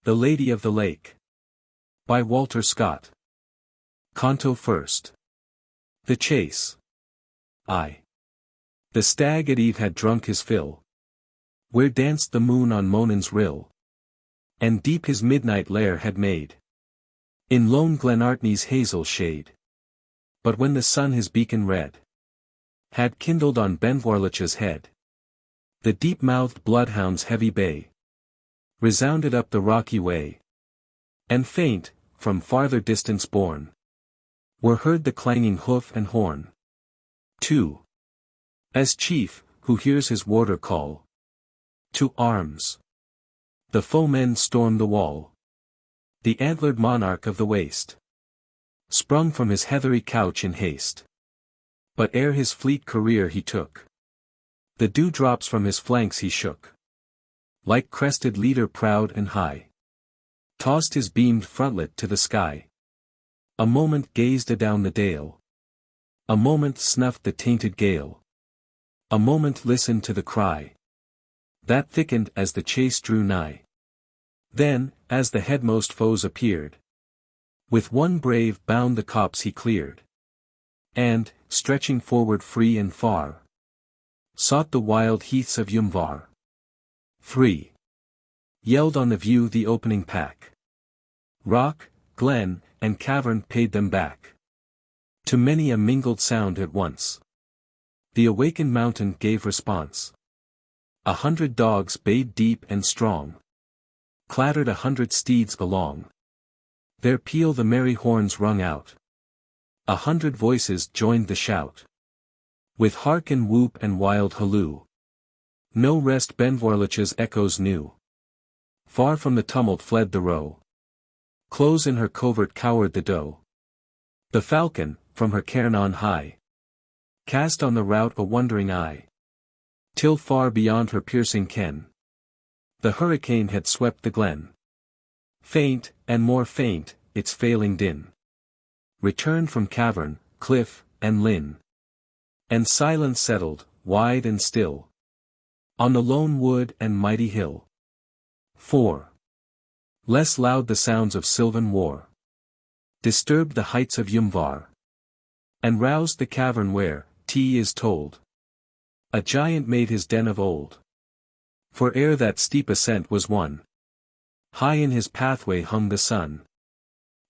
The Lady of the Lake. By Walter Scott. Canto first. The Chase. I. The stag at eve had drunk his fill, where danced the moon on Monan's rill, and deep his midnight lair had made, in lone Glenartney's hazel shade. But when the sun his beacon red had kindled on Benvoirlich's head, the deep-mouthed bloodhound's heavy bay resounded up the rocky way, and faint, from farther distance borne, were heard the clanging hoof and horn. 2. As chief, who hears his warder call to arms, the foemen storm the wall. The antlered monarch of the waste sprung from his heathery couch in haste. But ere his fleet career he took, the dewdrops from his flanks he shook. Like crested leader proud and high, tossed his beamed frontlet to the sky. A moment gazed adown the dale, a moment snuffed the tainted gale, a moment listened to the cry that thickened as the chase drew nigh. Then, as the headmost foes appeared, with one brave bound the copse he cleared, and, stretching forward free and far, sought the wild heaths of Umvar. 3. Yelled on the view the opening pack. Rock, glen, and cavern paid them back. To many a mingled sound at once, the awakened mountain gave response. 100 dogs bayed deep and strong, clattered 100 steeds along. Their peal the merry horns rung out. 100 voices joined the shout. With hark and whoop and wild halloo, no rest Benvoirlich's echoes knew. Far from the tumult fled the roe, close in her covert cowered the doe. The falcon, from her cairn on high, cast on the rout a wondering eye, till far beyond her piercing ken, the hurricane had swept the glen. Faint, and more faint, its failing din returned from cavern, cliff, and linn. And silence settled, wide and still, on the lone wood and mighty hill. 4. Less loud the sounds of sylvan war disturbed the heights of Umvar, and roused the cavern where, tea is told, a giant made his den of old. For ere that steep ascent was won, high in his pathway hung the sun,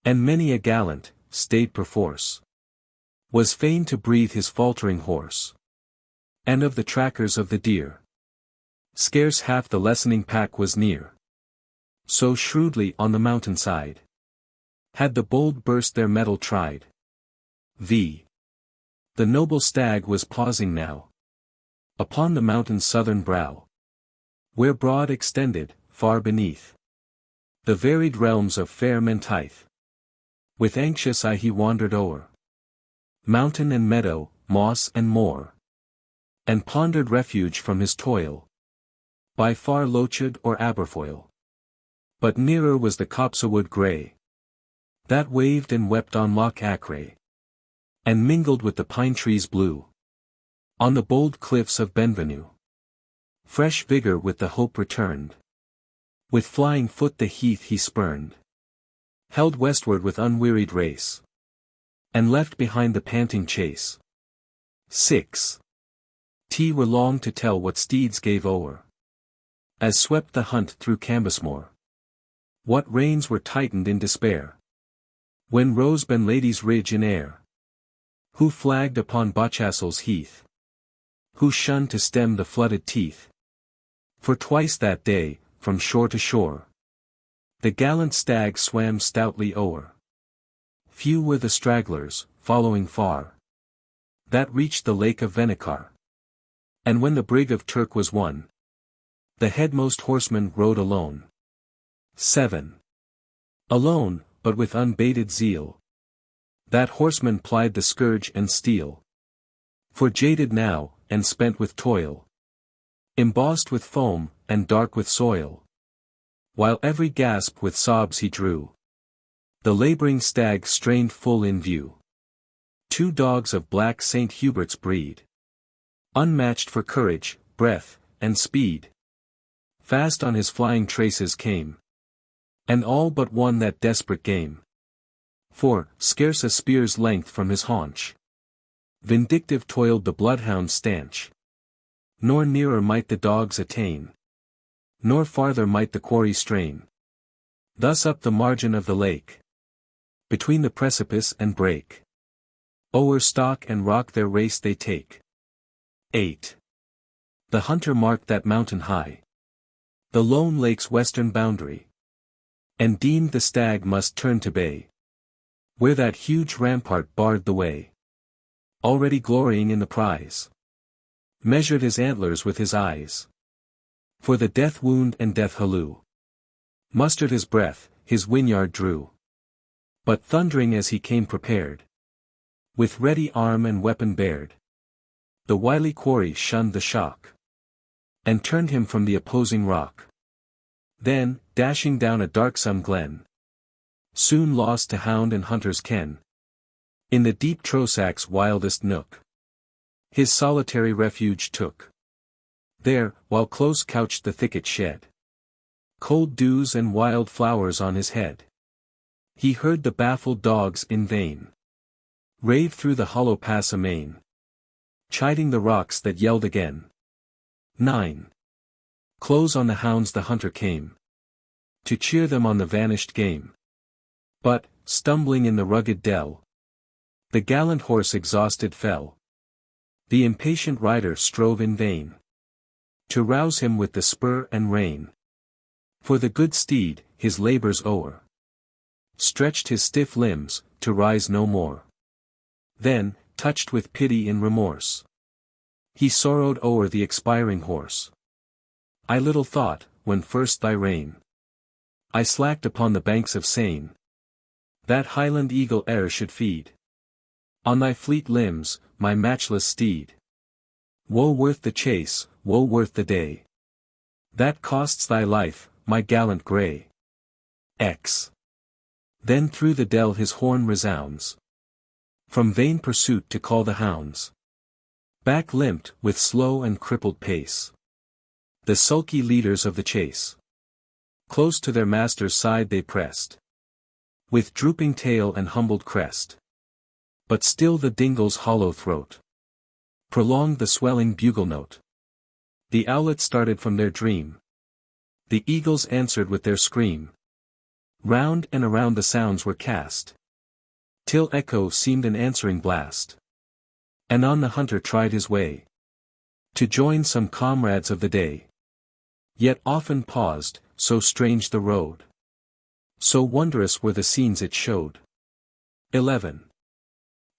and many a gallant, stayed perforce, was fain to breathe his faltering horse. And of the trackers of the deer, scarce half the lessening pack was near. So shrewdly on the mountainside had the bold burst their mettle tried. The noble stag was pausing now upon the mountain's southern brow, where broad extended, far beneath, the varied realms of fair Menteith. With anxious eye he wandered o'er mountain and meadow, moss and moor, and pondered refuge from his toil by far Lochard or Aberfoyle. But nearer was the copsewood grey, that waved and wept on Loch Acre, and mingled with the pine trees blue, on the bold cliffs of Benvenue. Fresh vigour with the hope returned, with flying foot the heath he spurned, held westward with unwearied race, and left behind the panting chase. 6. T were long to tell what steeds gave o'er, as swept the hunt through Cambusmore. What reins were tightened in despair, when rose Benlady's ridge in air. Who flagged upon Bochastle's heath, who shunned to stem the flooded teeth. For twice that day, from shore to shore, the gallant stag swam stoutly o'er. Few were the stragglers, following far, that reached the lake of Venicar. And when the brig of Turk was won, the headmost horseman rode alone. 7. Alone, but with unbated zeal, that horseman plied the scourge and steel. For jaded now, and spent with toil, embossed with foam, and dark with soil, while every gasp with sobs he drew, the labouring stag strained full in view. 2 dogs of black St. Hubert's breed, unmatched for courage, breath, and speed, fast on his flying traces came. And all but one that desperate game. For, scarce a spear's length from his haunch, vindictive toiled the bloodhound stanch. Nor nearer might the dogs attain, nor farther might the quarry strain. Thus up the margin of the lake, between the precipice and brake, o'er stock and rock their race they take. 8. The hunter marked that mountain high, the lone lake's western boundary, and deemed the stag must turn to bay, where that huge rampart barred the way. Already glorying in the prize, measured his antlers with his eyes, for the death wound and death halloo. Mustered his breath, his whinyard drew, but thundering as he came prepared, with ready arm and weapon bared, the wily quarry shunned the shock, and turned him from the opposing rock. Then, dashing down a darksome glen, soon lost to hound and hunter's ken, in the deep Trossachs' wildest nook, his solitary refuge took. There, while close couched the thicket shed cold dews and wild flowers on his head, he heard the baffled dogs in vain rave through the hollow pass amain, chiding the rocks that yelled again. 9. Close on the hounds the hunter came, to cheer them on the vanished game. But, stumbling in the rugged dell, the gallant horse exhausted fell. The impatient rider strove in vain to rouse him with the spur and rein. For the good steed, his labors o'er, stretched his stiff limbs, to rise no more. Then, touched with pity and remorse, he sorrowed o'er the expiring horse. I little thought, when first thy rein I slacked upon the banks of Seine, that Highland eagle e'er should feed on thy fleet limbs, my matchless steed. Woe worth the chase, woe worth the day that costs thy life, my gallant grey. X. Then through the dell his horn resounds, from vain pursuit to call the hounds. Back limped, with slow and crippled pace, the sulky leaders of the chase. Close to their master's side they pressed, with drooping tail and humbled crest. But still the dingle's hollow throat prolonged the swelling bugle note. The owlets started from their dream, the eagles answered with their scream. Round and around the sounds were cast, till echo seemed an answering blast. And on the hunter tried his way to join some comrades of the day. Yet often paused, so strange the road, so wondrous were the scenes it showed. 11.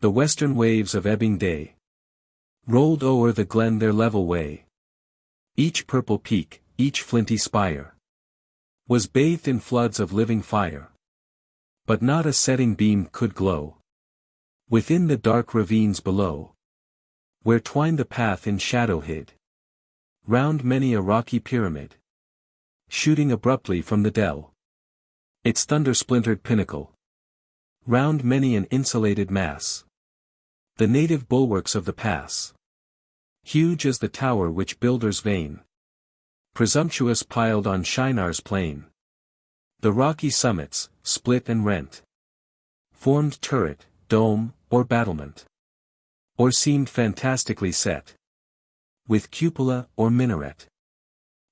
The western waves of ebbing day rolled o'er the glen their level way. Each purple peak, each flinty spire, was bathed in floods of living fire. But not a setting beam could glow within the dark ravines below, where twined the path in shadow hid, round many a rocky pyramid, shooting abruptly from the dell, its thunder-splintered pinnacle, round many an insulated mass, the native bulwarks of the pass, huge as the tower which builders vain, presumptuous piled on Shinar's plain. The rocky summits, split and rent, formed turret, dome, or battlement, or seemed fantastically set with cupola or minaret,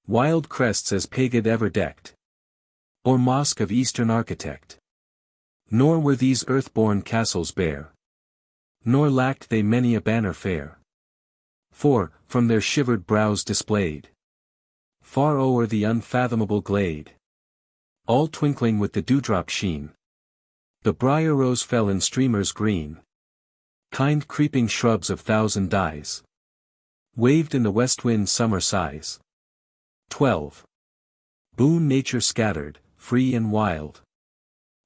wild crests as pagad ever decked, or mosque of eastern architect. Nor were these earth-born castles bare, nor lacked they many a banner fair. For, from their shivered brows displayed, far o'er the unfathomable glade, all twinkling with the dewdrop sheen, the briar rose fell in streamers green. Kind creeping shrubs of thousand dyes waved in the west wind summer sighs. 12. Boon nature scattered, free and wild,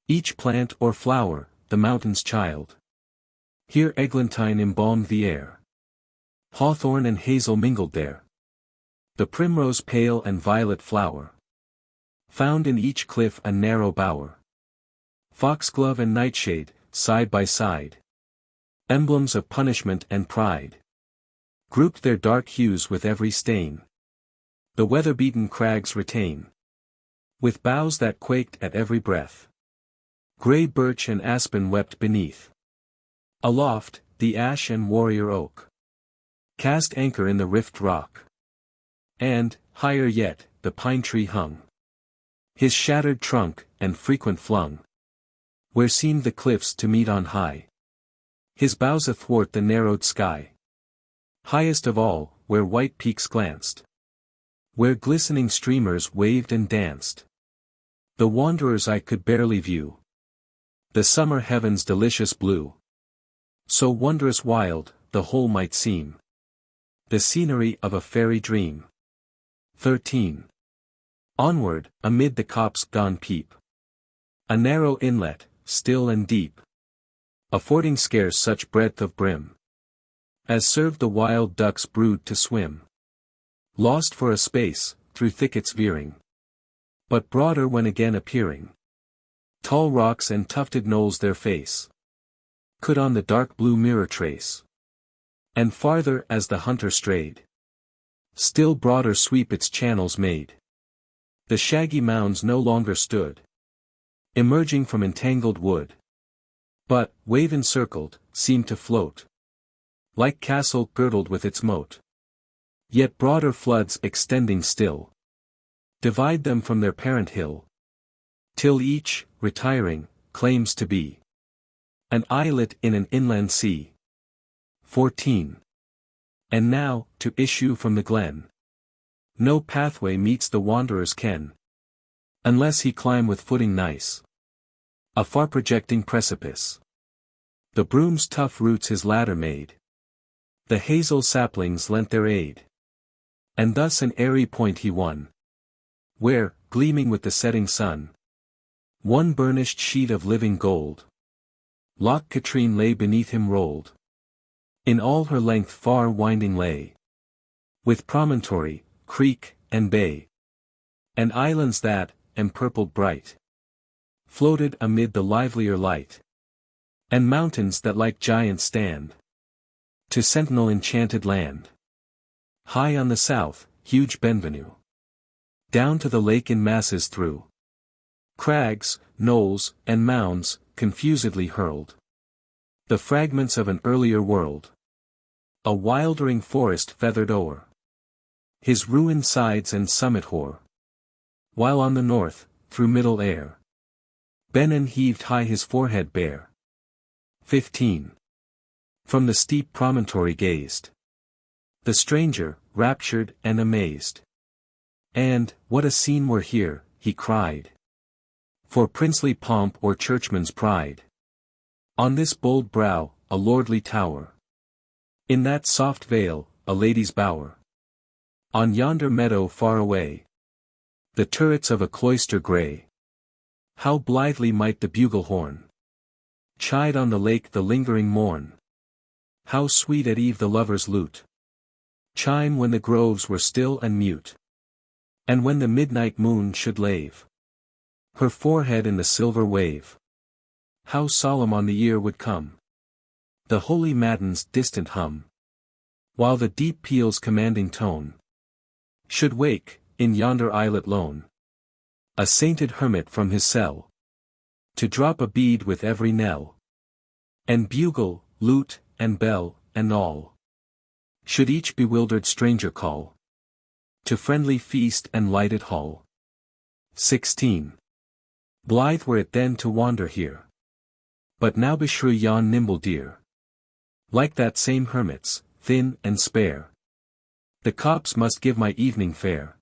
each plant or flower, the mountain's child. Here eglantine embalmed the air, hawthorn and hazel mingled there. The primrose pale and violet flower found in each cliff a narrow bower. Foxglove and nightshade, side by side, emblems of punishment and pride, grouped their dark hues with every stain the weather-beaten crags retain. with boughs that quaked at every breath. Grey birch and aspen wept beneath. Aloft, the ash and warrior oak cast anchor in the rift rock. And, higher yet, the pine tree hung his shattered trunk, and frequent flung, where seemed the cliffs to meet on high, his boughs athwart the narrowed sky. Highest of all, where white peaks glanced, where glistening streamers waved and danced, the wanderers I could barely view, the summer heaven's delicious blue. So wondrous wild, the whole might seem the scenery of a fairy dream. 13. Onward, amid the copse gone peep a narrow inlet, still and deep, affording scarce such breadth of brim as served the wild duck's brood to swim. Lost for a space, through thickets veering, but broader when again appearing. Tall rocks and tufted knolls their face could on the dark blue mirror trace. And farther as the hunter strayed, still broader sweep its channels made. The shaggy mounds no longer stood, emerging from entangled wood, but, wave-encircled, seemed to float, like castle girdled with its moat. Yet broader floods extending still divide them from their parent hill, till each, retiring, claims to be an islet in an inland sea. 14. And now, to issue from the glen, no pathway meets the wanderer's ken, unless he climb with footing nice a far projecting precipice. The broom's tough roots his ladder made, the hazel saplings lent their aid, and thus an airy point he won, where, gleaming with the setting sun, one burnished sheet of living gold, Loch Katrine lay beneath him rolled. In all her length far winding lay, with promontory, creek, and bay, and islands that, empurpled bright, floated amid the livelier light, and mountains that like giants stand, to sentinel enchanted land. High on the south, huge Benvenue, down to the lake in masses through, crags, knolls, and mounds, confusedly hurled, the fragments of an earlier world. A wildering forest feathered o'er his ruined sides and summit hoar, while on the north, through middle air, Benin heaved high his forehead bare. 15. From the steep promontory gazed the stranger, raptured and amazed. And, what a scene were here, he cried, for princely pomp or churchman's pride. On this bold brow, a lordly tower. In that soft vale, a lady's bower. On yonder meadow far away, the turrets of a cloister grey. How blithely might the bugle horn chide on the lake the lingering morn. How sweet at eve the lover's lute chime when the groves were still and mute. And when the midnight moon should lave her forehead in the silver wave. How solemn on the ear would come the holy matins' distant hum, while the deep peal's commanding tone should wake, in yonder islet lone, a sainted hermit from his cell, to drop a bead with every knell. And bugle, lute, and bell, and all, should each bewildered stranger call to friendly feast and lighted hall. 16. Blithe were it then to wander here, but now beshrew yon nimble deer, like that same hermit's, thin and spare. The copse must give my evening fare.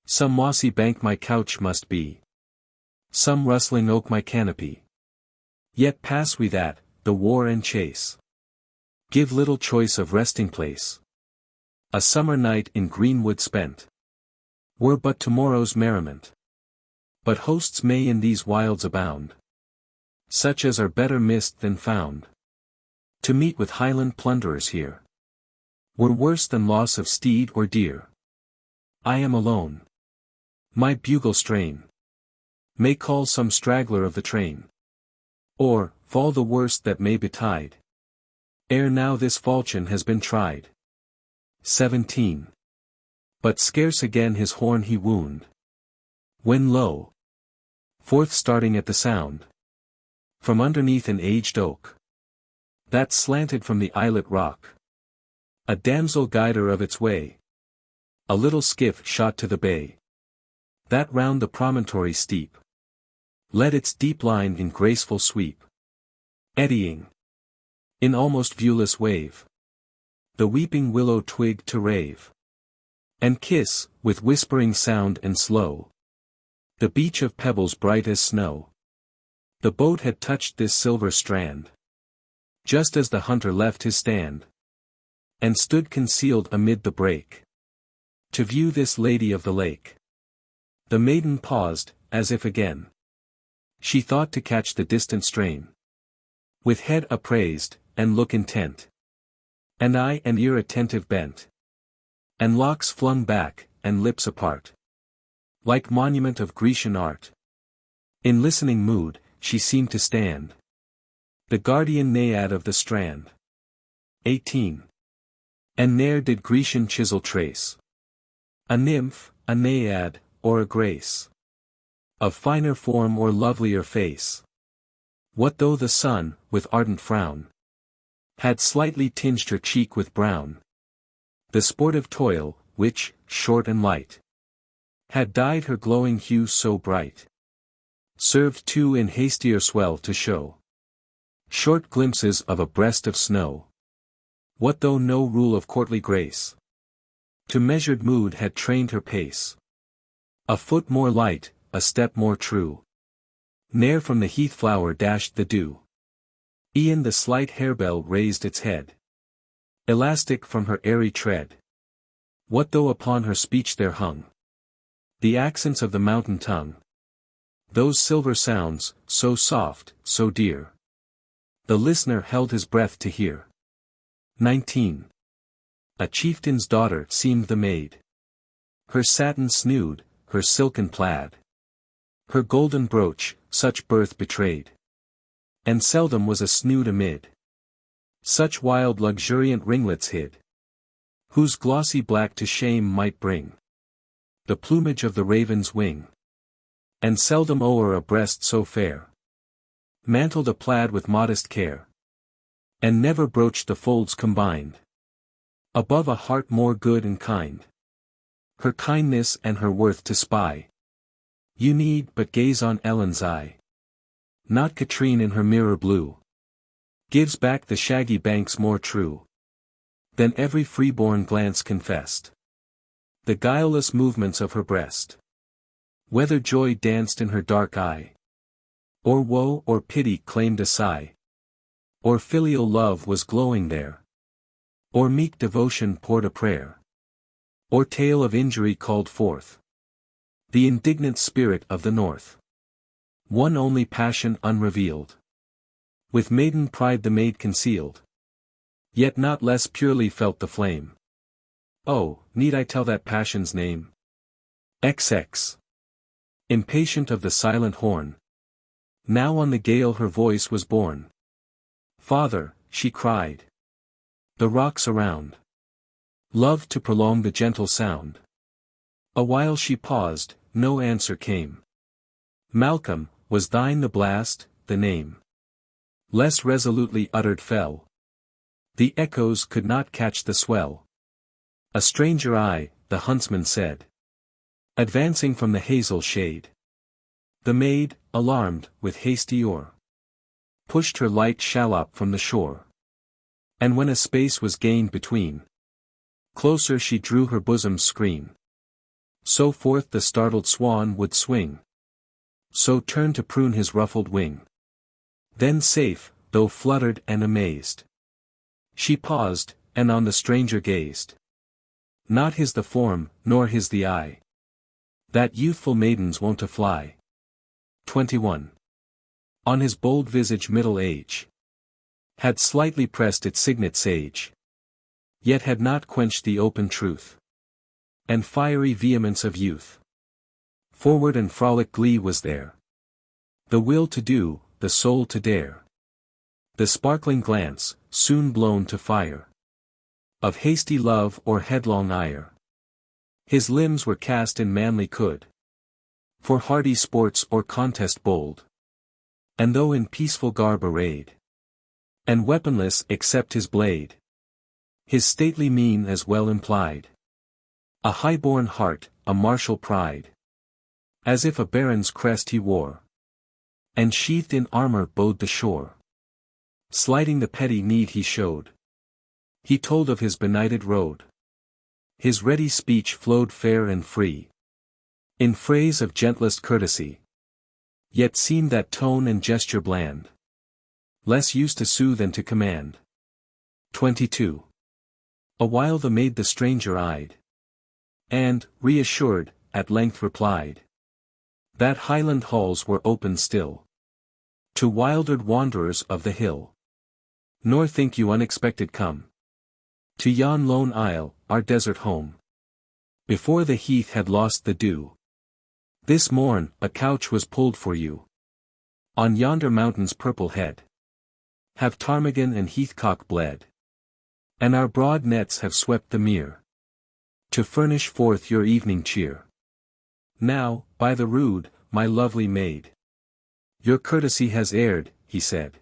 Some mossy bank my couch must be, some rustling oak my canopy. Yet pass we that, the war and chase give little choice of resting place. A summer night in greenwood spent were but tomorrow's merriment. But hosts may in these wilds abound, such as are better missed than found. To meet with Highland plunderers here were worse than loss of steed or deer. I am alone. My bugle strain may call some straggler of the train, or fall the worst that may betide, ere now this falchion has been tried. 17. But scarce again his horn he wound, When lo! Forth starting at the sound, from underneath an aged oak, that slanted from the islet rock, a damsel guider of its way, a little skiff shot to the bay, that round the promontory steep, led its deep line in graceful sweep, eddying, in almost viewless wave, the weeping willow twig to rave, and kiss, with whispering sound and slow, the beach of pebbles bright as snow. The boat had touched this silver strand, just as the hunter left his stand, and stood concealed amid the brake, to view this lady of the lake. The maiden paused, as if again she thought to catch the distant strain, with head upraised, and look intent, and eye and ear attentive bent, and locks flung back, and lips apart, like monument of Grecian art. In listening mood, she seemed to stand, the guardian naiad of the strand. 18. And ne'er did Grecian chisel trace a nymph, a naiad, or a grace, of finer form or lovelier face. What though the sun, with ardent frown, had slightly tinged her cheek with brown? The sportive toil, which, short and light, had dyed her glowing hue so bright, served too in hastier swell to show short glimpses of a breast of snow. What though no rule of courtly grace to measured mood had trained her pace? A foot more light, a step more true, ne'er from the heath flower dashed the dew. E'en the slight harebell raised its head, elastic from her airy tread. What though upon her speech there hung the accents of the mountain tongue, those silver sounds, so soft, so dear, the listener held his breath to hear. 19. A chieftain's daughter seemed the maid, her satin snood, her silken plaid, her golden brooch, such birth betrayed, and seldom was a snood amid such wild luxuriant ringlets hid, whose glossy black to shame might bring the plumage of the raven's wing, and seldom o'er a breast so fair mantled a plaid with modest care, and never broached the folds combined above a heart more good and kind. Her kindness and her worth to spy, you need but gaze on Ellen's eye. Not Katrine in her mirror blue gives back the shaggy banks more true than every freeborn glance confessed the guileless movements of her breast. Whether joy danced in her dark eye, or woe or pity claimed a sigh, or filial love was glowing there, or meek devotion poured a prayer, or tale of injury called forth the indignant spirit of the north. One only passion unrevealed, with maiden pride the maid concealed, yet not less purely felt the flame. Oh, need I tell that passion's name? XX. Impatient of the silent horn, now on the gale her voice was borne. Father, she cried, the rocks around loved to prolong the gentle sound. Awhile she paused, no answer came. Malcolm, was thine the blast, the name? Less resolutely uttered fell. The echoes could not catch the swell. A stranger I, the huntsman said, advancing from the hazel shade. The maid, alarmed, with hasty oar, pushed her light shallop from the shore. And when a space was gained between, closer she drew her bosom's screen. So forth the startled swan would swing, so turn to prune his ruffled wing. Then safe, though fluttered and amazed, she paused, and on the stranger gazed. Not his the form, nor his the eye, that youthful maiden's wont to fly. 21. On his bold visage middle age had slightly pressed its signet sage, yet had not quenched the open truth and fiery vehemence of youth. Forward and frolic glee was there, the will to do, the soul to dare, the sparkling glance, soon blown to fire, of hasty love or headlong ire. His limbs were cast in manly could, for hardy sports or contest bold. And though in peaceful garb arrayed, and weaponless except his blade, his stately mien as well implied a high-born heart, a martial pride, as if a baron's crest he wore, and sheathed in armor bode the shore. Slighting the petty need he showed, he told of his benighted road. His ready speech flowed fair and free, in phrase of gentlest courtesy, yet seemed that tone and gesture bland, less used to soothe than to command. 22. Awhile the maid the stranger eyed, and, reassured, at length replied, that Highland halls were open still to wildered wanderers of the hill. Nor think you unexpected come to yon lone isle, our desert home, before the heath had lost the dew. This morn, a couch was pulled for you on yonder mountain's purple head. Have ptarmigan and heathcock bled, and our broad nets have swept the mere, to furnish forth your evening cheer. Now, by the rood, my lovely maid, your courtesy has erred, he said.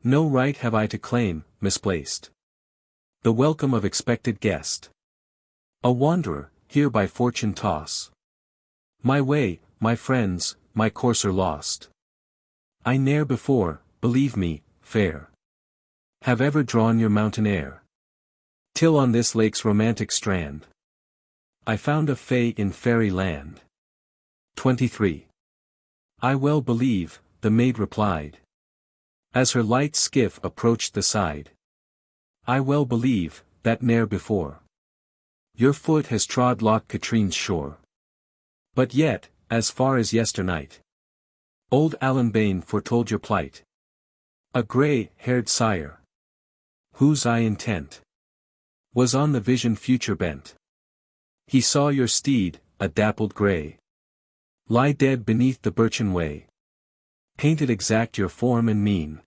No right have I to claim, misplaced, the welcome of expected guest. A wanderer, here by fortune toss my way, my friends, my courser lost. I ne'er before, believe me, fair, have ever drawn your mountain air, till on this lake's romantic strand I found a fay in fairy land. 23. I well believe, the maid replied, as her light skiff approached the side. I well believe, that ne'er before your foot has trod Loch Katrine's shore. But yet, as far as yesternight, old Alpine foretold your plight. A grey-haired sire, whose eye intent was on the vision future bent. He saw your steed, a dappled grey, lie dead beneath the birchen way. Painted exact your form and mien,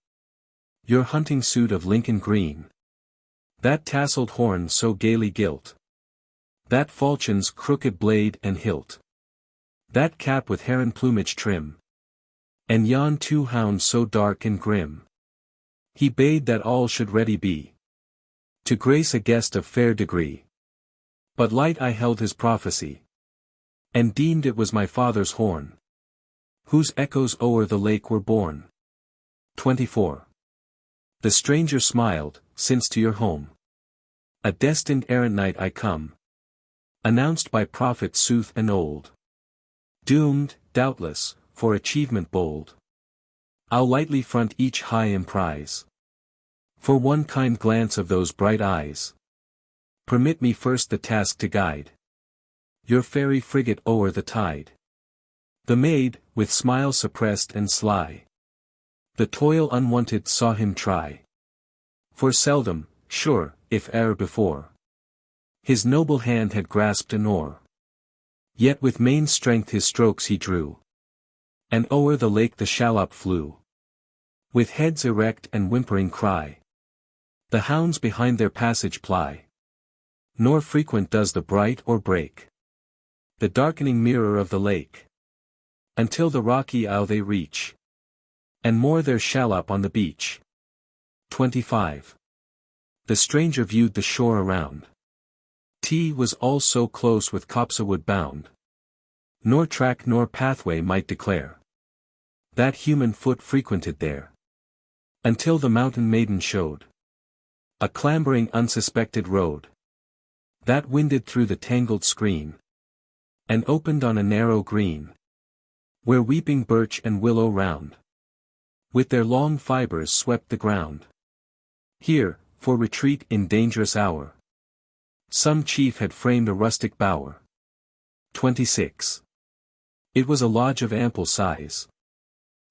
your hunting suit of Lincoln green, that tasselled horn so gaily gilt, that falchion's crooked blade and hilt, that cap with heron plumage trim, and yon two hounds so dark and grim. He bade that all should ready be to grace a guest of fair degree. But light I held his prophecy, and deemed it was my father's horn, whose echoes o'er the lake were borne. 24. The stranger smiled, since to your home a destined errant knight I come, announced by prophet sooth and old, doomed, doubtless, for achievement bold. I'll lightly front each high emprise, for one kind glance of those bright eyes. Permit me first the task to guide your fairy frigate o'er the tide. The maid, with smile suppressed and sly, the toil unwonted saw him try. For seldom, sure, if e'er before, his noble hand had grasped an oar. Yet with main strength his strokes he drew, and o'er the lake the shallop flew. With heads erect and whimpering cry, the hounds behind their passage ply. Nor frequent does the bright or break the darkening mirror of the lake, until the rocky isle they reach, and moor their shallop on the beach. 25. The stranger viewed the shore around. Was all so close with copsewood bound, nor track nor pathway might declare that human foot frequented there, until the mountain maiden showed a clambering unsuspected road, that winded through the tangled screen, and opened on a narrow green, where weeping birch and willow round, with their long fibers swept the ground. Here, for retreat in dangerous hour, some chief had framed a rustic bower. 26. It was a lodge of ample size,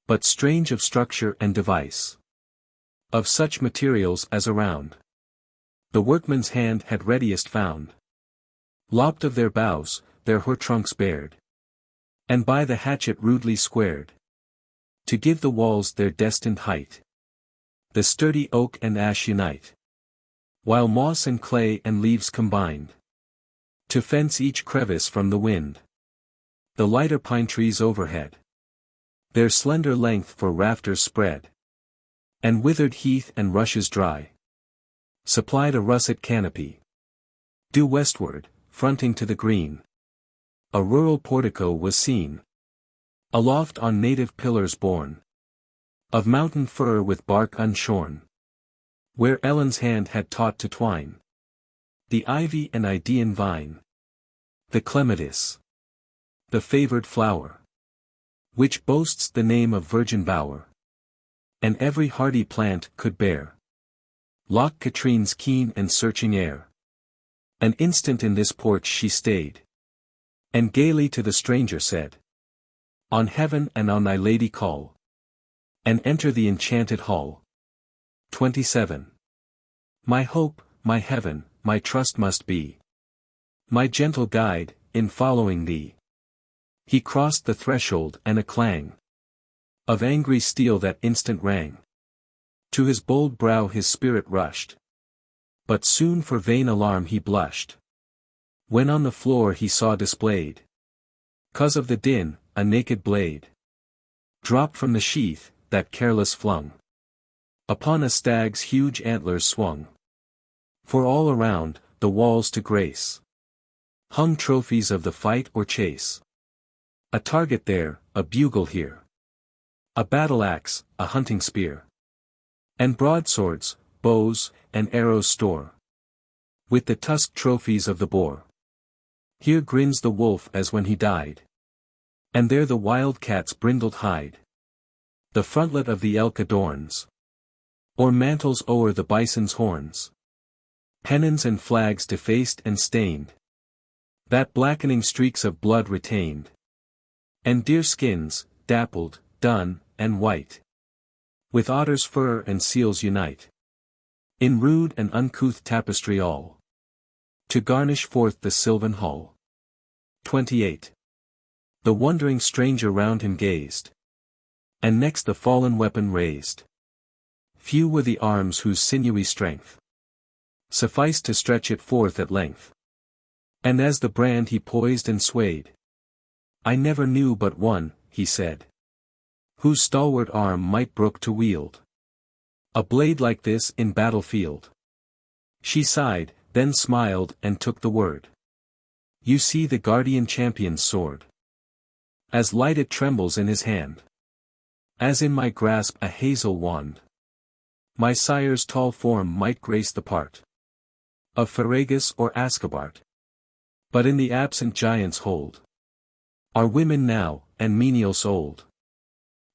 but strange of structure and device, of such materials as around the workman's hand had readiest found. Lopped of their boughs, their hoar trunks bared, and by the hatchet rudely squared, to give the walls their destined height. The sturdy oak and ash unite, while moss and clay and leaves combined to fence each crevice from the wind. the lighter pine trees overhead, their slender length for rafters spread, and withered heath and rushes dry, supplied a russet canopy. Due westward, fronting to the green, a rural portico was seen, aloft on native pillars borne, of mountain fir with bark unshorn, where Ellen's hand had taught to twine the ivy and Idaean vine, the clematis, the favored flower, which boasts the name of virgin bower, and every hardy plant could bear Loch Katrine's keen and searching air. An instant in this porch she stayed, and gaily to the stranger said, "On heaven and on thy lady call, and enter the enchanted hall." 27. My hope, my heaven, my trust must be, my gentle guide, in following thee. He crossed the threshold and a clang of angry steel that instant rang. To his bold brow his spirit rushed, but soon for vain alarm he blushed, when on the floor he saw displayed, 'cause of the din, a naked blade, dropped from the sheath, that careless flung upon a stag's huge antlers swung. For all around, the walls to grace, hung trophies of the fight or chase. A target there, a bugle here, a battle-axe, a hunting spear, and broadswords, bows, and arrows store, with the tusked trophies of the boar. Here grins the wolf as when he died, and there the wild cat's brindled hide. The frontlet of the elk adorns, or mantles o'er the bison's horns, pennons and flags defaced and stained, that blackening streaks of blood retained, and deer skins, dappled, dun, and white, with otter's fur and seals unite, in rude and uncouth tapestry all, to garnish forth the sylvan hall. 28. The wondering stranger round him gazed, and next the fallen weapon raised. Few were the arms whose sinewy strength sufficed to stretch it forth at length. And as the brand he poised and swayed, "I never knew but one," he said, "whose stalwart arm might brook to wield a blade like this in battlefield." She sighed, then smiled and took the word. "You see the guardian champion's sword. As light it trembles in his hand, as in my grasp a hazel wand. My sire's tall form might grace the part of Ferragus or Ascabart. But in the absent giant's hold are women now, and menials old."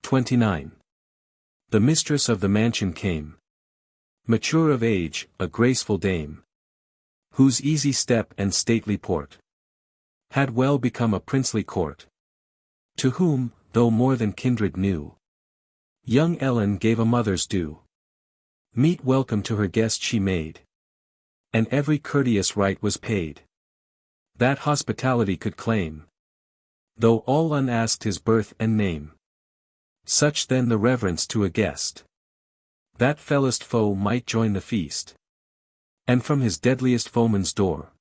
29. The mistress of the mansion came, mature of age, a graceful dame, whose easy step and stately port had well become a princely court. To whom, though more than kindred knew, young Ellen gave a mother's due. Meet welcome to her guest she made, and every courteous rite was paid that hospitality could claim, though all unasked his birth and name. Such then the reverence to a guest, that fellest foe might join the feast, and from his deadliest foeman's door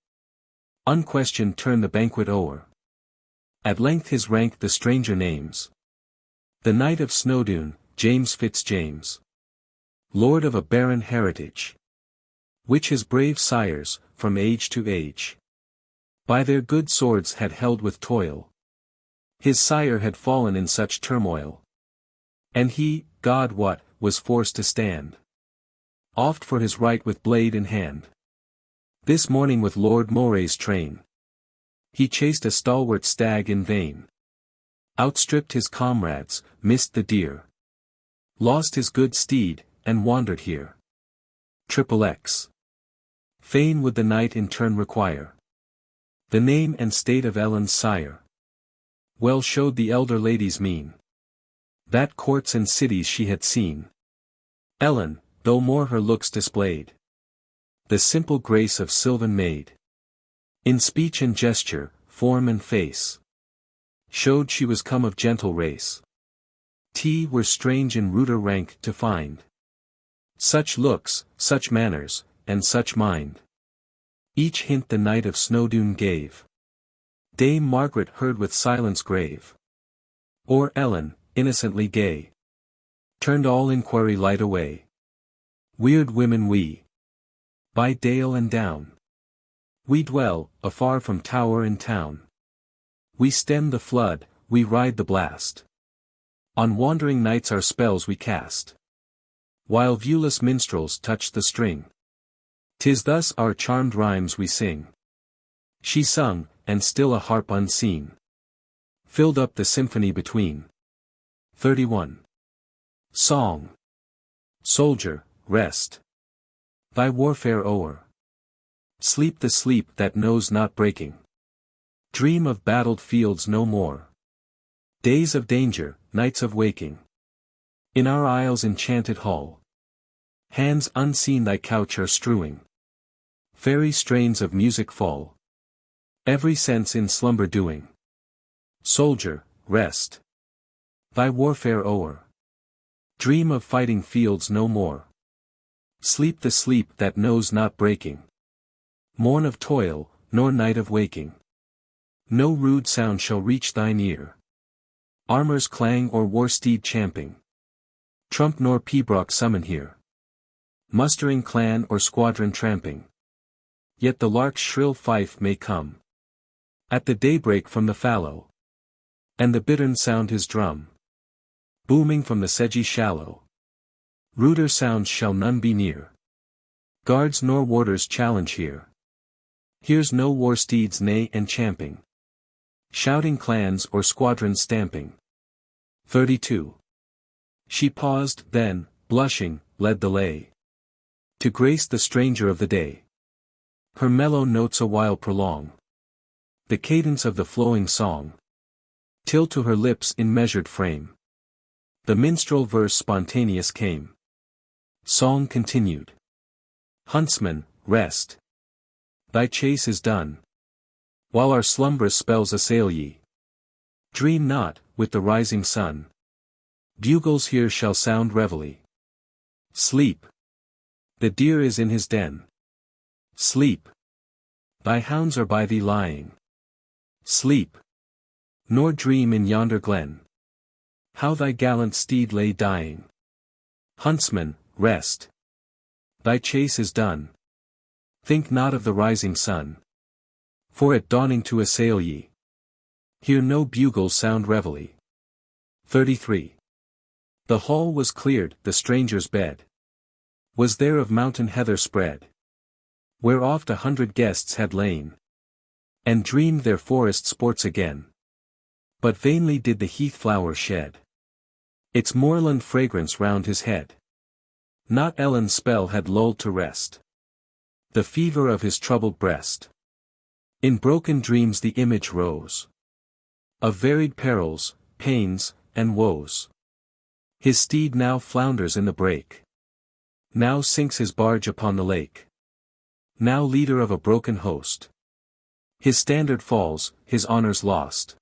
unquestioned turn the banquet o'er. At length his rank the stranger names, the Knight of Snowdoun, James Fitz-James, lord of a barren heritage, which his brave sires, from age to age, by their good swords had held with toil. His sire had fallen in such turmoil, and he, God wot, was forced to stand oft for his right with blade in hand. This morning with Lord Moray's train he chased a stalwart stag in vain, outstripped his comrades, missed the deer, lost his good steed, and wandered here. XXX. Fain would the knight in turn require the name and state of Ellen's sire. Well showed the elder lady's mien, that courts and cities she had seen. Ellen, though more her looks displayed the simple grace of sylvan maid, in speech and gesture, form and face, showed she was come of gentle race. Were strange in ruder rank to find such looks, such manners, and such mind. Each hint the Knight of Snowdoun gave Dame Margaret heard with silence grave. Or Ellen, innocently gay, turned all inquiry light away. Weird women we, by dale and down, we dwell, afar from tower and town. We stem the flood, we ride the blast. On wandering nights our spells we cast, while viewless minstrels touch the string. 'Tis thus our charmed rhymes we sing. She sung, and still a harp unseen filled up the symphony between. 31. Song. Soldier, rest. Thy warfare o'er. Sleep the sleep that knows not breaking. Dream of battled fields no more. Days of danger, nights of waking. In our isle's enchanted hall, hands unseen thy couch are strewing. Fairy strains of music fall, every sense in slumber doing. Soldier, rest. Thy warfare o'er. Dream of fighting fields no more. Sleep the sleep that knows not breaking. Morn of toil, nor night of waking. No rude sound shall reach thine ear. Armor's clang or war steed champing. Trump nor pibroch summon here. Mustering clan or squadron tramping. Yet the lark's shrill fife may come at the daybreak from the fallow, and the bittern sound his drum, booming from the sedgy shallow. Ruder sounds shall none be near. Guards nor warders challenge here. Here's no war steeds neigh and champing. Shouting clans or squadrons stamping. 32. She paused, then, blushing, led the lay, to grace the stranger of the day. Her mellow notes a while prolong the cadence of the flowing song, till to her lips in measured frame the minstrel verse spontaneous came. Song continued. Huntsman, rest. Thy chase is done, while our slumbrous spells assail ye. Dream not, with the rising sun, bugles here shall sound reveille. Sleep. The deer is in his den. Sleep. Thy hounds are by thee lying. Sleep. Nor dream in yonder glen how thy gallant steed lay dying. Huntsman, rest. Thy chase is done. Think not of the rising sun, for at dawning to assail ye. Hear no bugles sound reveille. 33. The hall was cleared, the stranger's bed was there of mountain heather spread, where oft 100 guests had lain, and dreamed their forest sports again. But vainly did the heath flower shed its moorland fragrance round his head. Not Ellen's spell had lulled to rest the fever of his troubled breast. In broken dreams the image rose of varied perils, pains, and woes. His steed now flounders in the brake, now sinks his barge upon the lake, now leader of a broken host. His standard falls, his honors lost.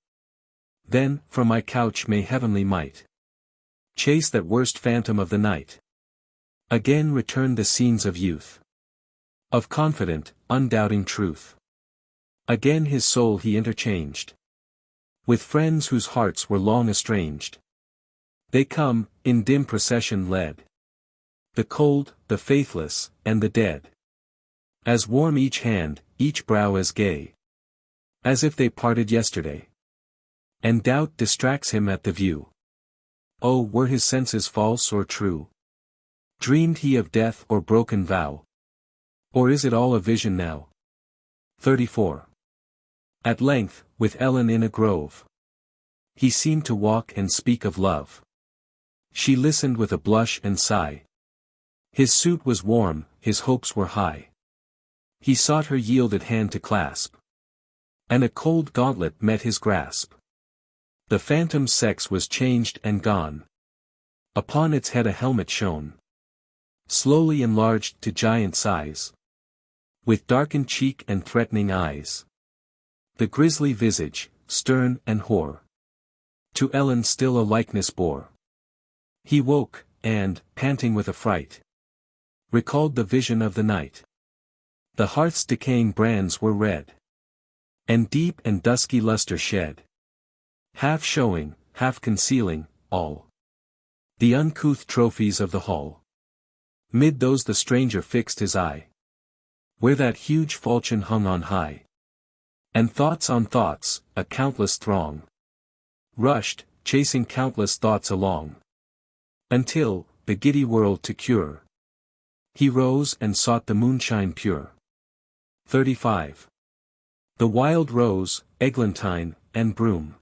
Then, from my couch may heavenly might chase that worst phantom of the night. Again return the scenes of youth, of confident, undoubting truth. Again his soul he interchanged with friends whose hearts were long estranged. They come, in dim procession led, the cold, the faithless, and the dead. As warm each hand, each brow as gay, as if they parted yesterday. And doubt distracts him at the view. Oh, were his senses false or true? Dreamed he of death or broken vow? Or is it all a vision now? 34. At length, with Ellen in a grove, he seemed to walk and speak of love. She listened with a blush and sigh. His suit was warm, his hopes were high. He sought her yielded hand to clasp, and a cold gauntlet met his grasp. The phantom's sex was changed and gone. Upon its head a helmet shone, slowly enlarged to giant size, with darkened cheek and threatening eyes. The grisly visage, stern and hoar, to Ellen still a likeness bore. He woke, and, panting with affright, recalled the vision of the night. The hearth's decaying brands were red, And deep and dusky lustre shed. Half showing, half concealing, all the uncouth trophies of the hall. Mid those the stranger fixed his eye, where that huge falchion hung on high. And thoughts on thoughts, a countless throng, rushed, chasing countless thoughts along. Until, the giddy world to cure, he rose and sought the moonshine pure. 35. The wild rose, eglantine, and broom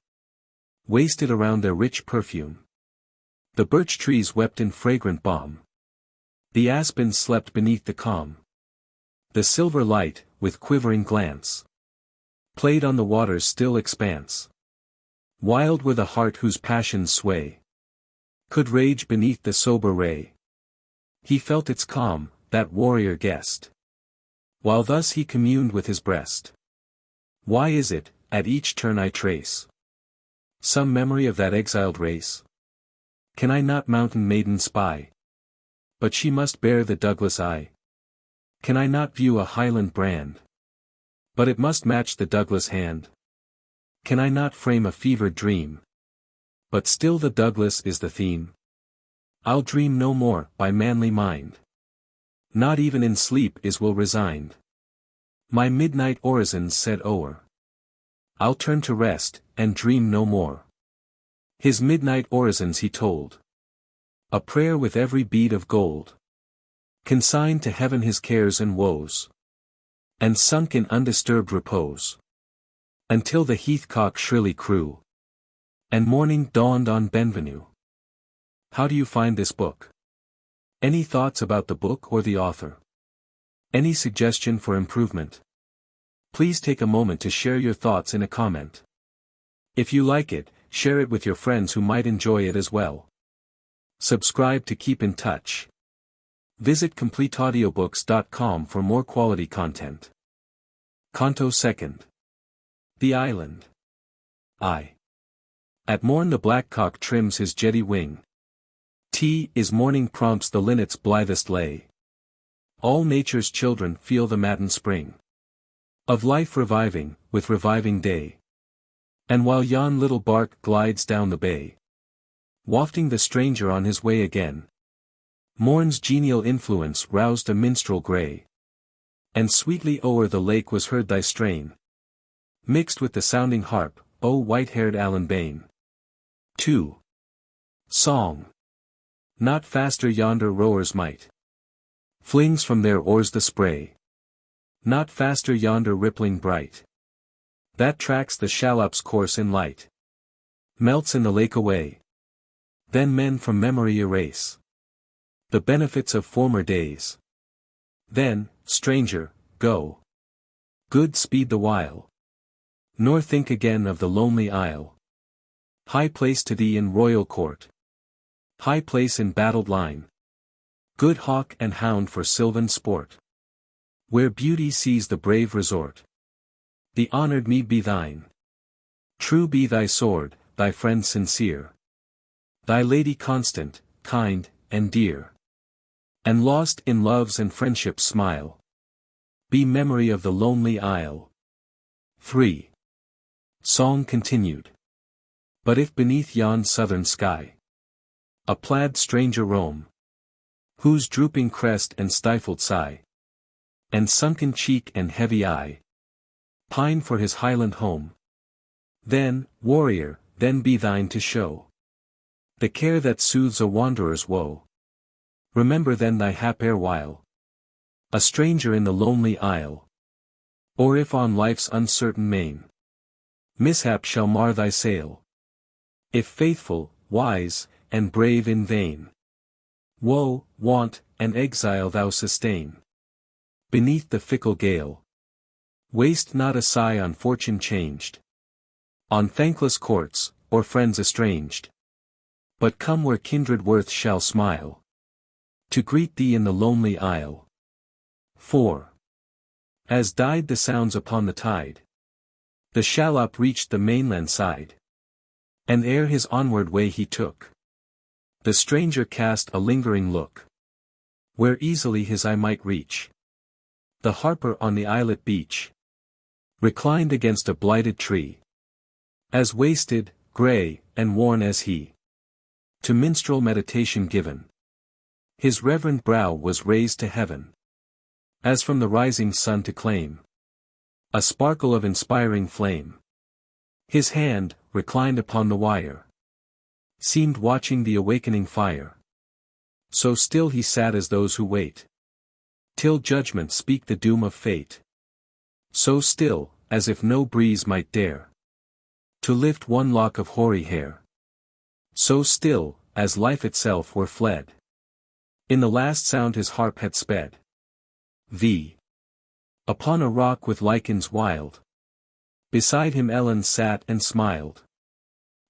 wasted around their rich perfume. The birch trees wept in fragrant balm. The aspens slept beneath the calm. The silver light, with quivering glance, played on the water's still expanse. Wild were the heart whose passions sway could rage beneath the sober ray. He felt its calm, that warrior guest, while thus he communed with his breast. Why is it, at each turn I trace some memory of that exiled race? Can I not mountain maiden spy, but she must bear the Douglas eye? Can I not view a Highland brand, but it must match the Douglas hand? Can I not frame a fevered dream, but still the Douglas is the theme? I'll dream no more, by manly mind, not even in sleep is will resigned. My midnight orisons said o'er, I'll turn to rest, and dream no more. His midnight orisons he told, a prayer with every bead of gold, consigned to heaven his cares and woes, and sunk in undisturbed repose, until the heathcock shrilly crew, and morning dawned on Benvenue. How do you find this book? Any thoughts about the book or the author? Any suggestion for improvement? Please take a moment to share your thoughts in a comment. If you like it, share it with your friends who might enjoy it as well. Subscribe to keep in touch. Visit CompleteAudiobooks.com for more quality content. Canto 2nd. The Island. I. At morn the blackcock trims his jetty wing. Is morning prompts the linnet's blithest lay. All nature's children feel the matin spring of life reviving, with reviving day. And while yon little bark glides down the bay, wafting the stranger on his way again, morn's genial influence roused a minstrel grey, and sweetly o'er the lake was heard thy strain, mixed with the sounding harp, O white-haired Allan 2. Song. Not faster yonder rowers' might flings from their oars the spray. Not faster yonder rippling bright, that tracks the shallop's course in light, melts in the lake away. Then men from memory erase the benefits of former days. Then, stranger, go. Good speed the while, nor think again of the lonely isle. High place to thee in royal court, high place in battled line. Good hawk and hound for sylvan sport, where beauty sees the brave resort. The honored meed be thine. True be thy sword, thy friend sincere, thy lady constant, kind, and dear. And lost in love's and friendship's smile, be memory of the lonely isle. 3. Song continued. But if beneath yon southern sky a plaid stranger roam, whose drooping crest and stifled sigh, and sunken cheek and heavy eye, pine for his Highland home, then, warrior, then be thine to show the care that soothes a wanderer's woe. Remember then thy hap erewhile, a stranger in the lonely isle. Or if on life's uncertain main mishap shall mar thy sail, if faithful, wise, and brave in vain, woe, want, and exile thou sustain beneath the fickle gale, waste not a sigh on fortune changed, on thankless courts, or friends estranged, but come where kindred worth shall smile to greet thee in the lonely isle. 4. As died the sounds upon the tide, the shallop reached the mainland side, and ere his onward way he took, the stranger cast a lingering look, where easily his eye might reach the harper on the islet beach. reclined against a blighted tree. As wasted, grey, and worn as he. To minstrel meditation given. His reverend brow was raised to heaven. As from the rising sun to claim a sparkle of inspiring flame. His hand, reclined upon the wire, seemed watching the awakening fire. So still he sat as those who wait till judgment speak the doom of fate. So still, as if no breeze might dare to lift one lock of hoary hair. So still, as life itself were fled. In the last sound his harp had sped. Upon a rock with lichens wild. Beside him Ellen sat and smiled.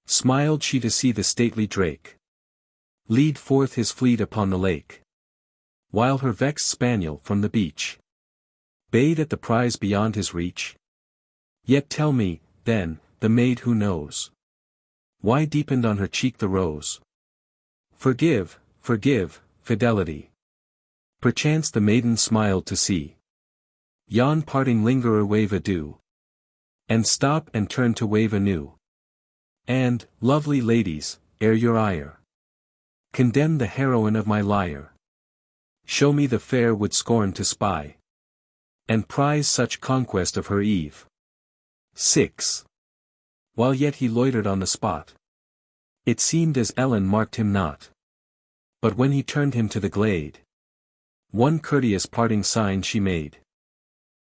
Smiled she to see the stately drake lead forth his fleet upon the lake. While her vexed spaniel from the beach bayed at the prize beyond his reach. Yet tell me, then, the maid who knows why deepened on her cheek the rose. Forgive, forgive, fidelity. Perchance the maiden smiled to see yon parting lingerer wave adieu, and stop and turn to wave anew. And, lovely ladies, ere your ire condemn the heroine of my lyre. Show me the fair would scorn to spy, and prize such conquest of her eve. 6. While yet he loitered on the spot, it seemed as Ellen marked him not. But when he turned him to the glade, one courteous parting sign she made.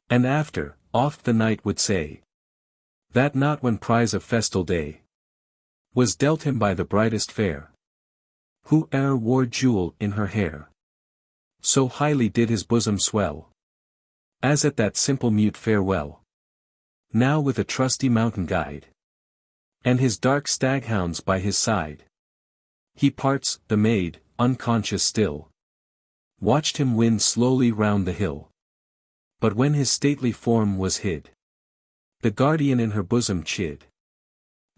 And after, oft the knight would say, that not when prize of festal day was dealt him by the brightest fair, who e'er wore jewel in her hair. So highly did his bosom swell, as at that simple mute farewell. Now with a trusty mountain guide, and his dark staghounds by his side, he parts. The maid, unconscious still, watched him win slowly round the hill. But when his stately form was hid, the guardian in her bosom chid.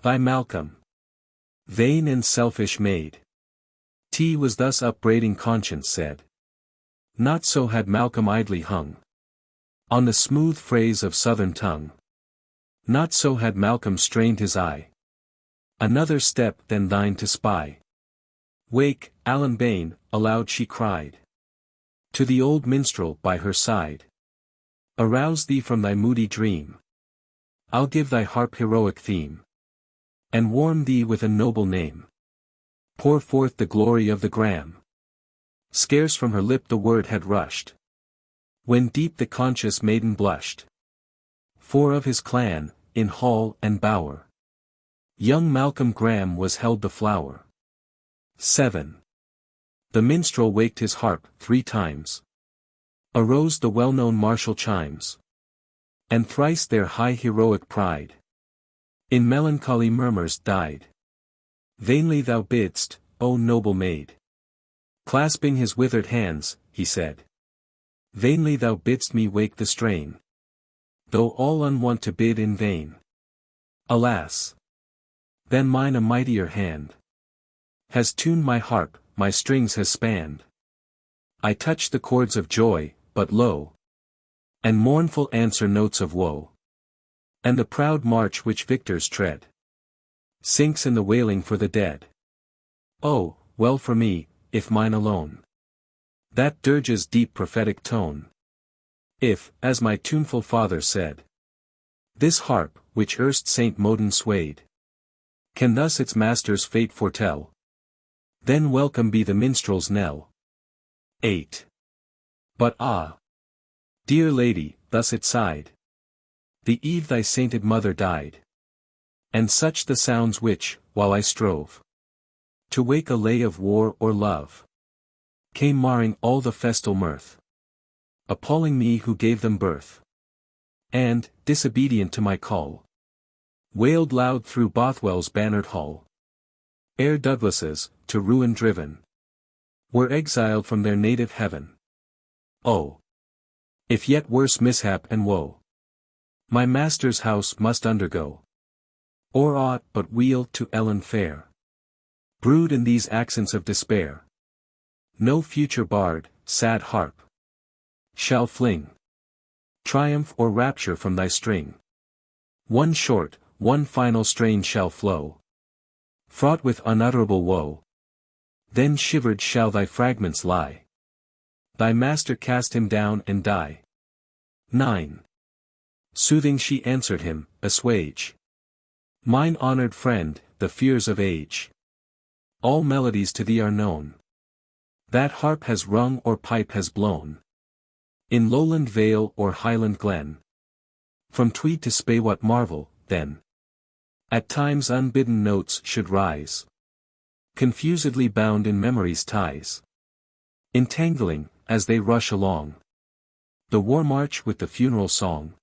Thy Malcolm, vain and selfish maid. Was thus upbraiding conscience said. Not so had Malcolm idly hung on the smooth phrase of southern tongue. Not so had Malcolm strained his eye another step than thine to spy. Wake, Allan Bane, aloud she cried to the old minstrel by her side. Arouse thee from thy moody dream. I'll give thy harp heroic theme, and warm thee with a noble name. Pour forth the glory of the Graeme. Scarce from her lip the word had rushed, when deep the conscious maiden blushed. For of his clan, in hall and bower, young Malcolm Graeme was held the flower. 7. The minstrel waked his harp 3 times. Arose the well-known martial chimes, and thrice their high heroic pride in melancholy murmurs died. Vainly thou bidst, O noble maid. Clasping his withered hands, he said. Vainly thou bidst me wake the strain, though all unwont to bid in vain. Alas! Then mine a mightier hand has tuned my harp, my strings has spanned. I touch the chords of joy, but lo! And mournful answer notes of woe. And the proud march which victors tread sinks in the wailing for the dead. Oh, well for me, if mine alone that dirge's deep prophetic tone. If, as my tuneful father said, this harp, which erst Saint Modin swayed, can thus its master's fate foretell, then welcome be the minstrel's knell. 8. But ah! Dear lady, thus it sighed, the eve thy sainted mother died. And such the sounds which, while I strove to wake a lay of war or love, came marring all the festal mirth, appalling me who gave them birth. And, disobedient to my call, wailed loud through Bothwell's bannered hall. Ere Douglases, to ruin driven, were exiled from their native heaven. Oh! If yet worse mishap and woe my master's house must undergo, or aught but weal to Ellen fair brood in these accents of despair, no future bard, sad harp, shall fling triumph or rapture from thy string. One short, one final strain shall flow, fraught with unutterable woe. Then shivered shall thy fragments lie. Thy master cast him down and die. 9. Soothing she answered him, assuage, mine honored friend, the fears of age. All melodies to thee are known, that harp has rung or pipe has blown, in lowland vale or highland glen. From Tweed to Spey what marvel, then? At times unbidden notes should rise, confusedly bound in memory's ties, entangling, as they rush along, the war march with the funeral song.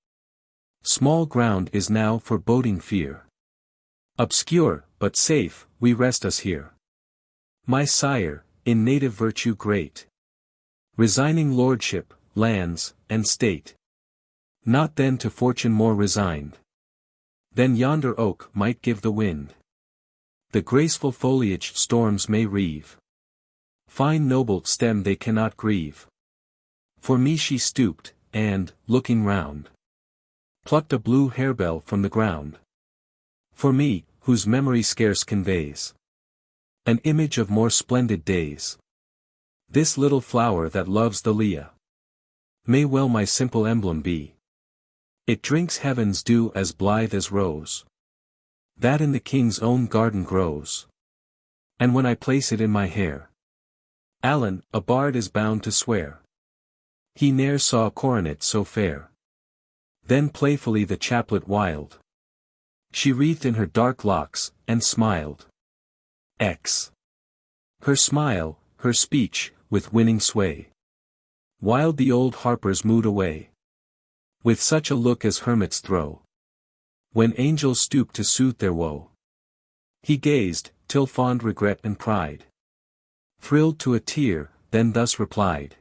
Small ground is now for boding fear. Obscure, but safe, we rest us here. My sire, in native virtue great, resigning lordship, lands, and state. Not then to fortune more resigned than yonder oak might give the wind. The graceful foliage storms may reave, fine noble stem they cannot grieve. For me she stooped, and, looking round, plucked a blue harebell from the ground. For me, whose memory scarce conveys an image of more splendid days, this little flower that loves the Leah may well my simple emblem be. It drinks heaven's dew as blithe as rose that in the king's own garden grows. And when I place it in my hair, Allan, a bard is bound to swear, he ne'er saw a coronet so fair. Then playfully the chaplet wild she wreathed in her dark locks, and smiled. Her smile, her speech, with winning sway, wiled the old harper's mood away. With such a look as hermits throw when angels stoop to soothe their woe. He gazed, till fond regret and pride thrilled to a tear, then thus replied.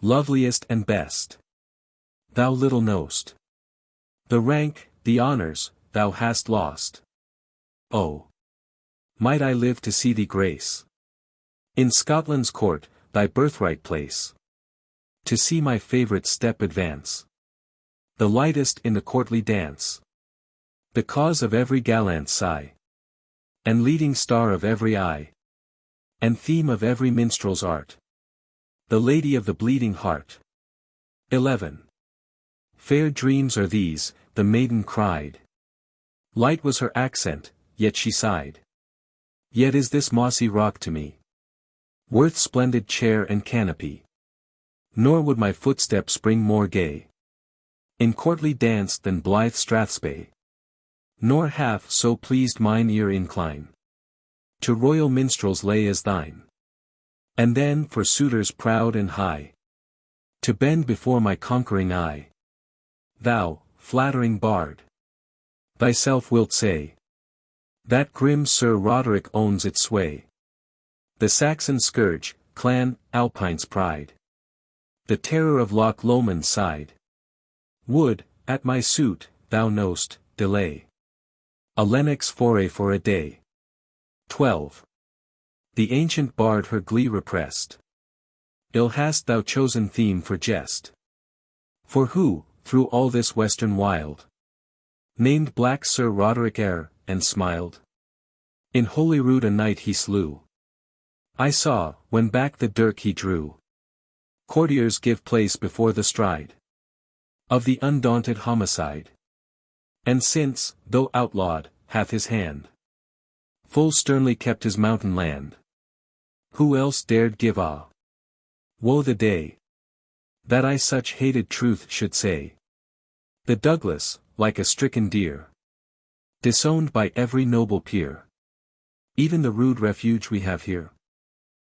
Loveliest and best, thou little know'st the rank, the honours, thou hast lost. Oh! Might I live to see thee grace in Scotland's court, thy birthright place, to see my favourite step advance, the lightest in the courtly dance, the cause of every gallant sigh, and leading star of every eye, and theme of every minstrel's art, the lady of the bleeding heart. 11. Fair dreams are these, the maiden cried. Light was her accent, yet she sighed. Yet is this mossy rock to me worth splendid chair and canopy. Nor would my footsteps bring more gay in courtly dance than blithe Strathspey. Nor half so pleased mine ear incline to royal minstrels lay as thine. And then for suitors proud and high to bend before my conquering eye. Thou, flattering bard, thyself wilt say that grim Sir Roderick owns its sway. The Saxon scourge, clan Alpine's pride, the terror of Loch Lomond's side, would, at my suit, thou know'st, delay a Lennox foray for a day. 12. The ancient bard her glee repressed. Ill hast thou chosen theme for jest. For who, through all this western wild, named black Sir Roderick Eyre, and smiled? In Holyrood a knight he slew. I saw, when back the dirk he drew, courtiers give place before the stride of the undaunted homicide. And since, though outlawed, hath his hand full sternly kept his mountain land, who else dared give awe? Woe the day that I such hated truth should say. The Douglas, like a stricken deer, disowned by every noble peer, even the rude refuge we have here.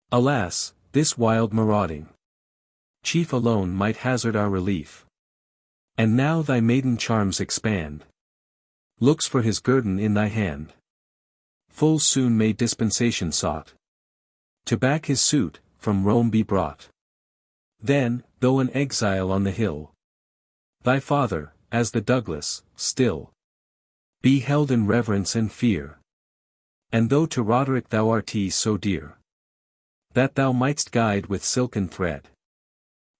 Alas, this wild marauding chief alone might hazard our relief. And now thy maiden charms expand, looks for his guerdon in thy hand. Full soon may dispensation sought to back his suit, from Rome be brought. Then, though an exile on the hill, thy father, as the Douglas, still be held in reverence and fear. And though to Roderick thou art so dear, that thou mightst guide with silken thread,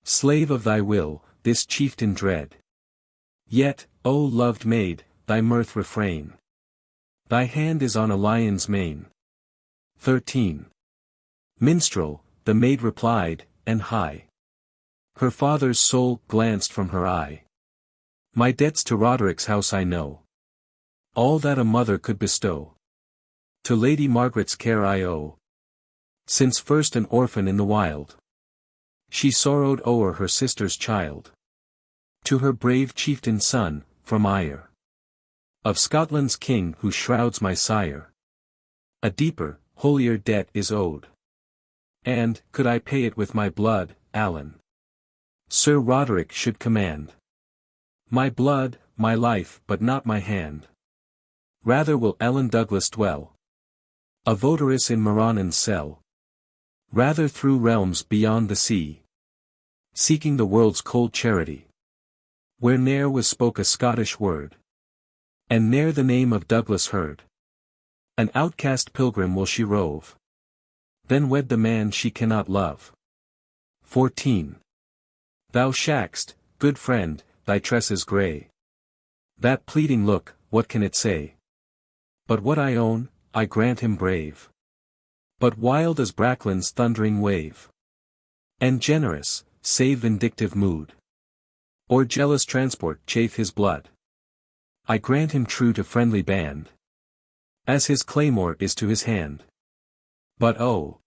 slave of thy will, this chieftain dread. Yet, O loved maid, thy mirth refrain. Thy hand is on a lion's mane. 13. Minstrel, the maid replied, and high. Her father's soul glanced from her eye. My debts to Roderick's house I know. All that a mother could bestow. To Lady Margaret's care I owe. Since first an orphan in the wild, she sorrowed o'er her sister's child. To her brave chieftain's son, from ire of Scotland's king who shrouds my sire, a deeper, holier debt is owed. And, could I pay it with my blood, Alan, Sir Roderick should command my blood, my life, but not my hand. Rather will Ellen Douglas dwell, a votaress in Moranan's cell. Rather through realms beyond the sea, seeking the world's cold charity, where ne'er was spoke a Scottish word, and ne'er the name of Douglas heard. An outcast pilgrim will she rove, then wed the man she cannot love. 14. Thou shaxed, good friend, thy tresses grey. That pleading look, what can it say? But what I own, I grant him brave, but wild as Bracklin's thundering wave, and generous, save vindictive mood, or jealous transport chafe his blood. I grant him true to friendly band, as his claymore is to his hand. But oh,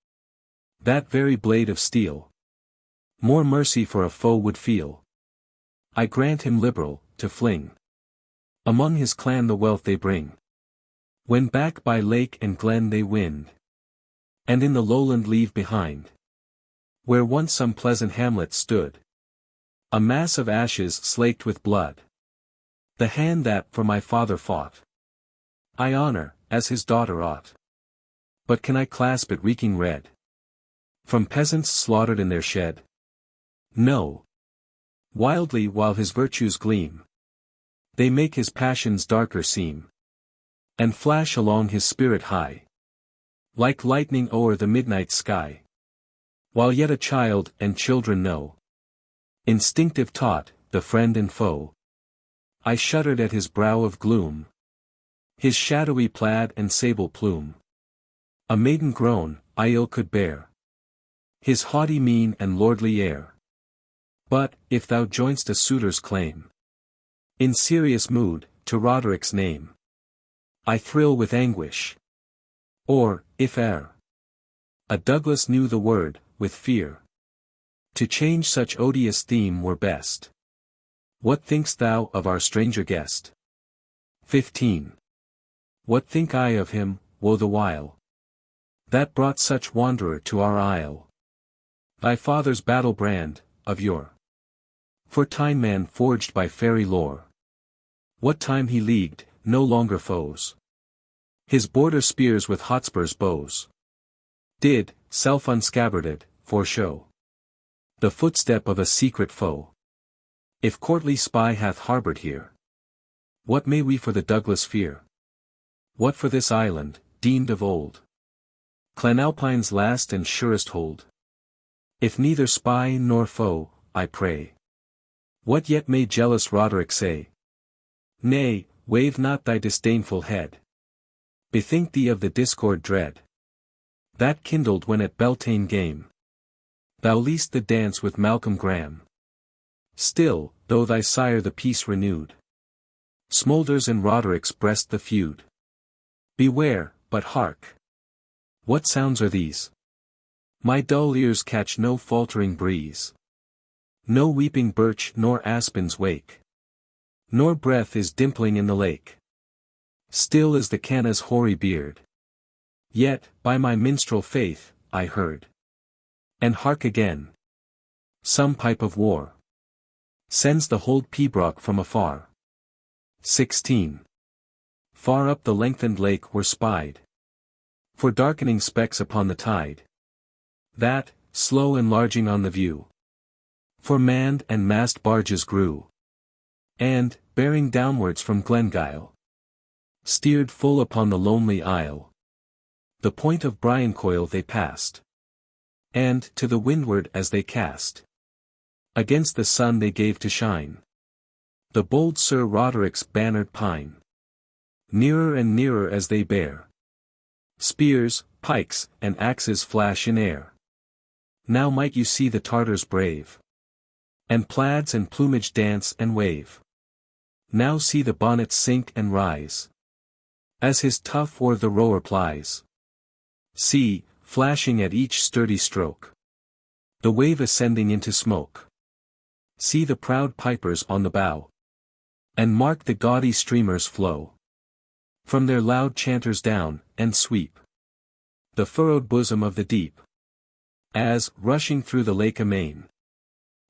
that very blade of steel, more mercy for a foe would feel. I grant him liberal, to fling among his clan the wealth they bring, when back by lake and glen they wind, and in the lowland leave behind, where once some pleasant hamlet stood, a mass of ashes slaked with blood. The hand that for my father fought, I honor, as his daughter ought. But can I clasp it reeking red, from peasants slaughtered in their shed? No. Wildly while his virtues gleam, they make his passions darker seem, and flash along his spirit high, like lightning o'er the midnight sky. While yet a child and children know, instinctive taught, the friend and foe. I shuddered at his brow of gloom, his shadowy plaid and sable plume. A maiden groan, I ill could bear, his haughty mien and lordly air. But, if thou join'st a suitor's claim, in serious mood, to Roderick's name, I thrill with anguish. Or, if e'er a Douglas knew the word, with fear, to change such odious theme were best. What think'st thou of our stranger guest? 15. What think I of him, woe the while, that brought such wanderer to our isle? Thy father's battle brand, of yore, for time man forged by fairy lore. What time he leagued, no longer foes, his border spears with Hotspur's bows, did, self unscabbarded, foreshow the footstep of a secret foe. If courtly spy hath harbored here, what may we for the Douglas fear? What for this island, deemed of old Clan Alpine's last and surest hold? If neither spy nor foe, I pray, what yet may jealous Roderick say? Nay, wave not thy disdainful head. Bethink thee of the discord dread that kindled when at Beltane game thou least the dance with Malcolm Graeme. Still, though thy sire the peace renewed, smoulders in Roderick's breast the feud. Beware, but hark! What sounds are these? My dull ears catch no faltering breeze, no weeping birch nor aspen's wake, nor breath is dimpling in the lake. Still is the canna's hoary beard. Yet, by my minstrel faith, I heard. And hark again! Some pipe of war sends the hold pibroch from afar. 16. Far up the lengthened lake were spied for darkening specks upon the tide, that, slow enlarging on the view, for manned and massed barges grew, and, bearing downwards from Glengyle, steered full upon the lonely isle. The point of Briancoil they passed, and, to the windward as they cast, against the sun they gave to shine the bold Sir Roderick's bannered pine. nearer and nearer as they bear. Spears, pikes, and axes flash in air. Now might you see the Tartars brave, and plaids and plumage dance and wave. Now see the bonnets sink and rise, as his tough oar the rower plies. See, flashing at each sturdy stroke, the wave ascending into smoke. See the proud pipers on the bow, and mark the gaudy streamers flow from their loud chanters down, and sweep the furrowed bosom of the deep, as, rushing through the lake amain,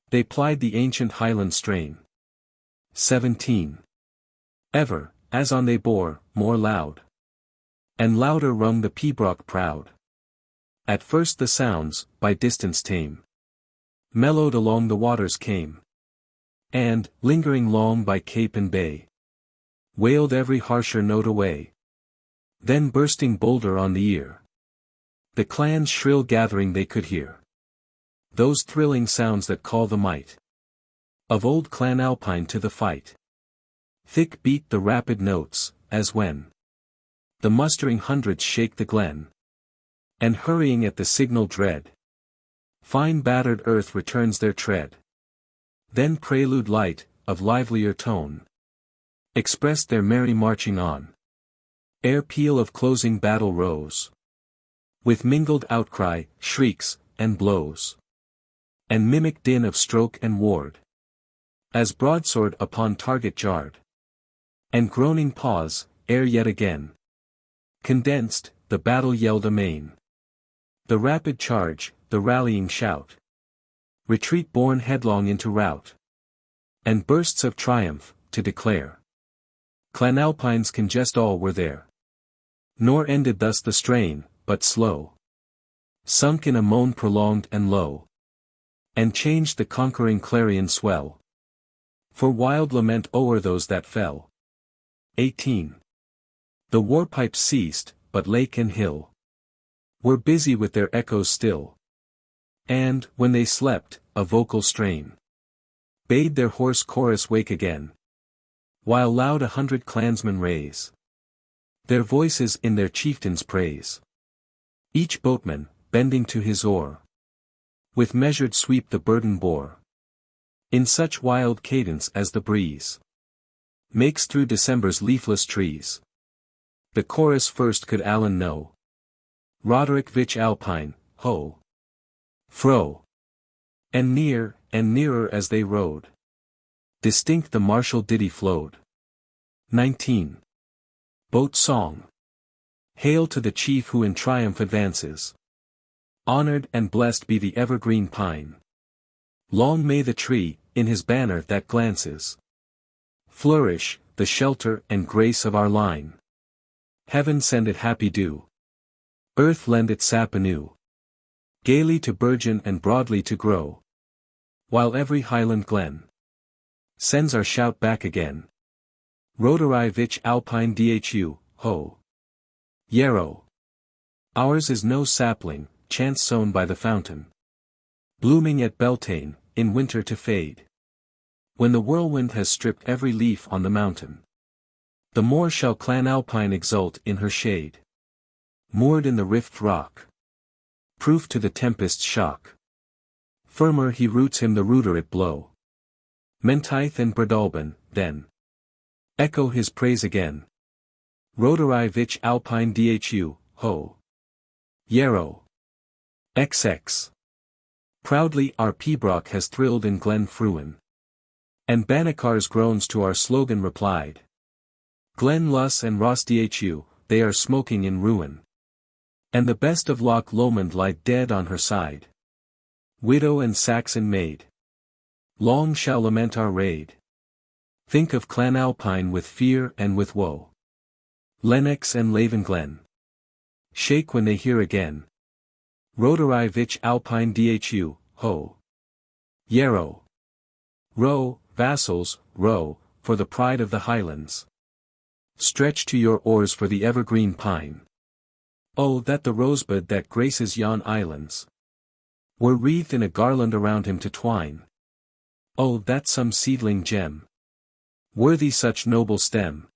they plied the ancient Highland strain. 17. Ever, as on they bore, more loud and louder rung the pibroch proud. At first the sounds, by distance tame, mellowed along the waters came, and, lingering long by cape and bay, wailed every harsher note away. Then bursting bolder on the ear, the clan's shrill gathering they could hear, those thrilling sounds that call the might of old Clan Alpine to the fight. Thick beat the rapid notes, as when the mustering hundreds shake the glen, and hurrying at the signal dread, fine battered earth returns their tread. Then prelude light, of livelier tone, expressed their merry marching on, ere peal of closing battle rose, with mingled outcry, shrieks, and blows, and mimic din of stroke and ward, as broadsword upon target jarred, and groaning pause, ere yet again condensed, the battle yelled amain. The rapid charge, the rallying shout, retreat borne headlong into rout, and bursts of triumph, to declare Clan Alpines congest all were there. Nor ended thus the strain, but slow, sunk in a moan prolonged and low, and changed the conquering clarion swell, for wild lament o'er those that fell. 18. The war-pipes ceased, but lake and hill were busy with their echoes still. And, when they slept, a vocal strain bade their hoarse chorus wake again, while loud 100 clansmen raise their voices in their chieftain's praise. Each boatman, bending to his oar, with measured sweep the burden bore, in such wild cadence as the breeze makes through December's leafless trees. The chorus first could Allen know. Roderick Dhu Alpine, ho! Fro! And nearer as they rode, distinct the martial ditty flowed. 19. Boat Song. Hail to the chief who in triumph advances. Honored and blessed be the evergreen pine. Long may the tree, in his banner that glances, flourish, the shelter and grace of our line. Heaven send it happy dew. Earth lend it sap anew. Gaily to burgeon and broadly to grow. While every Highland glen sends our shout back again. Roderick Dhu Alpine Dhu, ho! Yarrow! Ours is no sapling, chance sown by the fountain, blooming at Beltane, in winter to fade. When the whirlwind has stripped every leaf on the mountain, the more shall Clan Alpine exult in her shade. Moored in the rift rock, proof to the tempest's shock. Firmer he roots him the ruder it blow. Menteith and Breadalbane, then echo his praise again. Roderick Dhu Alpine Dhu, ho! Yarrow! XX. Proudly our pibroch has thrilled in Glen Fruin, and Bannekar's groans to our slogan replied. Glen Luss and Ross Dhu, they are smoking in ruin, and the best of Loch Lomond lie dead on her side. Widow and Saxon maid, long shall lament our raid. Think of Clan Alpine with fear and with woe. Lennox and Lavenglen shake when they hear again. Roderick Dhu Alpine Dhu, ho! Yarrow! Row, vassals, row, for the pride of the Highlands. Stretch to your oars for the evergreen pine. Oh, that the rosebud that graces yon islands were wreathed in a garland around him to twine. Oh, that some seedling gem, worthy such noble stem,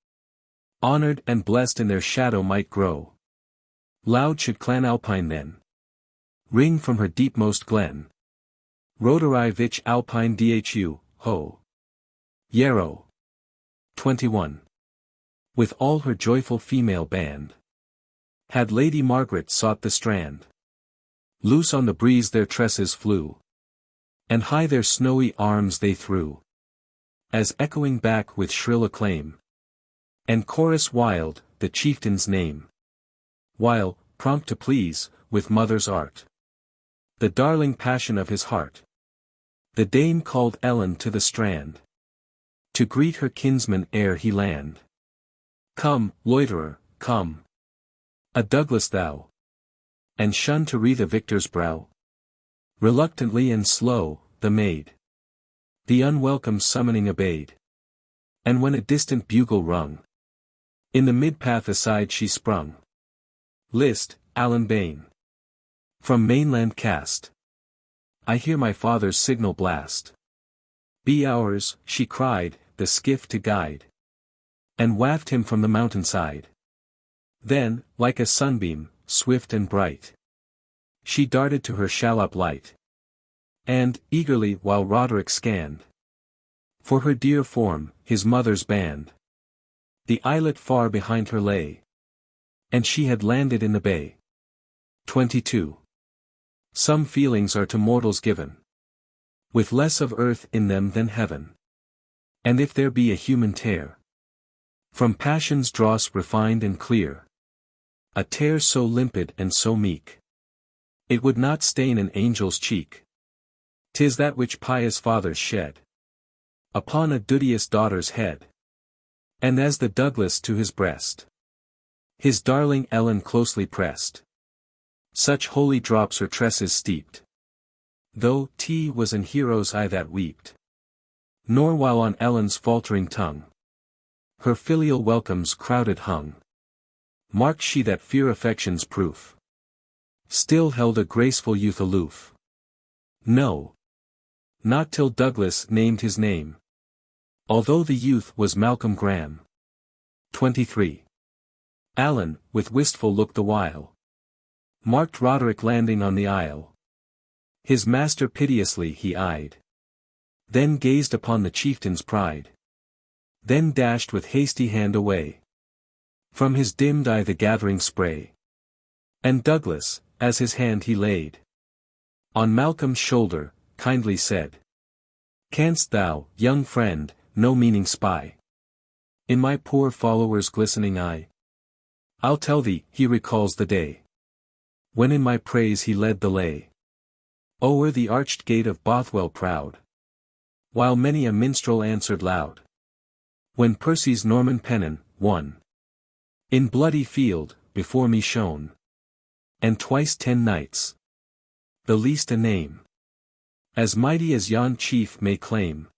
Honored and blessed in their shadow might grow. Loud should Clan Alpine then ring from her deepmost glen. Roderick Alpine Dhu, ho! Yarrow. 21. With all her joyful female band, had Lady Margaret sought the strand. Loose on the breeze their tresses flew, and high their snowy arms they threw, as echoing back with shrill acclaim, and chorus wild, the chieftain's name. While, prompt to please, with mother's art, the darling passion of his heart, the dame called Ellen to the strand, to greet her kinsman ere he land. Come, loiterer, come, a Douglas thou, and shun to wreathe a victor's brow. Reluctantly and slow, the maid the unwelcome summoning obeyed. And when a distant bugle rung, in the mid-path aside she sprung. List, Allan Bain. From mainland cast. I hear my father's signal blast. Be ours, she cried, the skiff to guide, and wafted him from the mountainside. Then, like a sunbeam, swift and bright, she darted to her shallop light. And, eagerly while Roderick scanned for her dear form, his mother's band, the islet far behind her lay, and she had landed in the bay. 22. Some feelings are to mortals given, with less of earth in them than heaven. And if there be a human tear, from passion's dross refined and clear, a tear so limpid and so meek, it would not stain an angel's cheek. 'Tis that which pious fathers shed upon a duteous daughter's head. And as the Douglas to his breast his darling Ellen closely pressed, such holy drops her tresses steeped, though tea was an hero's eye that wept. Nor while on Ellen's faltering tongue her filial welcomes crowded hung, marked she that fear affection's proof still held a graceful youth aloof. No, not till Douglas named his name, although the youth was Malcolm Graeme. 23. Allan, with wistful look the while, marked Roderick landing on the isle. His master piteously he eyed, then gazed upon the chieftain's pride, then dashed with hasty hand away from his dimmed eye the gathering spray. And Douglas, as his hand he laid on Malcolm's shoulder, kindly said, Canst thou, young friend, no meaning spy in my poor follower's glistening eye? I'll tell thee, he recalls the day when in my praise he led the lay o'er the arched gate of Bothwell proud, while many a minstrel answered loud, when Percy's Norman pennon, won in bloody field, before me shone, and twice 10 knights, the least a name, as mighty as yon chief may claim,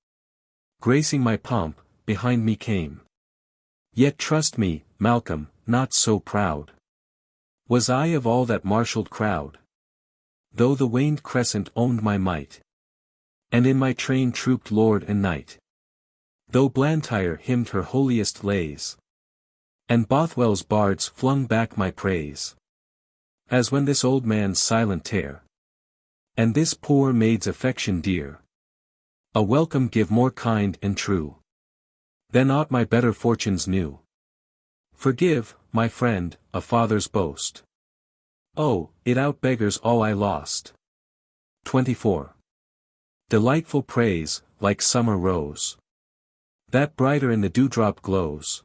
gracing my pomp, behind me came. Yet trust me, Malcolm, not so proud was I of all that marshalled crowd, though the waned crescent owned my might, and in my train trooped lord and knight, though Blantyre hymned her holiest lays, and Bothwell's bards flung back my praise, as when this old man's silent tear, and this poor maid's affection dear, a welcome give more kind and true than aught my better fortunes knew. Forgive, my friend, a father's boast. Oh, it outbeggars all I lost. 24. Delightful praise, like summer rose, that brighter in the dewdrop glows.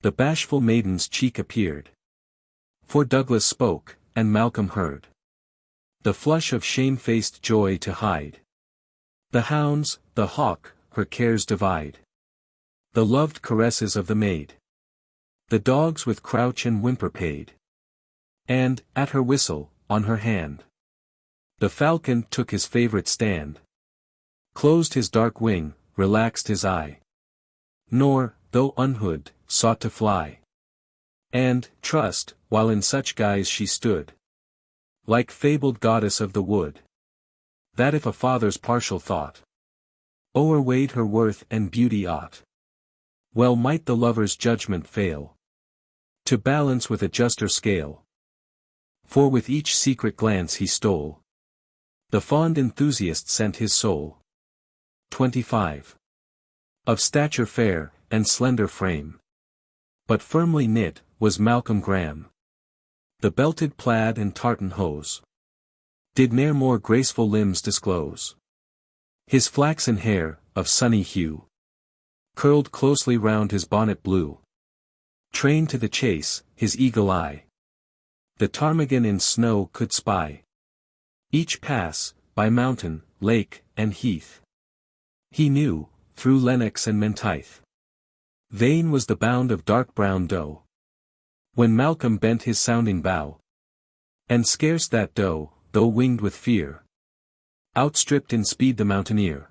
The bashful maiden's cheek appeared, for Douglas spoke, and Malcolm heard, the flush of shamefaced joy to hide. The hounds, the hawk, her cares divide, the loved caresses of the maid. The dogs with crouch and whimper paid, and, at her whistle, on her hand, the falcon took his favorite stand, closed his dark wing, relaxed his eye, nor, though unhood, sought to fly, and, trust, while in such guise she stood, like fabled goddess of the wood, that if a father's partial thought o'erweighed her worth and beauty aught, Well might the lover's judgment fail to balance with a juster scale. For with each secret glance he stole, the fond enthusiast sent his soul. 25. Of stature fair, and slender frame, but firmly knit, was Malcolm Graeme. The belted plaid and tartan hose did ne'er more graceful limbs disclose. His flaxen hair, of sunny hue, curled closely round his bonnet blue. Trained to the chase, his eagle eye the ptarmigan in snow could spy. Each pass, by mountain, lake, and heath, he knew, through Lennox and Menteith. Vain was the bound of dark brown doe, when Malcolm bent his sounding bow. And scarce that doe, though winged with fear, outstripped in speed the mountaineer.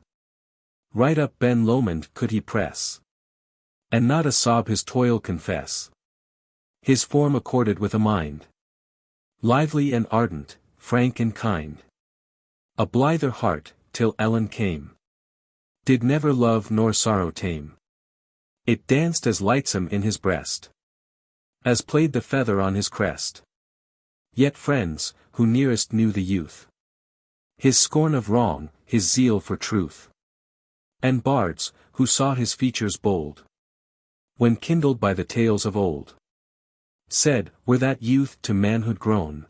Right up Ben Lomond could he press, and not a sob his toil confess. His form accorded with a mind lively and ardent, frank and kind. A blither heart, till Ellen came, did never love nor sorrow tame. It danced as lightsome in his breast as played the feather on his crest. Yet friends, who nearest knew the youth, his scorn of wrong, his zeal for truth, and bards, who saw his features bold, when kindled by the tales of old, said, were that youth to manhood grown,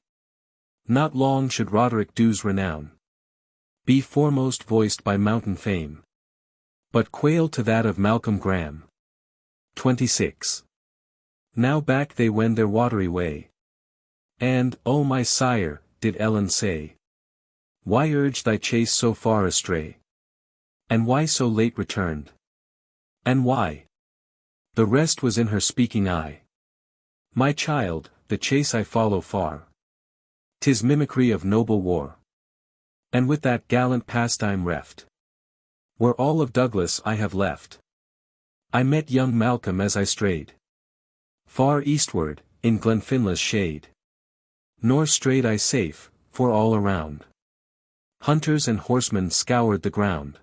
not long should Roderick Dhu's renown be foremost voiced by mountain fame, but quail to that of Malcolm Graeme. 26. Now back they wend their watery way, and, O my sire, did Ellen say, why urge thy chase so far astray? And why so late returned? And why? The rest was in her speaking eye. My child, the chase I follow far, 'tis mimicry of noble war, and with that gallant pastime reft, where all of Douglas I have left. I met young Malcolm as I strayed far eastward, in Glenfinla's shade. Nor strayed I safe, for all around hunters and horsemen scoured the ground.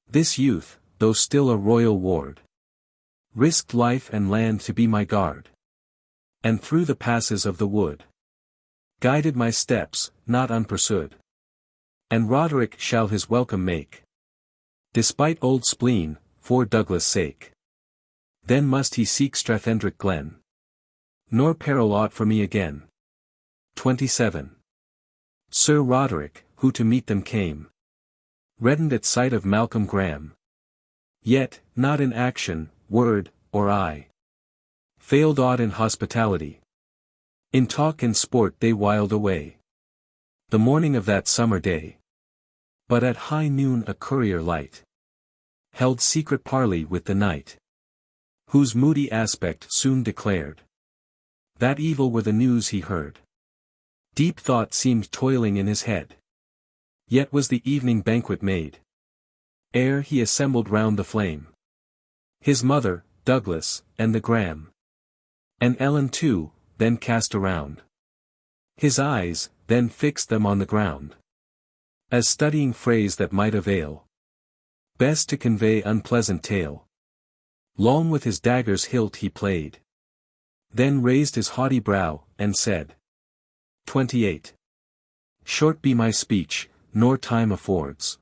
This youth, though still a royal ward, risked life and land to be my guard, and through the passes of the wood guided my steps, not unpursued. And Roderick shall his welcome make, despite old spleen, for Douglas' sake. Then must he seek Strathendrick glen, nor peril aught for me again. 27. Sir Roderick, who to meet them came, reddened at sight of Malcolm Graeme. Yet, not in action, word, or eye, failed aught in hospitality. In talk and sport they whiled away the morning of that summer day. But at high noon a courier light held secret parley with the knight, whose moody aspect soon declared that evil were the news he heard. Deep thought seemed toiling in his head, yet was the evening banquet made, ere he assembled round the flame his mother, Douglas, and the Graeme, and Ellen too, then cast around his eyes, then fixed them on the ground, as studying phrase that might avail best to convey unpleasant tale. Long with his dagger's hilt he played, then raised his haughty brow, and said, 28. Short be my speech, nor time affords,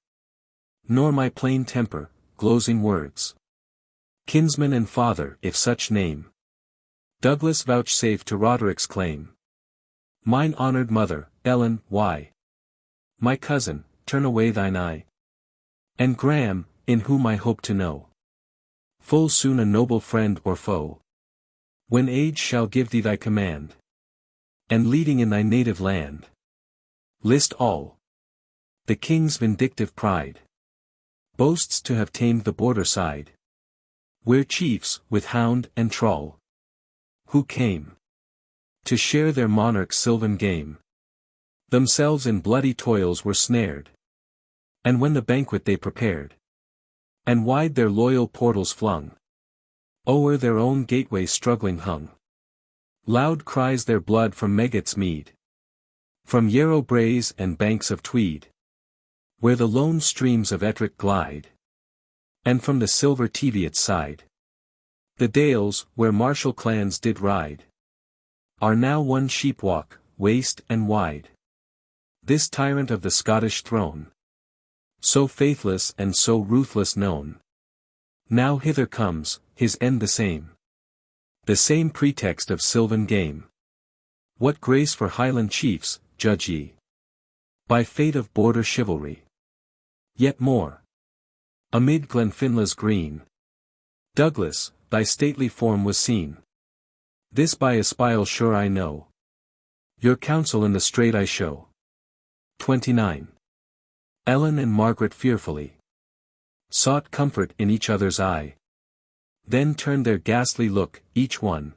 nor my plain temper, glozing words. Kinsman and father, if such name Douglas vouchsafe to Roderick's claim. Mine honoured mother, Ellen, why? My cousin, turn away thine eye. And Graeme, in whom I hope to know full soon a noble friend or foe, when age shall give thee thy command, and leading in thy native land. List all. The king's vindictive pride boasts to have tamed the border side, where chiefs, with hound and trawl, who came to share their monarch's sylvan game, themselves in bloody toils were snared. And when the banquet they prepared, and wide their loyal portals flung, o'er their own gateway struggling hung, loud cries their blood from Megget's mead, from Yarrow braes and banks of Tweed, where the lone streams of Ettrick glide, and from the silver Teviot's side, The dales, where martial clans did ride, are now one sheepwalk, waste and wide. This tyrant of the Scottish throne, so faithless and so ruthless known, now hither comes, his end the same. The same pretext of sylvan game. What grace for Highland chiefs, judge ye? By fate of border chivalry. Yet more. Amid Glenfinla's green, Douglas, thy stately form was seen. This by espial sure I know. Your counsel in the strait I show. 29. Ellen and Margaret fearfully sought comfort in each other's eye. Then turned their ghastly look, each one,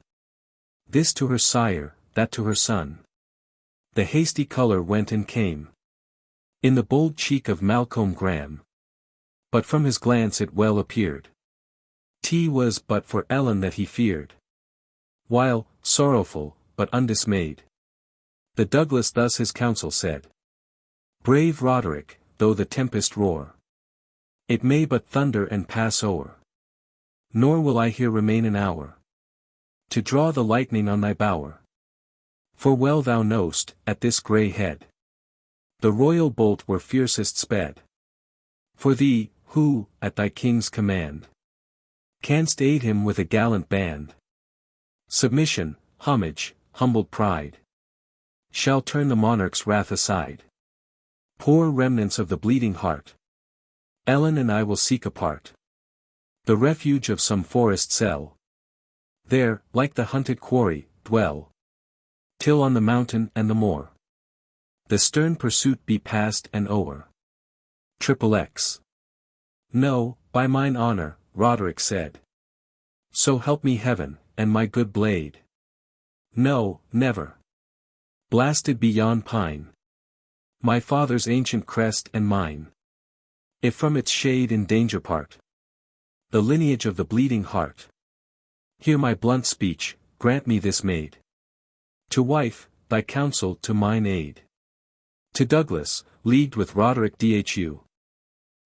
this to her sire, that to her son. The hasty colour went and came in the bold cheek of Malcolm Graeme. But from his glance it well appeared 'twas but for Ellen that he feared. While, sorrowful, but undismayed, the Douglas thus his counsel said. Brave Roderick, though the tempest roar, it may but thunder and pass o'er. Nor will I here remain an hour, to draw the lightning on thy bower. For well thou know'st, at this grey head, the royal bolt were fiercest sped. For thee, who, at thy king's command, canst aid him with a gallant band. Submission, homage, humbled pride, shall turn the monarch's wrath aside. Poor remnants of the bleeding heart, Ellen and I will seek apart the refuge of some forest cell. There, like the hunted quarry, dwell, till on the mountain and the moor, the stern pursuit be past and o'er. XXX. No, by mine honour, Roderick said. So help me heaven, and my good blade. No, never. Blasted be yon pine, my father's ancient crest and mine. If from its shade in danger part, the lineage of the bleeding heart. Hear my blunt speech, grant me this maid to wife, thy counsel to mine aid. To Douglas, leagued with Roderick Dhu,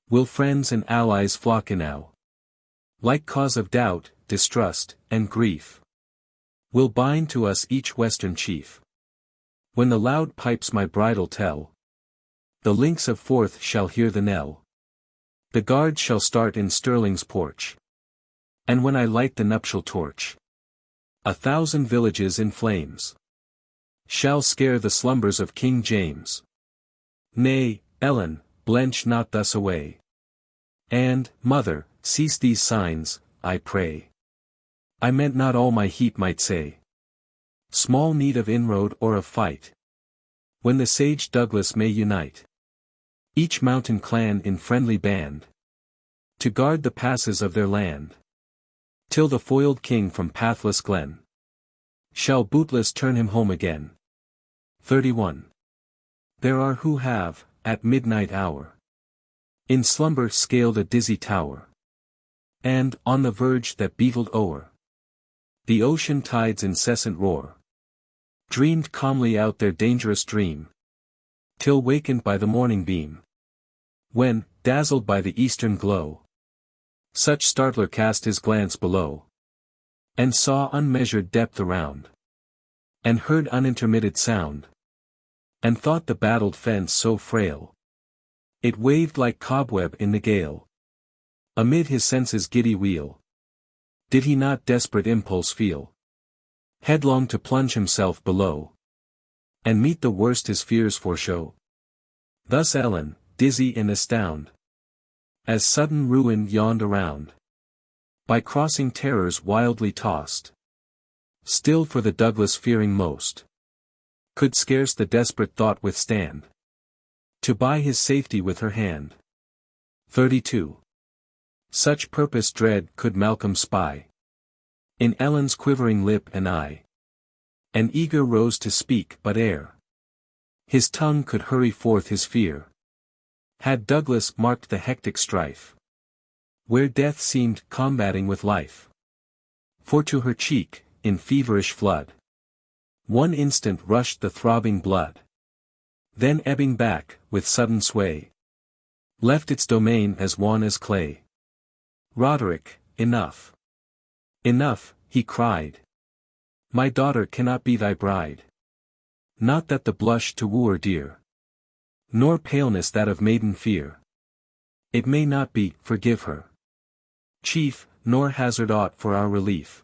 will friends and allies flock enow. Like cause of doubt, distrust, and grief, will bind to us each western chief. When the loud pipes my bridal tell, the links of Forth shall hear the knell. The guard shall start in Stirling's porch. And when I light the nuptial torch, 1,000 villages in flames shall scare the slumbers of King James. Nay, Ellen, blench not thus away. And, mother, cease these signs, I pray. I meant not all my heap might say. Small need of inroad or of fight, when the sage Douglas may unite each mountain clan in friendly band, to guard the passes of their land, till the foiled king from pathless glen shall bootless turn him home again. 31. There are who have, at midnight hour, in slumber scaled a dizzy tower, and, on the verge that beetled o'er the ocean tide's incessant roar, dreamed calmly out their dangerous dream, till wakened by the morning beam, when, dazzled by the eastern glow, such startler cast his glance below, and saw unmeasured depth around, and heard unintermitted sound, and thought the battled fence so frail, it waved like cobweb in the gale. Amid his senses' giddy wheel, did he not desperate impulse feel, headlong to plunge himself below, and meet the worst his fears foreshow? Thus Ellen, dizzy and astound, as sudden ruin yawned around, by crossing terrors wildly tossed, still for the Douglas fearing most, could scarce the desperate thought withstand, to buy his safety with her hand. 32. Such purpose dread could Malcolm spy in Ellen's quivering lip and eye, and eager rose to speak, but ere his tongue could hurry forth his fear, had Douglas marked the hectic strife, where death seemed combating with life. For to her cheek, in feverish flood, one instant rushed the throbbing blood, then ebbing back, with sudden sway, left its domain as wan as clay. Roderick, enough. Enough, he cried. My daughter cannot be thy bride. Not that the blush to wooer dear, nor paleness that of maiden fear. It may not be, forgive her, chief, nor hazard aught for our relief.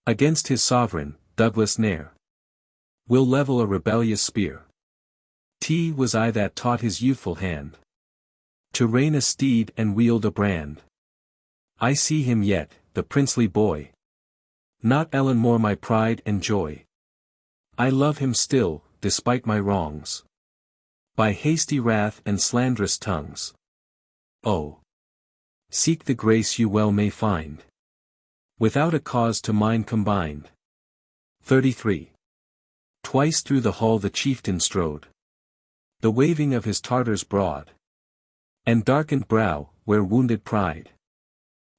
Against his sovereign, Douglas ne'er will level a rebellious spear. Was I that taught his youthful hand to rein a steed and wield a brand. I see him yet, the princely boy. Not Ellen more my pride and joy. I love him still, despite my wrongs. By hasty wrath and slanderous tongues. Oh! Seek the grace you well may find. Without a cause to mine combined. 33. Twice through the hall the chieftain strode. The waving of his Tartar's broad and darkened brow, where wounded pride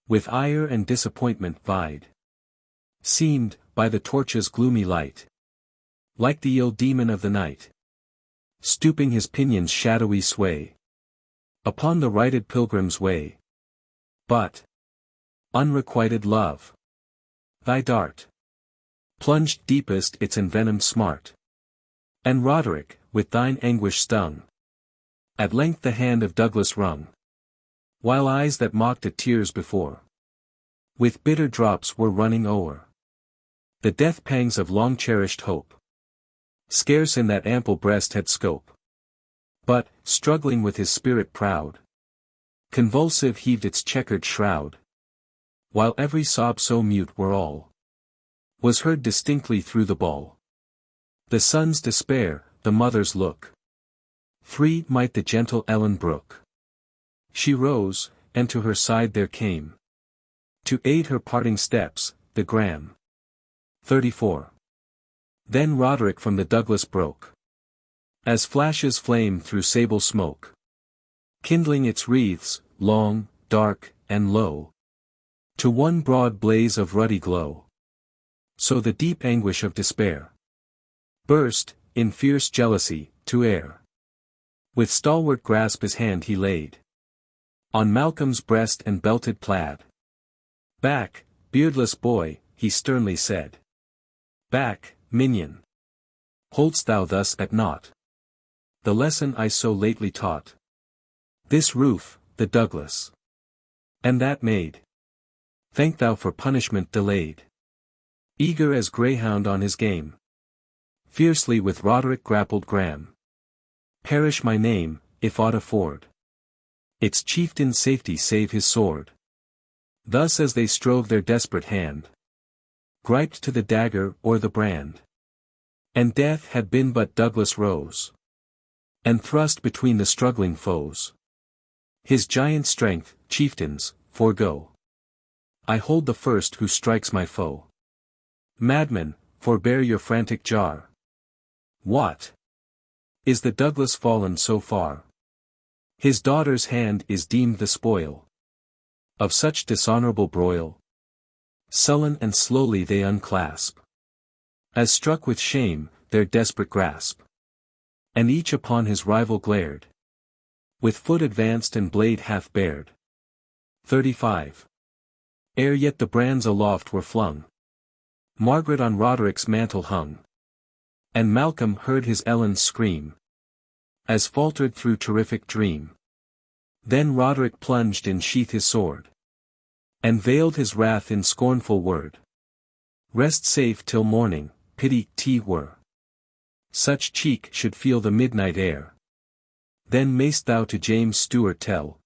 with ire and disappointment vied, seemed, by the torch's gloomy light, like the ill demon of the night, stooping his pinions shadowy sway upon the righted pilgrim's way. But, unrequited love, thy dart plunged deepest its envenomed smart, and Roderick, with thine anguish stung, at length the hand of Douglas wrung, while eyes that mocked at tears before, with bitter drops were running o'er the death pangs of long-cherished hope. Scarce in that ample breast had scope, but, struggling with his spirit proud, convulsive heaved its checkered shroud, while every sob so mute were all was heard distinctly through the ball. The son's despair, the mother's look. Free might the gentle Ellen brook. She rose, and to her side there came, to aid her parting steps, the Graeme. 34. Then Roderick from the Douglas broke, as flashes flame through sable smoke, kindling its wreaths, long, dark, and low, to one broad blaze of ruddy glow. So the deep anguish of despair burst, in fierce jealousy, to air. With stalwart grasp his hand he laid on Malcolm's breast and belted plaid. Back, beardless boy, he sternly said. Back, minion. Hold'st thou thus at naught the lesson I so lately taught? This roof, the Douglas, and that maid, thank thou for punishment delayed. Eager as greyhound on his game, fiercely with Roderick grappled Graeme. Perish my name, if aught afford its chieftain's safety save his sword. Thus as they strove their desperate hand griped to the dagger or the brand, and death had been but Douglas rose, and thrust between the struggling foes his giant strength. Chieftains, forego. I hold the first who strikes my foe. Madmen, forbear your frantic jar. What? Is the Douglas fallen so far? His daughter's hand is deemed the spoil of such dishonorable broil. Sullen and slowly they unclasp, as struck with shame, their desperate grasp. And each upon his rival glared, with foot advanced and blade half bared. 35. Ere yet the brands aloft were flung, Margaret on Roderick's mantle hung, and Malcolm heard his Ellen's scream, as faltered through terrific dream. Then Roderick plunged in sheath his sword, and veiled his wrath in scornful word. Rest safe till morning, pity were such cheek should feel the midnight air. Then mayst thou to James Stewart tell,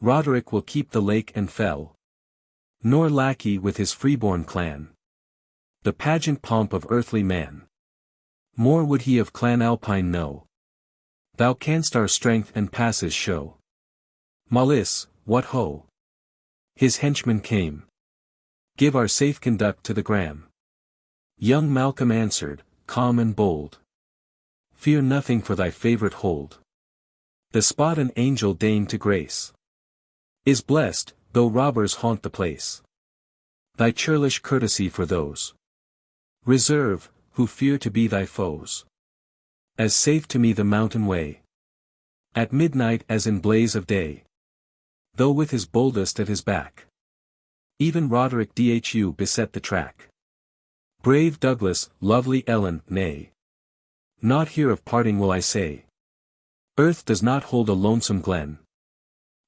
Roderick will keep the lake and fell, nor lackey with his freeborn clan the pageant pomp of earthly man. More would he of clan Alpine know. Thou canst our strength and passes show. Malice, what ho! His henchman came. Give our safe conduct to the Graeme. Young Malcolm answered, calm and bold. Fear nothing for thy favourite hold. The spot an angel deigned to grace is blessed, though robbers haunt the place. Thy churlish courtesy for those reserve, who fear to be thy foes. As safe to me the mountain way, at midnight as in blaze of day. Though with his boldest at his back, Even Roderick Dhu beset the track. Brave Douglas, lovely Ellen, nay. Not here of parting will I say. Earth does not hold a lonesome glen.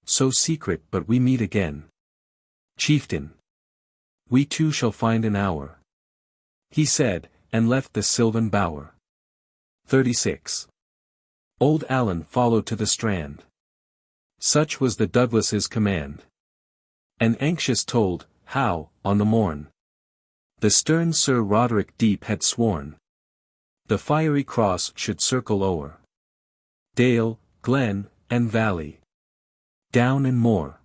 So secret but we meet again. Chieftain. We two shall find an hour. He said, and left the sylvan bower. 36. Old Allen followed to the strand. Such was the Douglas's command. And anxious told, how, on the morn, the stern Sir Roderick Deep had sworn, the fiery cross should circle o'er dale, glen, and valley, down and moor.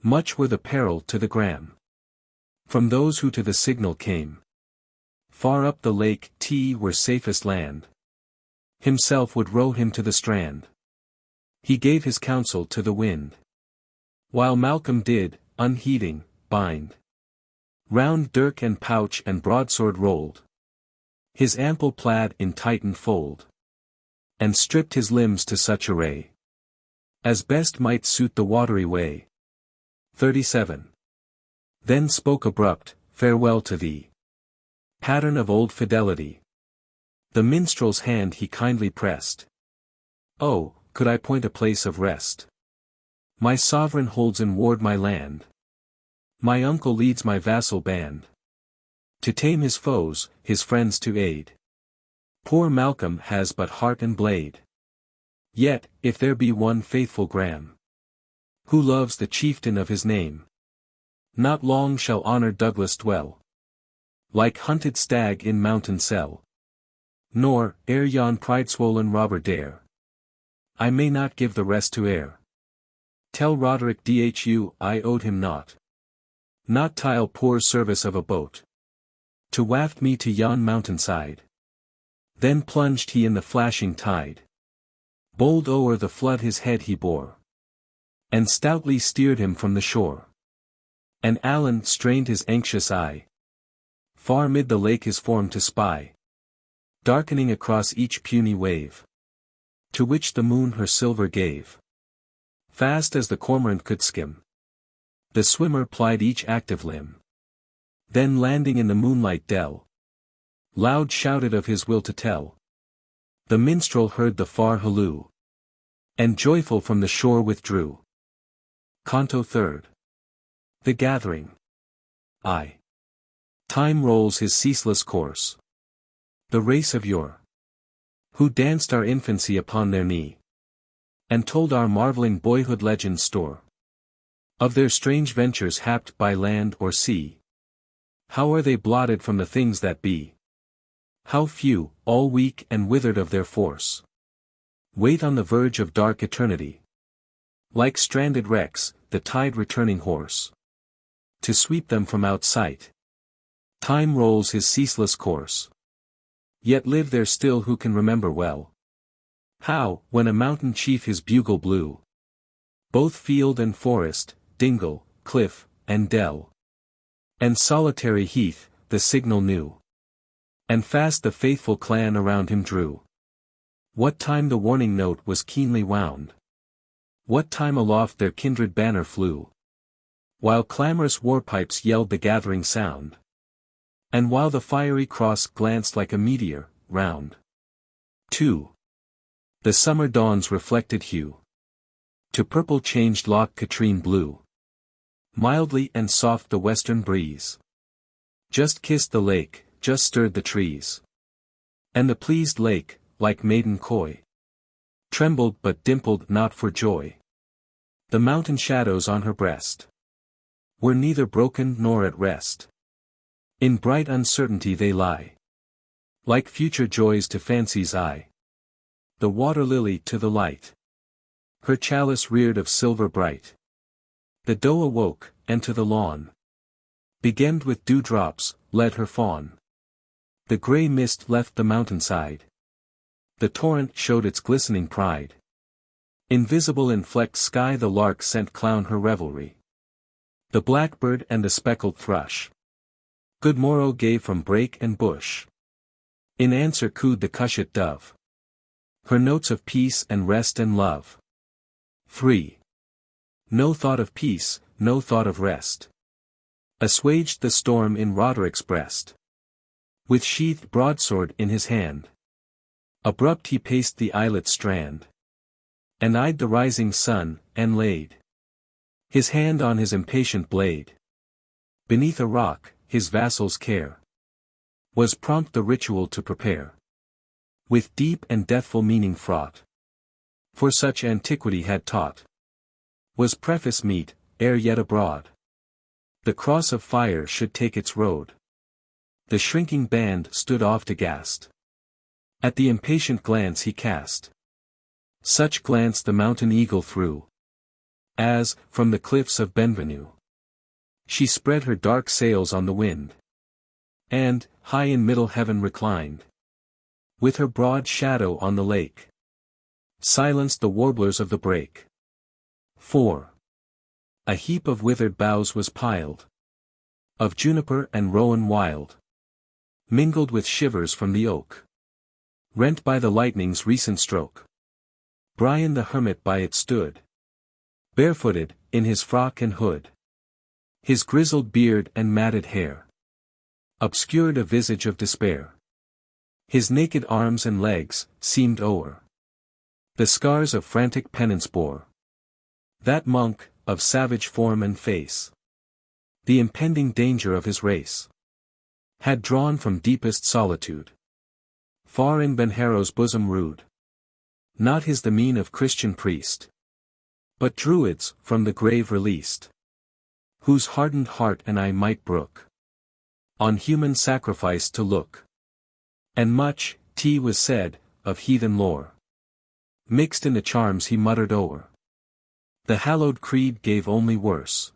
Much were the peril to the Graeme, from those who to the signal came. Far up the lake were safest land. Himself would row him to the strand. He gave his counsel to the wind, while Malcolm did, unheeding, bind round dirk and pouch and broadsword rolled his ample plaid in tightened fold, and stripped his limbs to such array as best might suit the watery way. 37. Then spoke abrupt, farewell to thee, pattern of old fidelity. The minstrel's hand he kindly pressed. Oh, could I point a place of rest? My sovereign holds in ward my land. My uncle leads my vassal band to tame his foes, his friends to aid. Poor Malcolm has but heart and blade. Yet, if there be one faithful Graeme, who loves the chieftain of his name, not long shall honored Douglas dwell, like hunted stag in mountain cell. Nor, ere yon pride-swollen robber dare, I may not give the rest to air. Tell Roderick Dhu I owed him naught. Not tile poor service of a boat, to waft me to yon mountain side. Then plunged he in the flashing tide. Bold o'er the flood his head he bore, and stoutly steered him from the shore. And Allen strained his anxious eye, far mid the lake his form to spy, darkening across each puny wave, to which the moon her silver gave. Fast as the cormorant could skim, the swimmer plied each active limb. Then landing in the moonlight dell, loud shouted of his will to tell. The minstrel heard the far halloo, and joyful from the shore withdrew. Canto 3rd. The gathering. Time rolls his ceaseless course. The race of yore, who danced our infancy upon their knee, and told our marveling boyhood legend store of their strange ventures happed by land or sea. How are they blotted from the things that be? How few, all weak and withered of their force, wait on the verge of dark eternity, like stranded wrecks, the tide returning hoarse, to sweep them from out sight. Time rolls his ceaseless course. Yet live there still who can remember well how, when a mountain chief his bugle blew, both field and forest, dingle, cliff, and dell, and solitary heath, the signal knew, and fast the faithful clan around him drew. What time the warning note was keenly wound, what time aloft their kindred banner flew, while clamorous war-pipes yelled the gathering sound, and while the fiery cross glanced like a meteor, round. 2. The summer dawn's reflected hue to purple changed Loch Katrine blue. Mildly and soft the western breeze just kissed the lake, just stirred the trees. And the pleased lake, like maiden coy, trembled but dimpled not for joy. The mountain shadows on her breast were neither broken nor at rest. In bright uncertainty they lie, like future joys to fancy's eye. The water lily to the light, her chalice reared of silver bright. The doe awoke, and to the lawn, begemmed with dewdrops, led her fawn. The grey mist left the mountainside. The torrent showed its glistening pride. Invisible in flecked sky the lark sent clown her revelry. The blackbird and the speckled thrush good morrow gave from brake and bush. In answer cooed the cushat dove, her notes of peace and rest and love. 3. No thought of peace, no thought of rest. assuaged the storm in Roderick's breast. With sheathed broadsword in his hand, abrupt he paced the islet strand, and eyed the rising sun, and laid his hand on his impatient blade. Beneath a rock, his vassal's care was prompt the ritual to prepare, with deep and deathful meaning fraught, for such antiquity had taught, was preface meet, ere yet abroad the cross of fire should take its road. The shrinking band stood oft aghast at the impatient glance he cast. Such glance the mountain eagle threw, as, from the cliffs of Benvenue, she spread her dark sails on the wind, and, high in middle heaven reclined, with her broad shadow on the lake, silenced the warblers of the brake. 4. A heap of withered boughs was piled, of juniper and rowan wild, mingled with shivers from the oak, rent by the lightning's recent stroke. Brian the hermit by it stood, barefooted, in his frock and hood. His grizzled beard and matted hair obscured a visage of despair. His naked arms and legs seemed o'er the scars of frantic penance bore. That monk, of savage form and face, the impending danger of his race had drawn from deepest solitude, far in Benharrow's bosom rude. Not his the mien of Christian priest, but Druids from the grave released, whose hardened heart and eye might brook on human sacrifice to look. And much, tea was said, of heathen lore, mixed in the charms he muttered o'er. The hallowed creed gave only worse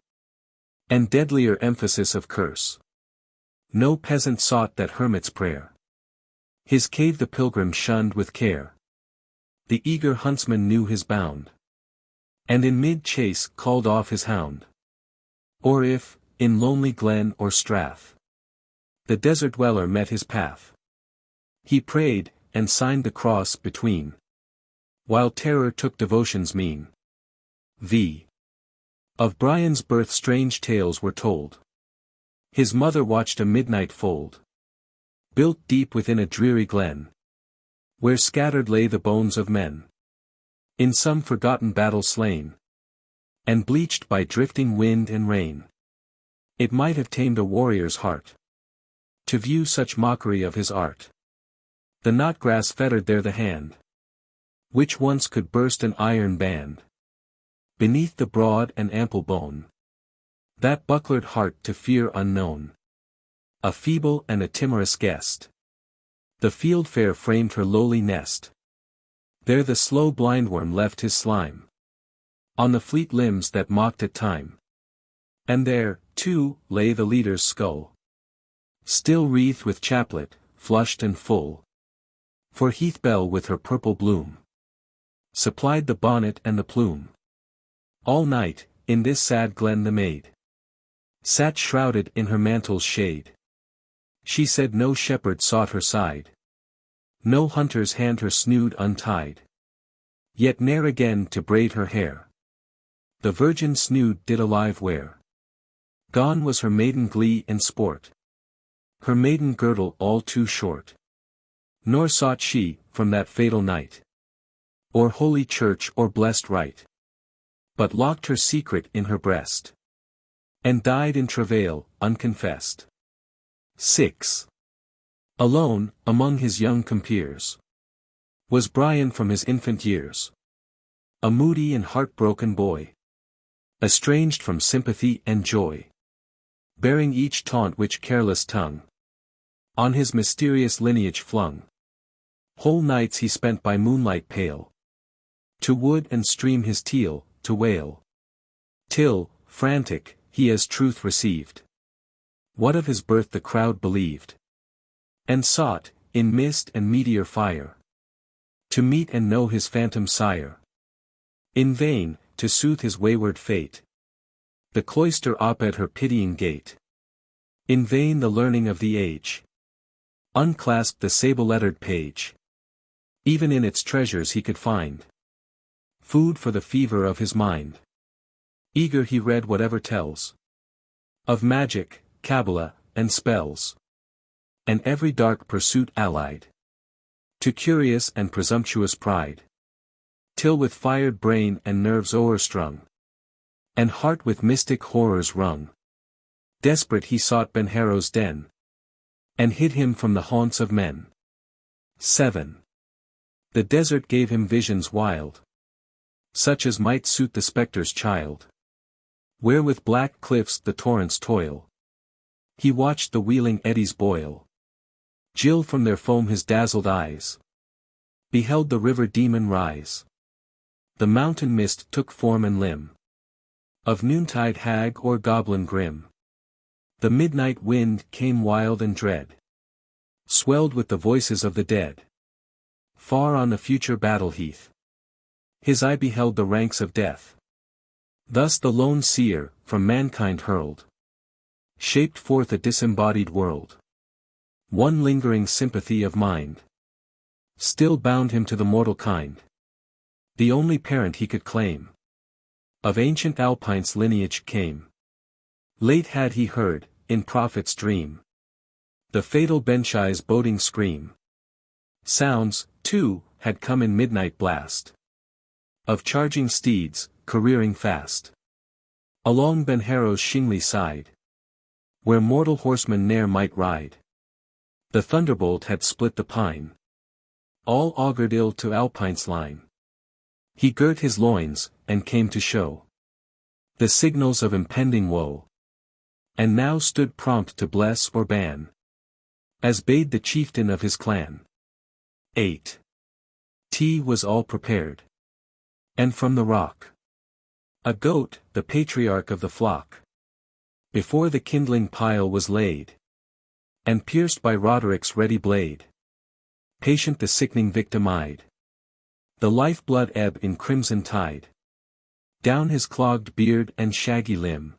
and deadlier emphasis of curse. No peasant sought that hermit's prayer, his cave the pilgrim shunned with care. The eager huntsman knew his bound, and in mid-chase called off his hound. Or if, in lonely glen or strath, the desert dweller met his path, he prayed, and signed the cross between, while terror took devotion's mien. V. Of Brian's birth strange tales were told. His mother watched a midnight fold, built deep within a dreary glen, where scattered lay the bones of men, in some forgotten battle slain, and bleached by drifting wind and rain. It might have tamed a warrior's heart to view such mockery of his art. The knotgrass fettered there the hand, which once could burst an iron band. Beneath the broad and ample bone, that bucklered heart to fear unknown, a feeble and a timorous guest, the field-fare framed her lowly nest. There the slow blindworm left his slime on the fleet limbs that mocked at time. And there, too, lay the leader's skull, still wreathed with chaplet, flushed and full. For Heathbell with her purple bloom supplied the bonnet and the plume. All night, in this sad glen the maid sat shrouded in her mantle's shade. She said no shepherd sought her side, no hunter's hand her snood untied, yet ne'er again to braid her hair the virgin snood did alive wear. Gone was her maiden glee and sport, her maiden girdle all too short. Nor sought she, from that fatal night, or holy church or blessed rite, but locked her secret in her breast, and died in travail, unconfessed. 6. Alone, among his young compeers, was Brian from his infant years, a moody and heartbroken boy, estranged from sympathy and joy, bearing each taunt which careless tongue on his mysterious lineage flung. Whole nights he spent by moonlight pale, to wood and stream his teal, to wail, till, frantic, he as truth received what of his birth the crowd believed, and sought, in mist and meteor fire, to meet and know his phantom sire. In vain, to soothe his wayward fate, the cloister oped her pitying gate. In vain the learning of the age unclasped the sable-lettered page. Even in its treasures he could find food for the fever of his mind. Eager he read whatever tells Of magic, Kabbalah, and spells. And every dark pursuit allied. To curious and presumptuous pride. Till with fired brain and nerves o'erstrung. And heart with mystic horrors wrung. Desperate he sought Benharrow's den. And hid him from the haunts of men. 7. The desert gave him visions wild. Such as might suit the spectre's child. Where with black cliffs the torrents toil. He watched the wheeling eddies boil. Chill from their foam his dazzled eyes. Beheld the river demon rise. The mountain mist took form and limb. Of noontide hag or goblin grim. The midnight wind came wild and dread. Swelled with the voices of the dead. Far on the future battle heath. His eye beheld the ranks of death. Thus the lone seer, from mankind hurled. Shaped forth a disembodied world. One lingering sympathy of mind. Still bound him to the mortal kind. The only parent he could claim. Of ancient Alpine's lineage came. Late had he heard, in prophet's dream. The fatal Benshai's boding scream. Sounds, too, had come in midnight blast. Of charging steeds, careering fast. Along Benharrow's shingly side. Where mortal horseman ne'er might ride. The thunderbolt had split the pine. All augured ill to Alpine's line. He girt his loins, and came to show the signals of impending woe. And now stood prompt to bless or ban. As bade the chieftain of his clan. 8. Tea was all prepared. And from the rock. A goat, the patriarch of the flock. Before the kindling pile was laid. And pierced by Roderick's ready blade. Patient the sickening victim eyed. The life-blood ebb in crimson tide. Down his clogged beard and shaggy limb.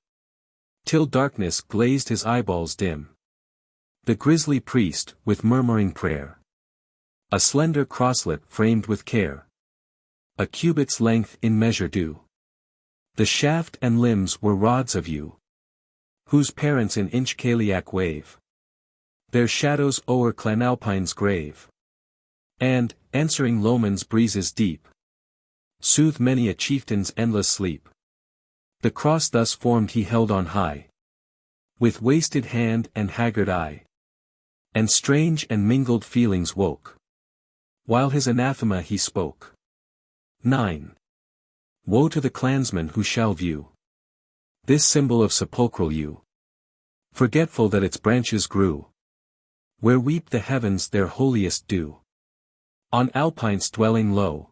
Till darkness glazed his eyeballs dim. The grisly priest, with murmuring prayer. A slender crosslet framed with care. A cubit's length in measure due. The shaft and limbs were rods of yew. Whose parents in Inchcailiac wave. Their shadows o'er Clanalpine's grave. And, answering Lomond's breezes deep. Soothe many a chieftain's endless sleep. The cross thus formed he held on high. With wasted hand and haggard eye. And strange and mingled feelings woke. While his anathema he spoke. 9. Woe to the clansman who shall view this symbol of sepulchral yew. Forgetful that its branches grew. Where weep the heavens their holiest dew. On Alpine's dwelling low.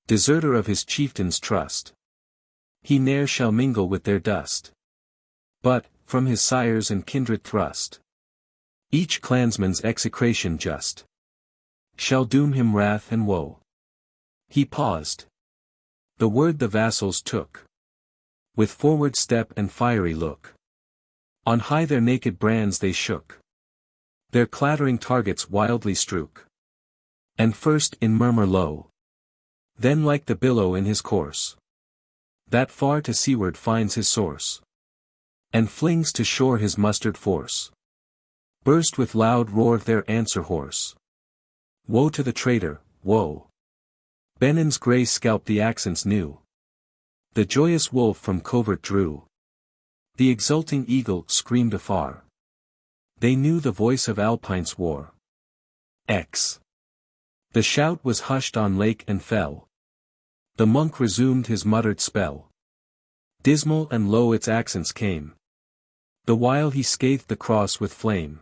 Deserter of his chieftain's trust. He ne'er shall mingle with their dust. But, from his sires and kindred thrust. Each clansman's execration just. Shall doom him wrath and woe. He paused. The word the vassals took. With forward step and fiery look. On high their naked brands they shook. Their clattering targets wildly strook. And first in murmur low. Then like the billow in his course. That far to seaward finds his source. And flings to shore his mustered force. Burst with loud roar their answer hoarse. Woe to the traitor, woe. Benen's grey scalp the accents knew. The joyous wolf from covert drew. The exulting eagle screamed afar. They knew the voice of Alpine's war. X. The shout was hushed on lake and fell. The monk resumed his muttered spell. Dismal and low its accents came. The while he scathed the cross with flame.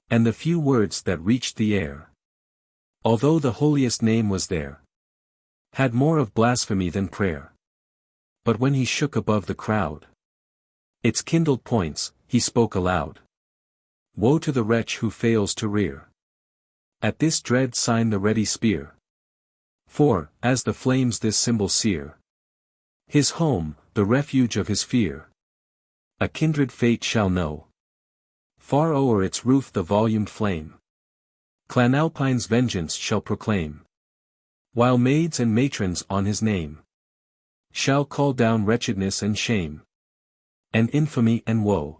And the few words that reached the air. Although the holiest name was there. Had more of blasphemy than prayer. But when he shook above the crowd. Its kindled points, he spoke aloud. Woe to the wretch who fails to rear. At this dread sign the ready spear. For, as the flames this symbol sear. His home, the refuge of his fear. A kindred fate shall know. Far o'er its roof the volumed flame. Clanalpine's vengeance shall proclaim. While maids and matrons on his name. Shall call down wretchedness and shame. and infamy and woe.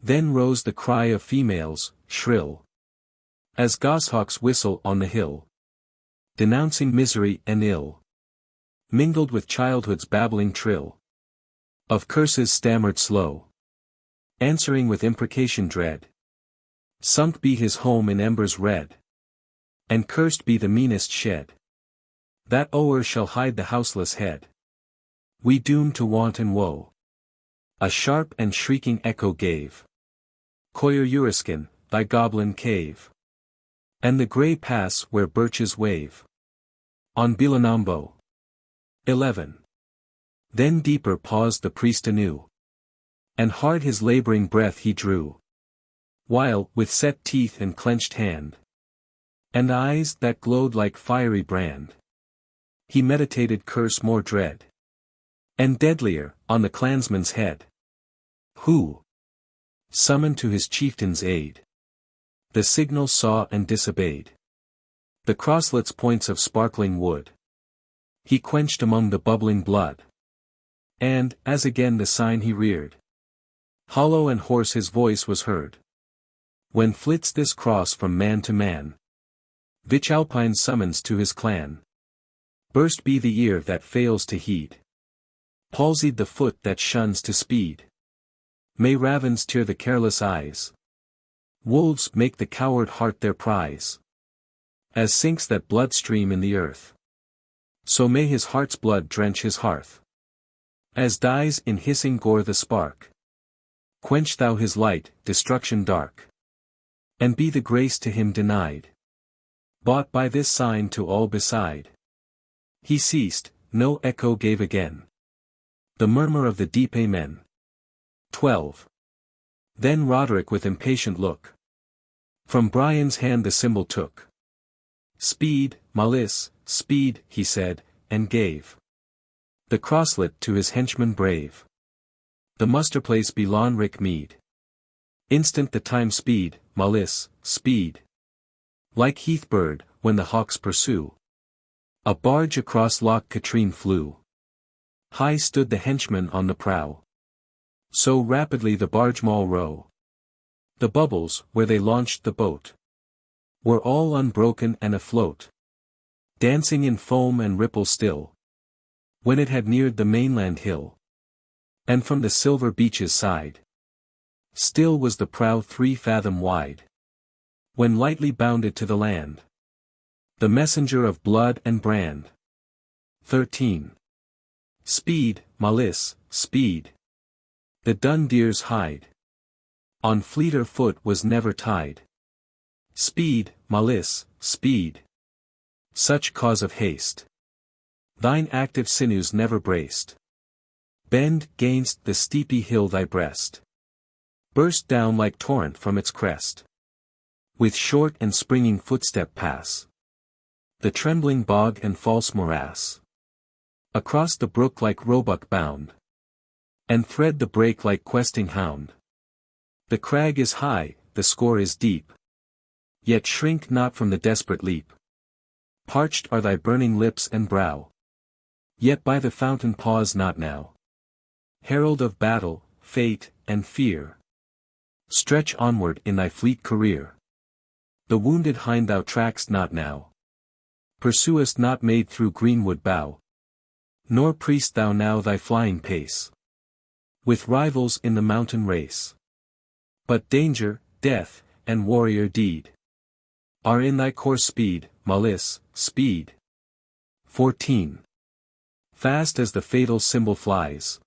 Then rose the cry of females, shrill, as goshawks whistle on the hill, denouncing misery and ill, mingled with childhood's babbling trill, of curses stammered slow, answering with imprecation dread. Sunk be his home in embers red, and cursed be the meanest shed, that o'er shall hide the houseless head, we doomed to want and woe. A sharp and shrieking echo gave, Coir Uriskin, thy goblin cave, and the grey pass where birches wave, on Bilanambo. 11. Then deeper paused the priest anew, and hard his labouring breath he drew, while, with set teeth and clenched hand, and eyes that glowed like fiery brand, he meditated curse more dread, and deadlier, on the clansman's head, who, summoned to his chieftain's aid, the signal saw and disobeyed. The croslet's points of sparkling wood he quenched among the bubbling blood, and, as again the sign he reared, hollow and hoarse his voice was heard. When flits this cross from man to man, which Alpine summons to his clan, burst be the ear that fails to heed, palsied the foot that shuns to speed. May ravens tear the careless eyes, wolves make the coward heart their prize. As sinks that blood stream in the earth, so may his heart's blood drench his hearth. As dies in hissing gore the spark, quench thou his light, destruction dark, and be the grace to him denied, bought by this sign to all beside. He ceased, no echo gave again the murmur of the deep Amen. 12. Then Roderick with impatient look from Brian's hand the symbol took. Speed, Malise, speed, he said, and gave the crosslet to his henchman brave. The muster-place be Lonrick Mead. Instant the time speed, Malise, speed. Like heath-bird, when the hawks pursue, a barge across Loch Katrine flew. High stood the henchman on the prow, so rapidly the barge maul row. The bubbles, where they launched the boat, were all unbroken and afloat, dancing in foam and ripple still, when it had neared the mainland hill, and from the silver beach's side, still was the prow 3 fathom wide, when lightly bounded to the land, the messenger of blood and brand. 13. Speed, Malise, speed. The dun deer's hide on fleeter foot was never tied. Speed, Malise, speed. Such cause of haste thine active sinews never braced. Bend 'gainst the steepy hill thy breast, burst down like torrent from its crest. With short and springing footstep pass the trembling bog and false morass. Across the brook like roebuck bound, and thread the brake like questing hound. The crag is high, the score is deep, yet shrink not from the desperate leap. Parched are thy burning lips and brow, yet by the fountain pause not now. Herald of battle, fate, and fear, stretch onward in thy fleet career. The wounded hind thou track'st not now, pursuest not maid through greenwood bough, nor priest thou now thy flying pace with rivals in the mountain race. But danger, death, and warrior deed are in thy course. Speed, Malise, speed. 14. Fast as the fatal symbol flies,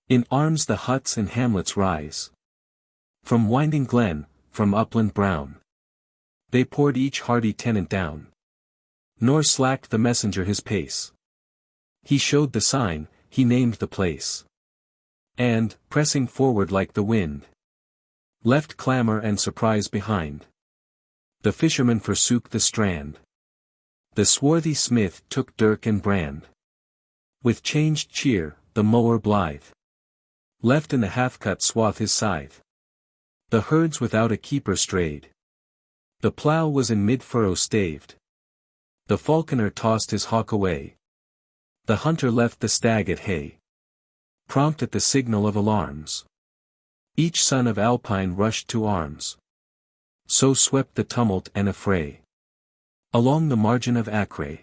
in arms the huts and hamlets rise. From winding glen, from upland brown, they poured each hardy tenant down, nor slacked the messenger his pace. He showed the sign, he named the place, and, pressing forward like the wind, left clamour and surprise behind. The fisherman forsook the strand, the swarthy smith took dirk and brand. With changed cheer, the mower blithe left in the half-cut swath his scythe. The herds without a keeper strayed, the plough was in mid-furrow staved. The falconer tossed his hawk away, the hunter left the stag at hay. prompt at the signal of alarms. Each son of Alpine rushed to arms. So swept the tumult and affray along the margin of Acre.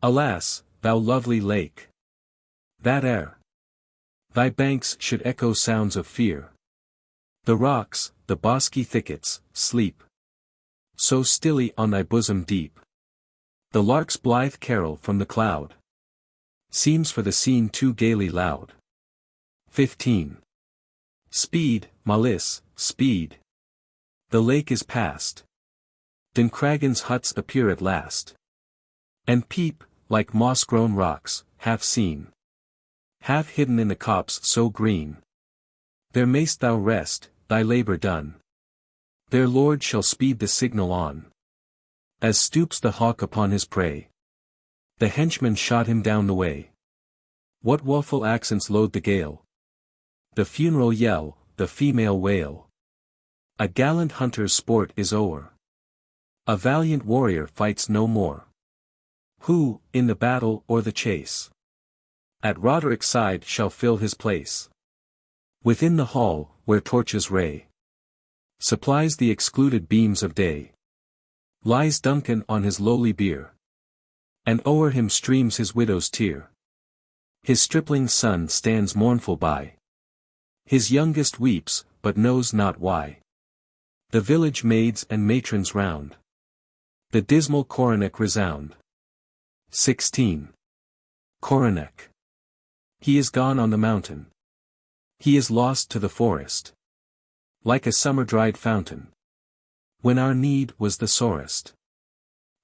Alas, thou lovely lake, that ere thy banks should echo sounds of fear, the rocks, the bosky thickets, sleep so stilly on thy bosom deep. The lark's blithe carol from the cloud seems for the scene too gaily loud. 15. Speed, Malice, speed. The lake is past. Duncragan's huts appear at last. And peep, like moss-grown rocks, half seen, half hidden in the copse so green. There mayst thou rest, thy labour done. Their lord shall speed the signal on. As stoops the hawk upon his prey, the henchman shot him down the way. What woeful accents load the gale? The funeral yell, the female wail. A gallant hunter's sport is o'er. A valiant warrior fights no more. Who, in the battle or the chase, at Roderick's side shall fill his place. Within the hall, where torches ray supplies the excluded beams of day, lies Duncan on his lowly bier, and o'er him streams his widow's tear. His stripling son stands mournful by. His youngest weeps, but knows not why. The village maids and matrons round the dismal coronach resound. 16. Coronach. He is gone on the mountain. He is lost to the forest. Like a summer-dried fountain, when our need was the sorest.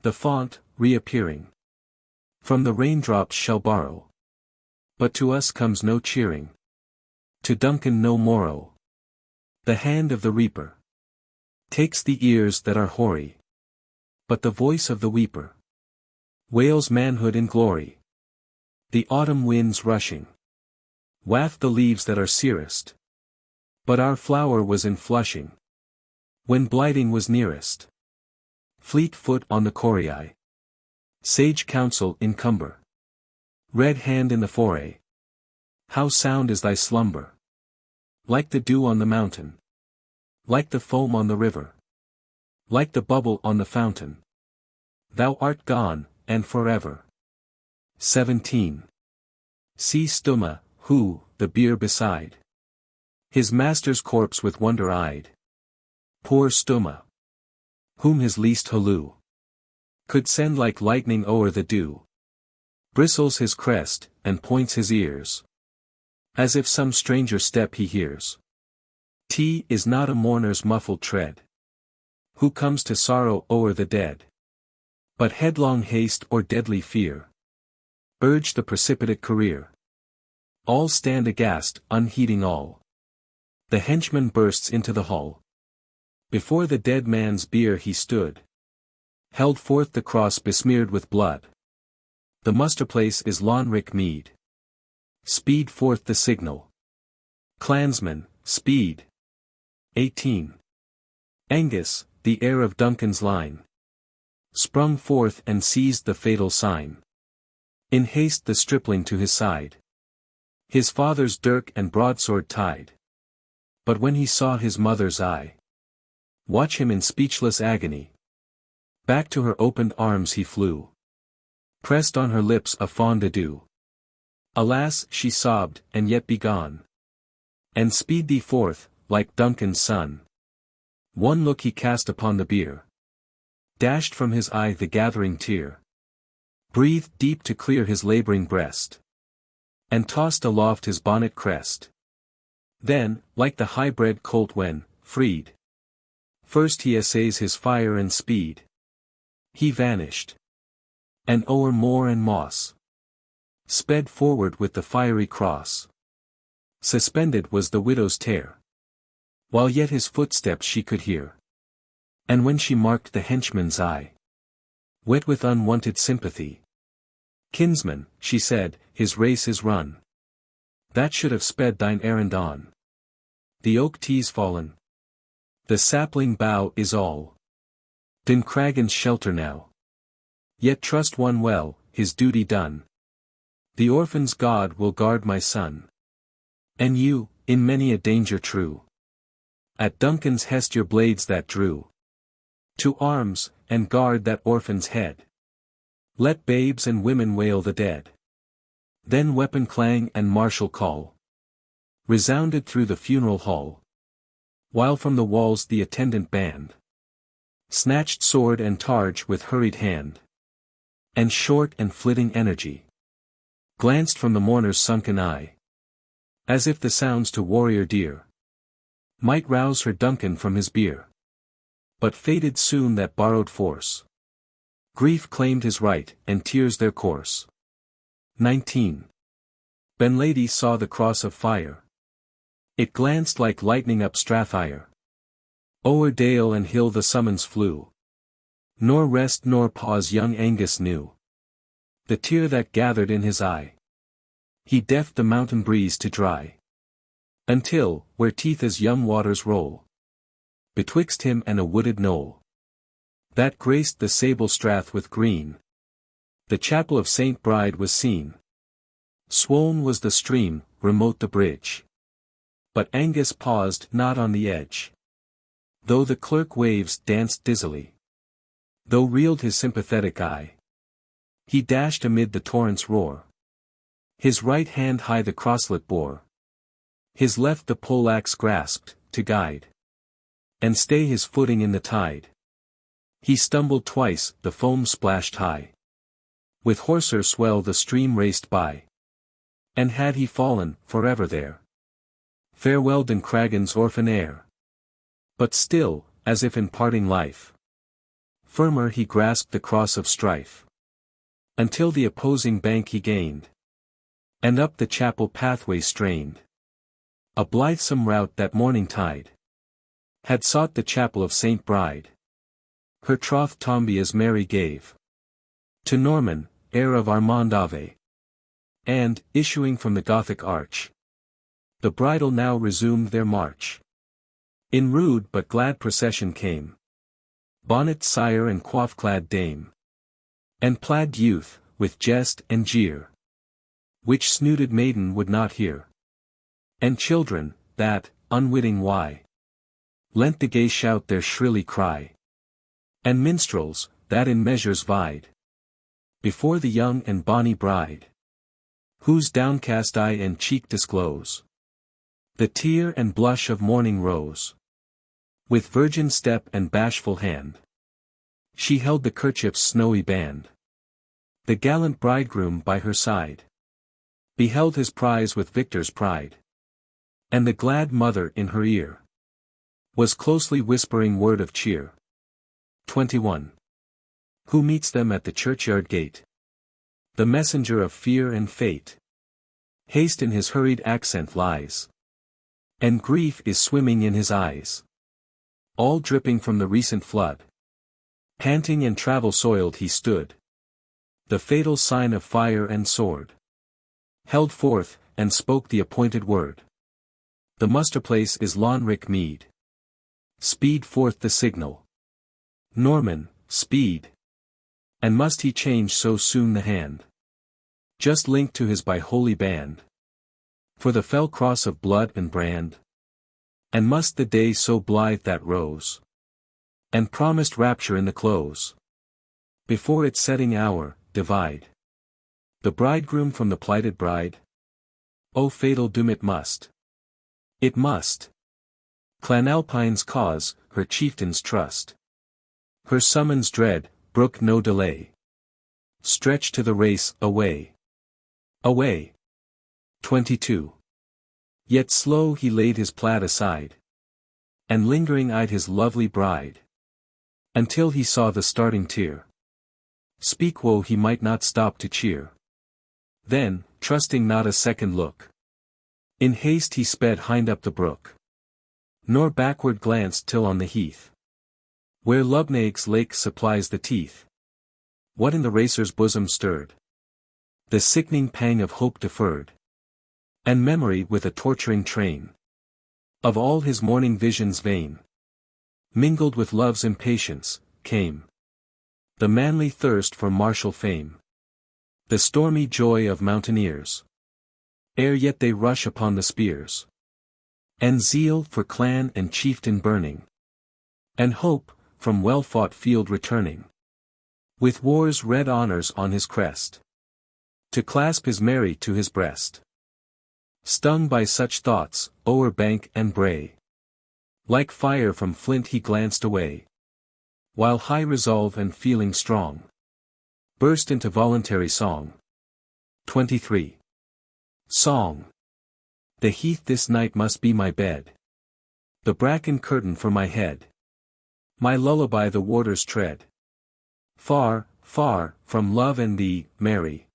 The fount, reappearing, from the raindrops shall borrow. But to us comes no cheering. To Duncan no morrow. The hand of the reaper takes the ears that are hoary. But the voice of the weeper wails manhood in glory. The autumn winds rushing waft the leaves that are searest. But our flower was in flushing when blighting was nearest. Fleet foot on the coriae, sage counsel in cumber, red hand in the foray. How sound is thy slumber! Like the dew on the mountain, like the foam on the river, like the bubble on the fountain. Thou art gone, and forever. 17. See Stuma, who, the bier beside his master's corpse with wonder eyed. Poor Stuma, whom his least halloo could send like lightning o'er the dew. Bristles his crest, and points his ears, as if some stranger step he hears. T is not a mourner's muffled tread, who comes to sorrow o'er the dead. But headlong haste or deadly fear urge the precipitate career. All stand aghast, unheeding all. The henchman bursts into the hall. Before the dead man's bier he stood, held forth the cross besmeared with blood. The muster-place is Lonrick Mead. Speed forth the signal. Clansmen, speed. 18. Angus, the heir of Duncan's line, sprung forth and seized the fatal sign. In haste the stripling to his side, his father's dirk and broadsword tied. But when he saw his mother's eye watch him in speechless agony, back to her opened arms he flew, pressed on her lips a fond adieu. Alas, she sobbed, and yet be gone. And speed thee forth, like Duncan's son. One look he cast upon the bier, dashed from his eye the gathering tear, breathed deep to clear his laboring breast, and tossed aloft his bonnet crest. Then, like the high-bred colt when, freed, first he essays his fire and speed, he vanished, and o'er moor and moss sped forward with the fiery cross. Suspended was the widow's tear, while yet his footsteps she could hear. And when she marked the henchman's eye, wet with unwonted sympathy, "Kinsman," she said, "his race is run. That should have sped thine errand on. The oak tea's fallen. The sapling bough is all Duncragan's shelter now. Yet trust one well, his duty done. The orphan's God will guard my son." And you, in many a danger true. At Duncan's hest your blades that drew. To arms, and guard that orphan's head. Let babes and women wail the dead. Then weapon clang and martial call resounded through the funeral hall. While from the walls the attendant band snatched sword and targe with hurried hand. And short and flitting energy glanced from the mourner's sunken eye. As if the sounds to warrior dear might rouse her Duncan from his bier. But faded soon that borrowed force. Grief claimed his right, and tears their course. 19. Benlady saw the cross of fire. It glanced like lightning up Strathire. O'er dale and hill the summons flew. Nor rest nor pause young Angus knew. The tear that gathered in his eye. He deft the mountain breeze to dry. Until, where Teitha's young waters roll, betwixt him and a wooded knoll, that graced the sable strath with green, the chapel of Saint Bride was seen. Swoln was the stream, remote the bridge. But Angus paused not on the edge. Though the clerk waves danced dizzily, though reeled his sympathetic eye, he dashed amid the torrent's roar. His right hand high the crosslet bore. His left the poleaxe grasped, to guide and stay his footing in the tide. He stumbled twice, the foam splashed high. With hoarser swell the stream raced by. And had he fallen, forever there. Farewell Duncraggan's orphan heir. But still, as if in parting life, firmer he grasped the cross of strife. Until the opposing bank he gained. And up the chapel pathway strained. A blithesome rout that morning tide had sought the chapel of Saint Bride. Her troth Tombia's Mary gave to Norman, heir of Armand Ave. And, issuing from the Gothic arch, the bridal now resumed their march. In rude but glad procession came bonnet sire and coif-clad dame, and plaid youth, with jest and jeer, which snooted maiden would not hear. And children, that, unwitting why, lent the gay shout their shrilly cry. And minstrels, that in measures vied, before the young and bonny bride, whose downcast eye and cheek disclose the tear and blush of morning rose. With virgin step and bashful hand, she held the kerchief's snowy band. The gallant bridegroom by her side beheld his prize with victor's pride. And the glad mother in her ear was closely whispering word of cheer. 21. Who meets them at the churchyard gate? The messenger of fear and fate. Haste in his hurried accent lies. And grief is swimming in his eyes. All dripping from the recent flood. Panting and travel-soiled he stood. The fatal sign of fire and sword held forth, and spoke the appointed word. The muster-place is Lonrick Mead. Speed forth the signal. Norman, speed. And must he change so soon the hand? Just linked to his by holy band. For the fell cross of blood and brand. And must the day so blithe that rose, and promised rapture in the close, before its setting hour, divide the bridegroom from the plighted bride? O fatal doom it must. It must. Clan Alpine's cause, her chieftain's trust. Her summons dread, brook no delay. Stretch to the race, away. Away. 22. Yet slow he laid his plaid aside, and lingering eyed his lovely bride, until he saw the starting tear. Speak woe he might not stop to cheer. Then, trusting not a second look, in haste he sped hind up the brook, nor backward glanced till on the heath, where Lubnaig's lake supplies the teeth. What in the racer's bosom stirred? The sickening pang of hope deferred, and memory with a torturing train of all his morning visions vain, mingled with love's impatience, came the manly thirst for martial fame, the stormy joy of mountaineers, ere yet they rush upon the spears. And zeal for clan and chieftain burning. And hope, from well-fought field returning. With war's red honors on his crest. To clasp his Mary to his breast. Stung by such thoughts, o'er bank and brae. Like fire from flint he glanced away. While high resolve and feeling strong. Burst into voluntary song. 23. Song. The heath this night must be my bed. The bracken curtain for my head. My lullaby the waters tread. Far, far, from love and thee, Mary.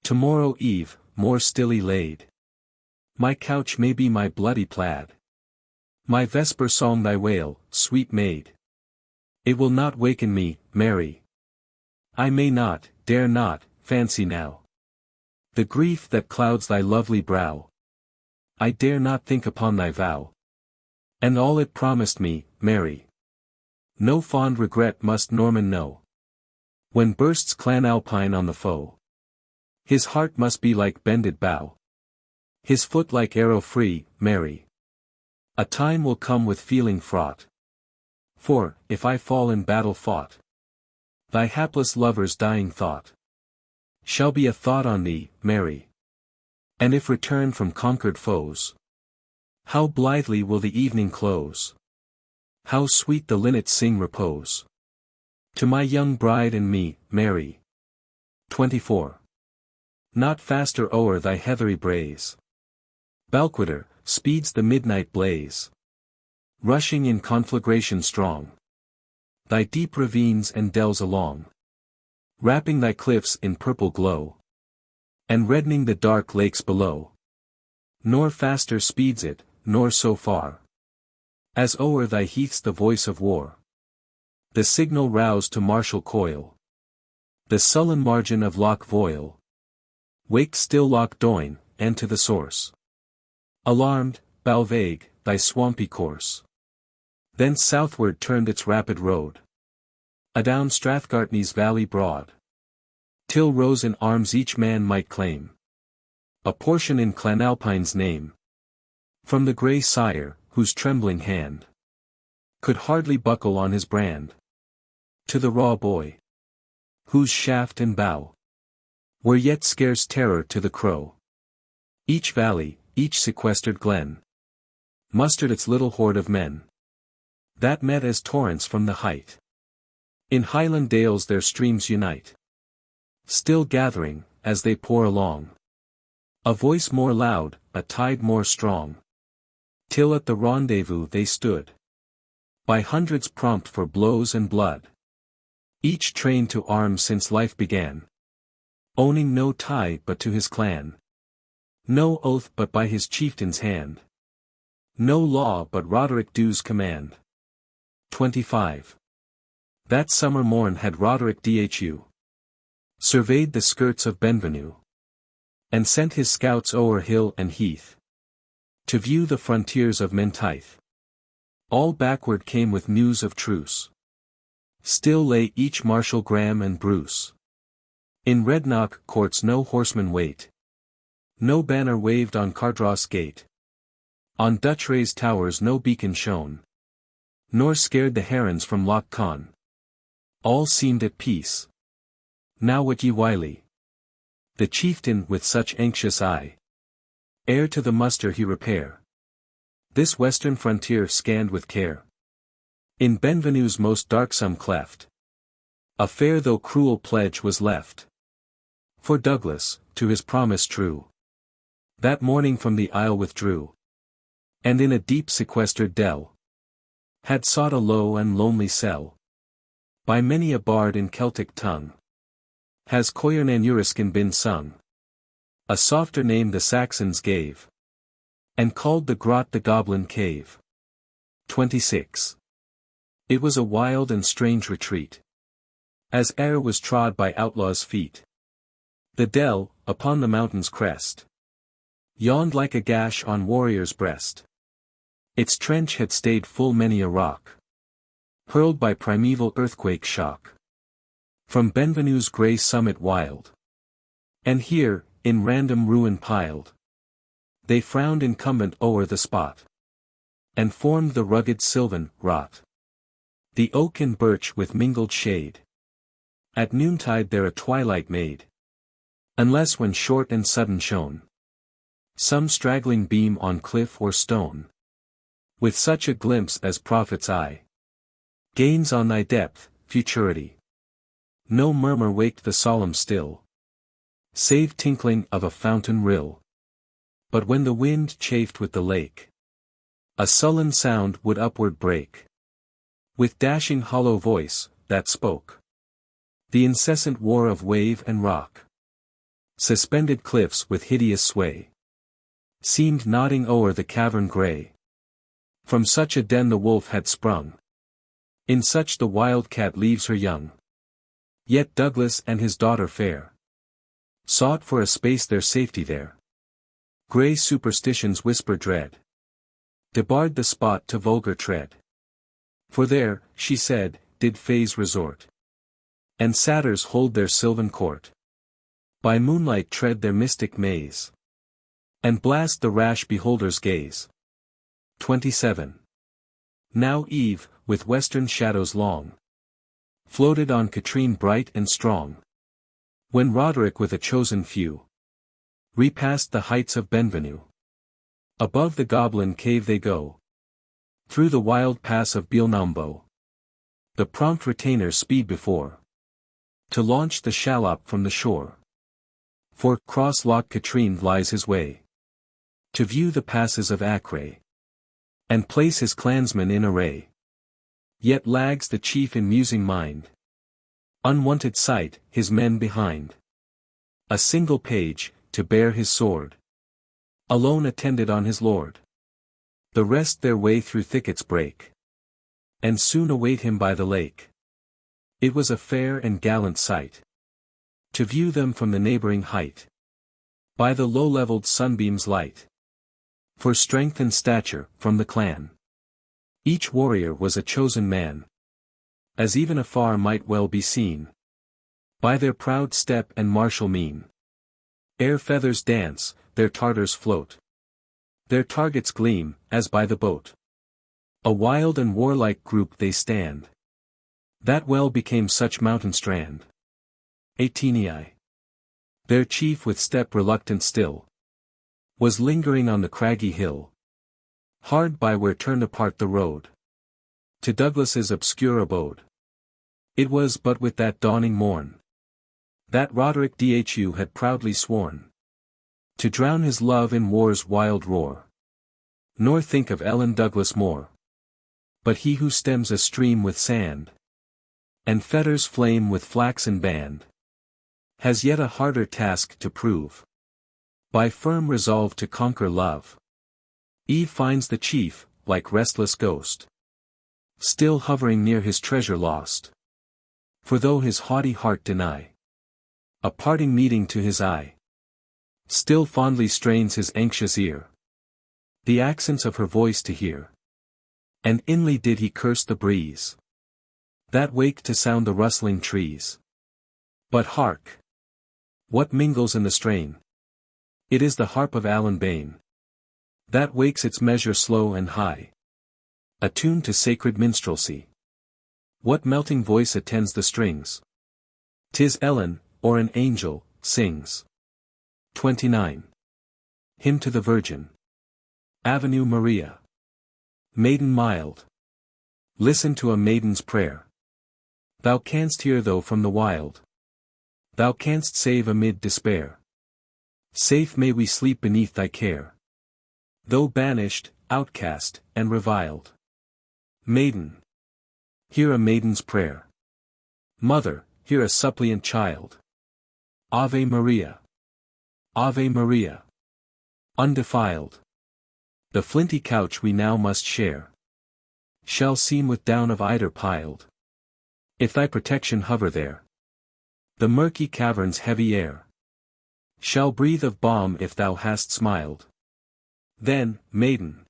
Tomorrow eve, more stilly laid. My couch may be my bloody plaid. My vesper song thy wail, sweet maid. It will not waken me, Mary. I may not, dare not, fancy now. The grief that clouds thy lovely brow. I dare not think upon thy vow. And all it promised me, Mary. No fond regret must Norman know. When bursts clan Alpine on the foe. His heart must be like bended bow. His foot like arrow free, Mary. A time will come with feeling fraught. For, if I fall in battle fought. Thy hapless lover's dying thought. Shall be a thought on thee, Mary. And if return from conquered foes. How blithely will the evening close. How sweet the linnets sing repose. To my young bride and me, Mary. 24. Not faster o'er thy heathery braes. Balquidder, speeds the midnight blaze. Rushing in conflagration strong. Thy deep ravines and dells along. Wrapping thy cliffs in purple glow. And reddening the dark lakes below. Nor faster speeds it, nor so far. As o'er thy heaths the voice of war. The signal roused to martial coil. The sullen margin of Loch Voil. Wakes still Loch Doine, and to the source. Alarmed, Balvague, thy swampy course. Thence southward turned its rapid road. Adown Strathgartney's valley broad. Till rose in arms each man might claim. A portion in Clan Alpine's name. From the grey sire, whose trembling hand could hardly buckle on his brand. To the raw boy, whose shaft and bow were yet scarce terror to the crow. Each valley, each sequestered glen, mustered its little horde of men, that met as torrents from the height. In Highland dales their streams unite, still gathering, as they pour along. A voice more loud, a tide more strong. Till at the rendezvous they stood. By hundreds prompt for blows and blood. Each trained to arms since life began. Owning no tie but to his clan. No oath but by his chieftain's hand. No law but Roderick Dhu's command. 25. That summer morn had Roderick Dhu surveyed the skirts of Benvenue. And sent his scouts o'er hill and heath. To view the frontiers of Menteith. All backward came with news of truce. Still lay each Marshal Graeme and Bruce. In Redknock courts no horseman wait. No banner waved on Cardross gate. On Duchray's towers no beacon shone. Nor scared the herons from Loch Conn. All seemed at peace. Now wit ye Wylie, the chieftain with such anxious eye. Ere to the muster he repair. This western frontier scanned with care. In Benvenue's most darksome cleft. A fair though cruel pledge was left. For Douglas, to his promise true. That morning from the isle withdrew. And in a deep sequestered dell. Had sought a low and lonely cell. By many a bard in Celtic tongue. Has Coirnan been sung. A softer name the Saxons gave. And called the grot the Goblin Cave. 26. It was a wild and strange retreat. As air was trod by outlaws' feet. The dell, upon the mountain's crest. Yawned like a gash on warrior's breast. Its trench had stayed full many a rock. Hurled by primeval earthquake shock. From Benvenue's grey summit wild. And here, in random ruin piled. They frowned incumbent o'er the spot, and formed the rugged sylvan wrought. The oak and birch with mingled shade, at noontide there a twilight made. Unless when short and sudden shone some straggling beam on cliff or stone, with such a glimpse as prophet's eye gains on thy depth, futurity. No murmur waked the solemn still, save tinkling of a fountain rill. But when the wind chafed with the lake, a sullen sound would upward break, with dashing hollow voice, that spoke the incessant war of wave and rock. Suspended cliffs with hideous sway seemed nodding o'er the cavern grey. From such a den the wolf had sprung, in such the wild cat leaves her young. Yet Douglas and his daughter fair sought for a space their safety there. Grey superstition's whisper dread debarred the spot to vulgar tread. For there, she said, did fays resort, and satyrs hold their sylvan court. By moonlight tread their mystic maze, and blast the rash beholder's gaze. 27. Now eve, with western shadows long, floated on Katrine bright and strong. When Roderick with a chosen few repassed the heights of Benvenue. Above the goblin cave they go, through the wild pass of Beelnambo. The prompt retainers speed before, to launch the shallop from the shore. For cross Loch Katrine lies his way, to view the passes of Acre, and place his clansmen in array. Yet lags the chief in musing mind, unwonted sight, his men behind. A single page, to bear his sword, alone attended on his lord. The rest their way through thickets break, and soon await him by the lake. It was a fair and gallant sight, to view them from the neighboring height, by the low-levelled sunbeam's light. For strength and stature, from the clan, each warrior was a chosen man, as even afar might well be seen, by their proud step and martial mien. Ere feathers dance, their tartars float, their targets gleam, as by the boat. A wild and warlike group they stand, that well became such mountain strand. 18. Their chief with step reluctant still, was lingering on the craggy hill, hard by where turned apart the road, to Douglas's obscure abode. It was but with that dawning morn, that Roderick Dhu had proudly sworn, to drown his love in war's wild roar, nor think of Ellen Douglas more. But he who stems a stream with sand, and fetters flame with flaxen band, has yet a harder task to prove. By firm resolve to conquer love, Eve finds the chief, like restless ghost, still hovering near his treasure lost. For though his haughty heart deny a parting meeting to his eye, still fondly strains his anxious ear the accents of her voice to hear. And inly did he curse the breeze that waked to sound the rustling trees. But hark! What mingles in the strain? It is the harp of Alpine, that wakes its measure slow and high, attuned to sacred minstrelsy. What melting voice attends the strings? 'Tis Ellen, or an angel, sings. 29. Hymn to the Virgin. Avenue Maria. Maiden mild, listen to a maiden's prayer. Thou canst hear though from the wild, thou canst save amid despair. Safe may we sleep beneath thy care, though banished, outcast, and reviled. Maiden, hear a maiden's prayer. Mother, hear a suppliant child. Ave Maria. Ave Maria. Undefiled, the flinty couch we now must share shall seem with down of eider piled, if thy protection hover there. The murky cavern's heavy air shall breathe of balm if thou hast smiled. Then, maiden,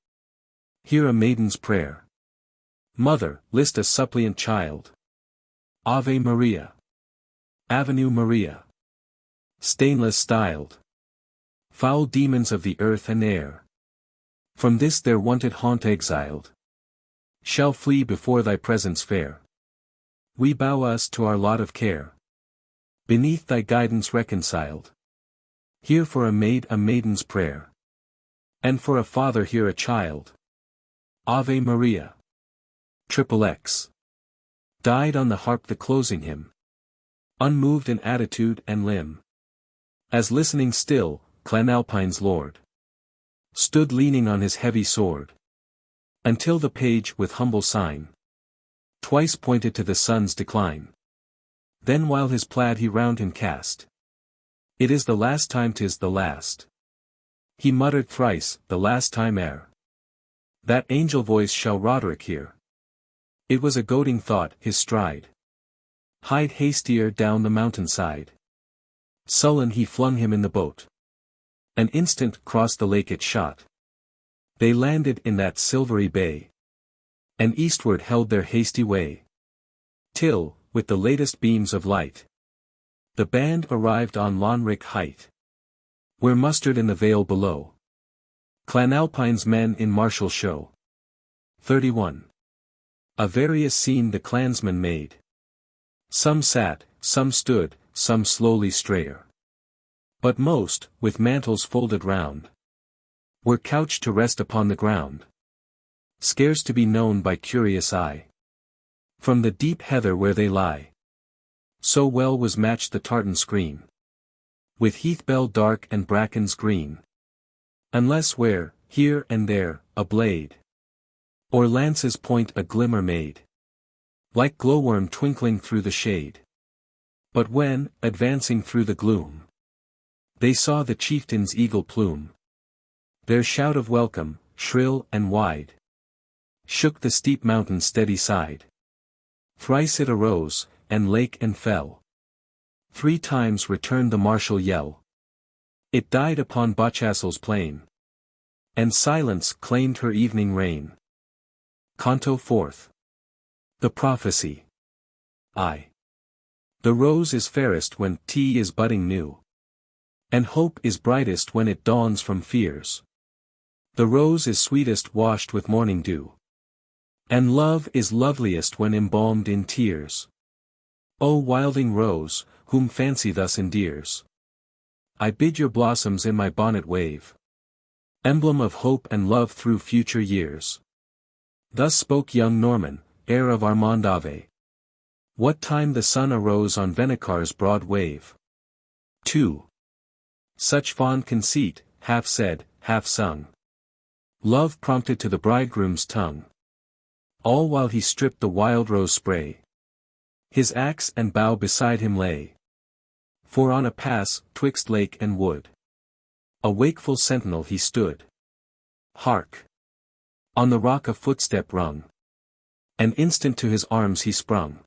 hear a maiden's prayer. Mother, list a suppliant child. Ave Maria. Avenue Maria. Stainless styled, Foul demons of the earth and air, from this their wonted haunt exiled, shall flee before thy presence fair. We bow us to our lot of care, beneath thy guidance reconciled. Here for a maid a maiden's prayer, and for a father here a child. Ave Maria. XXX. Died on the harp the closing hymn, unmoved in attitude and limb, as listening still, Clan Alpine's lord stood leaning on his heavy sword, until the page with humble sign twice pointed to the sun's decline. Then while his plaid he round him cast, "It is the last time, 'tis the last." He muttered thrice, "The last time ere that angel voice shall Roderick hear." It was a goading thought, his stride hied hastier down the mountainside. Sullen he flung him in the boat. An instant crossed the lake it shot. They landed in that silvery bay, and eastward held their hasty way, till, with the latest beams of light, the band arrived on Lonrick height, where mustered in the vale below Clan Alpine's men in martial show. 31. A various scene the clansmen made. Some sat, some stood, some slowly strayed, but most, with mantles folded round, were couched to rest upon the ground, scarce to be known by curious eye, from the deep heather where they lie. So well was matched the tartan screen, with heath-bell dark and brackens green, unless where, here and there, a blade, or lance's point a glimmer made, like glowworm twinkling through the shade. But when, advancing through the gloom, they saw the chieftain's eagle plume, their shout of welcome, shrill and wide, shook the steep mountain's steady side. Thrice it arose, and lake and fell. 3 times returned the martial yell. It died upon Bochastle's plain, and silence claimed her evening reign. Canto 4th. The Prophecy. I. The rose is fairest when tea is budding new, and hope is brightest when it dawns from fears. The rose is sweetest washed with morning dew, and love is loveliest when embalmed in tears. O wilding rose, whom fancy thus endears, I bid your blossoms in my bonnet wave, emblem of hope and love through future years. Thus spoke young Norman, heir of Armandave, what time the sun arose on Venicar's broad wave. 2. Such fond conceit, half said, half sung, love prompted to the bridegroom's tongue, all while he stripped the wild rose spray. His axe and bow beside him lay, for on a pass, 'twixt lake and wood, a wakeful sentinel he stood. Hark! On the rock a footstep rung, an instant to his arms he sprung.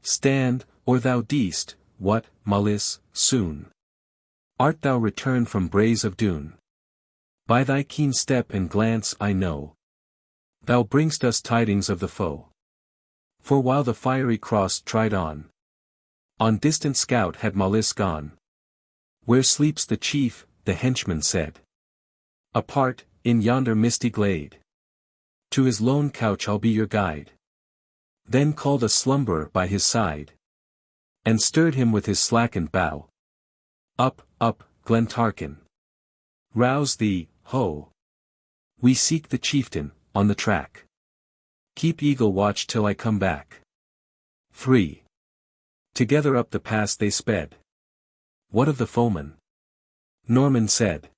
Stand, or thou deest, what, Mallis, soon art thou returned from braes of Doon? By thy keen step and glance I know, thou bring'st us tidings of the foe. For while the fiery cross tried on distant scout had Mallis gone. Where sleeps the chief, the henchman said, apart, in yonder misty glade. To his lone couch I'll be your guide. Then called a slumberer by his side, and stirred him with his slackened bow. Up, up, Glentarkin! Rouse thee, ho! We seek the chieftain, on the track. Keep eagle watch till I come back. 3. Together up the pass they sped. What of the foeman? Norman said.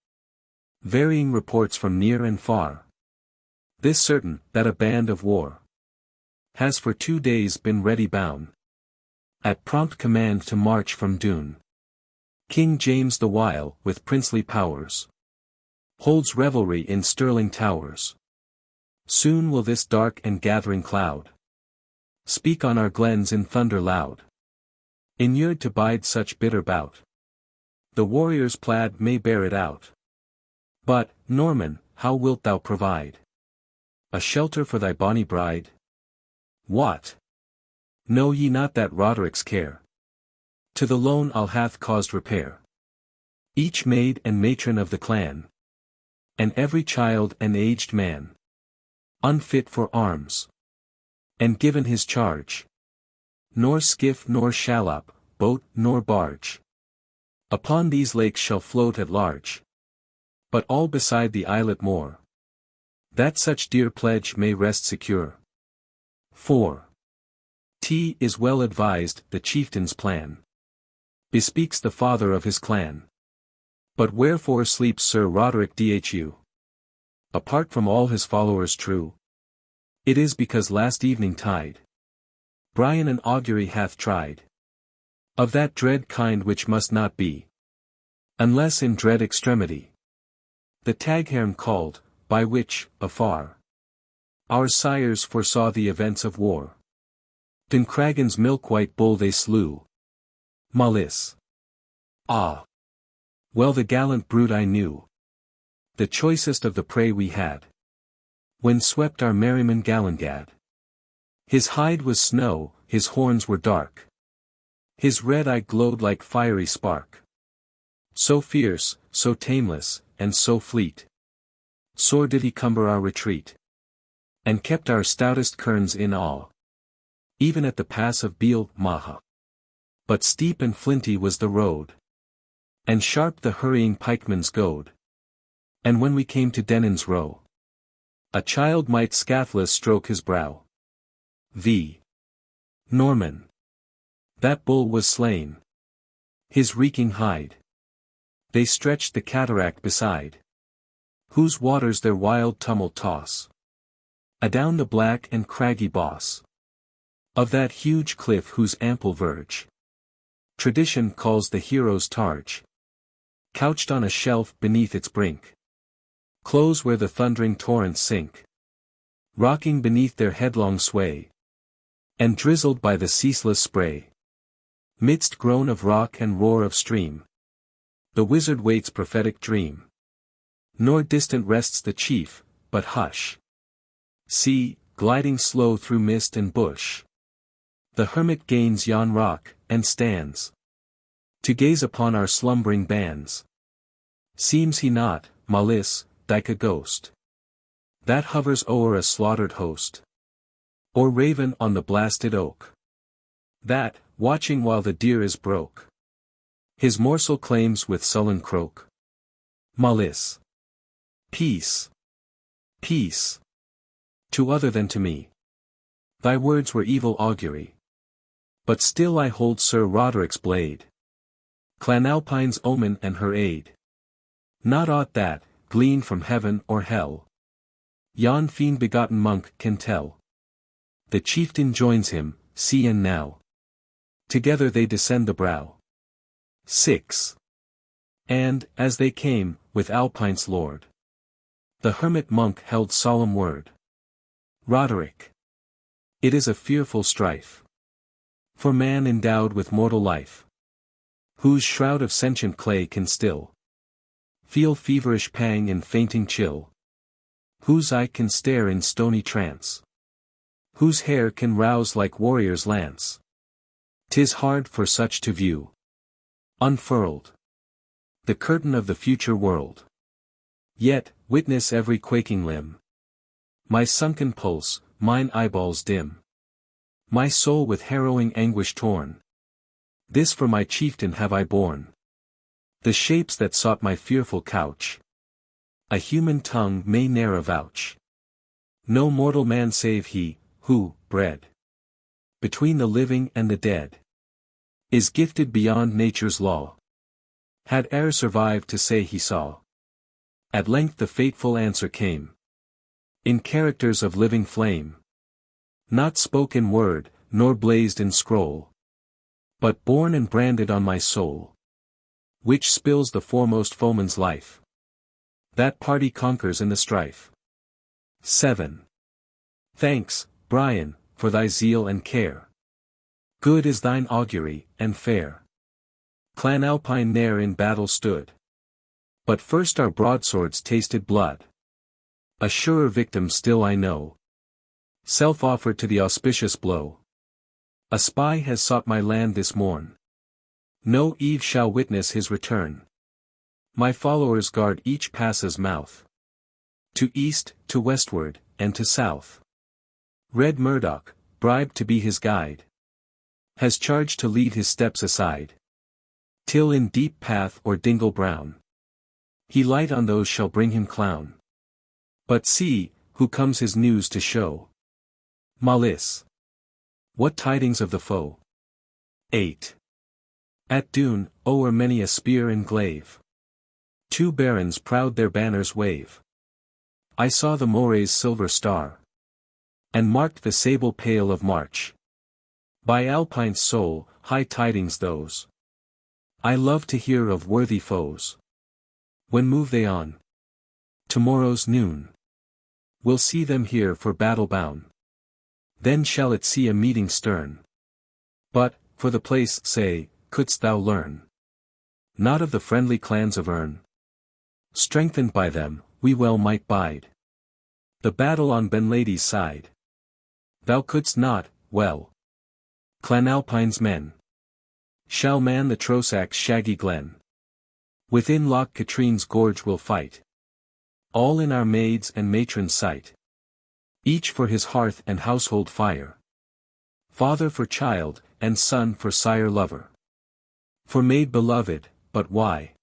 Varying reports from near and far. This certain, that a band of war has for 2 days been ready bound, at prompt command to march from Doon. King James the while, with princely powers, holds revelry in Stirling towers. Soon will this dark and gathering cloud speak on our glens in thunder loud, inured to bide such bitter bout. The warrior's plaid may bear it out. But, Norman, how wilt thou provide a shelter for thy bonny bride? What? Know ye not that Roderick's care to the loan I'll hath caused repair? Each maid and matron of the clan, and every child and aged man, unfit for arms, and given his charge, nor skiff nor shallop, boat nor barge, upon these lakes shall float at large, but all beside the islet more, that such dear pledge may rest secure. 4. T is well advised, the chieftain's plan bespeaks the father of his clan. But wherefore sleeps Sir Roderick Dhu? Apart from all his followers true? It is because last evening tide Brian an augury hath tried, of that dread kind which must not be, unless in dread extremity. The Taghairm called, by which, afar, our sires foresaw the events of war. Duncragan's milk-white bull they slew. Malice. Ah! Well the gallant brute I knew, the choicest of the prey we had, when swept our merryman Gallangad. His hide was snow, his horns were dark, his red eye glowed like fiery spark. So fierce, so tameless, and so fleet, sore did he cumber our retreat, and kept our stoutest kerns in awe, even at the pass of Beal Maha. But steep and flinty was the road, and sharp the hurrying pikeman's goad. And when we came to Denon's Row, a child might scathless stroke his brow. The Norman, that bull was slain, his reeking hide they stretched the cataract beside, whose waters their wild tumult toss adown the black and craggy boss of that huge cliff whose ample verge tradition calls the hero's targe. Couched on a shelf beneath its brink, close where the thundering torrents sink, rocking beneath their headlong sway, and drizzled by the ceaseless spray. Midst groan of rock and roar of stream, the wizard waits prophetic dream. Nor distant rests the chief, but hush. See, gliding slow through mist and bush, the hermit gains yon rock, and stands to gaze upon our slumbering bands. Seems he not, Malice, like a ghost that hovers o'er a slaughtered host, or raven on the blasted oak, that, watching while the deer is broke, his morsel claims with sullen croak? Malice. Peace. Peace. To other than to me, thy words were evil augury. But still I hold Sir Roderick's blade, Clan Alpine's omen and her aid. Not aught that, gleaned from heaven or hell, yon fiend-begotten monk can tell. The chieftain joins him, see and now, together they descend the brow. 6. And, as they came, with Alpine's lord, the hermit monk held solemn word. Roderick, it is a fearful strife for man endowed with mortal life, whose shroud of sentient clay can still feel feverish pang and fainting chill, whose eye can stare in stony trance, whose hair can rouse like warrior's lance. 'Tis hard for such to view, unfurled, the curtain of the future world. Yet, witness every quaking limb, my sunken pulse, mine eyeballs dim, my soul with harrowing anguish torn. This for my chieftain have I borne, the shapes that sought my fearful couch, a human tongue may ne'er avouch. No mortal man save he, who, bred between the living and the dead, is gifted beyond nature's law, had e'er survived to say he saw. At length the fateful answer came, in characters of living flame, not spoke in word, nor blazed in scroll, but born and branded on my soul, which spills the foremost foeman's life, that party conquers in the strife. 7. Thanks, Brian, for thy zeal and care. Good is thine augury, and fair. Clan Alpine ne'er in battle stood, but first our broadswords tasted blood. A surer victim still I know, self-offered to the auspicious blow. A spy has sought my land this morn, no eve shall witness his return. My followers guard each pass's mouth. To east, to westward, and to south. Red Murdoch, bribed to be his guide, has charge to lead his steps aside, till in deep path or dingle brown, he light on those shall bring him clown. But see, who comes his news to show. Malice. What tidings of the foe? 8. At Doon, o'er many a spear and glaive, two barons proud their banners wave. I saw the Moray's silver star, and marked the sable pale of March. By Alpine's soul, high tidings those I love to hear of worthy foes. When move they on? Tomorrow's noon. We'll see them here for battle bound. Then shall it see a meeting stern. But, for the place, say, couldst thou learn not of the friendly clans of Erne? Strengthened by them, we well might bide the battle on Benlady's side. Thou couldst not, well. Clan Alpine's men shall man the Trossachs' shaggy glen. Within Loch Katrine's gorge will fight, all in our maids' and matrons' sight. Each for his hearth and household fire. Father for child, and son for sire lover. For maid beloved, but why?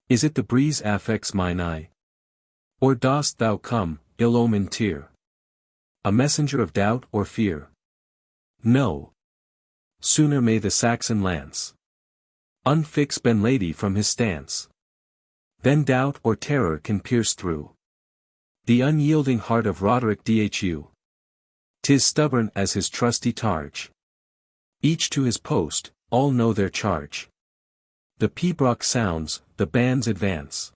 Is it the breeze affects mine eye? Or dost thou come, ill-omened tear? A messenger of doubt or fear? No. Sooner may the Saxon lance unfix Benlady from his stance, than doubt or terror can pierce through the unyielding heart of Roderick Dhu. 'Tis stubborn as his trusty targe. Each to his post, all know their charge. The pibroch sounds, the bands advance.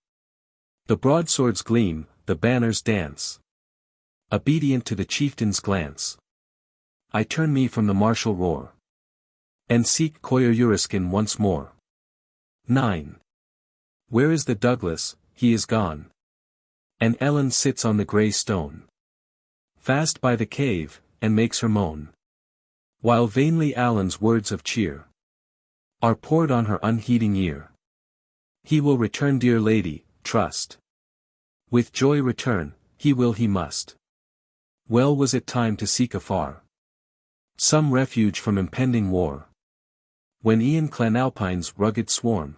The broadswords gleam, the banners dance. Obedient to the chieftain's glance, I turn me from the martial roar, and seek Coir-Uriskin once more. 9. Where is the Douglas? He is gone. And Ellen sits on the grey stone, fast by the cave, and makes her moan, while vainly Alan's words of cheer are poured on her unheeding ear. He will return, dear lady, trust. With joy return, he will, he must. Well was it time to seek afar some refuge from impending war, when e'en Clan Alpine's rugged swarm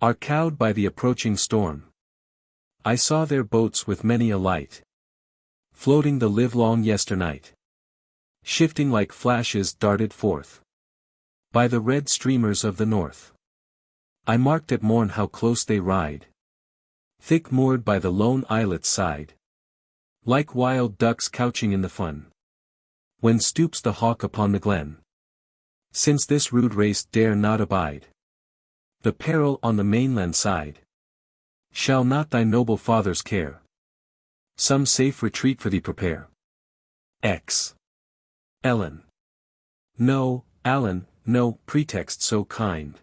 are cowed by the approaching storm. I saw their boats with many a light, floating the livelong yesternight, shifting like flashes darted forth by the red streamers of the north. I marked at morn how close they ride, thick moored by the lone islet's side, like wild ducks couching in the fun, when stoops the hawk upon the glen. Since this rude race dare not abide the peril on the mainland side, shall not thy noble father's care some safe retreat for thee prepare? X. Ellen. No, Alan, no pretext so kind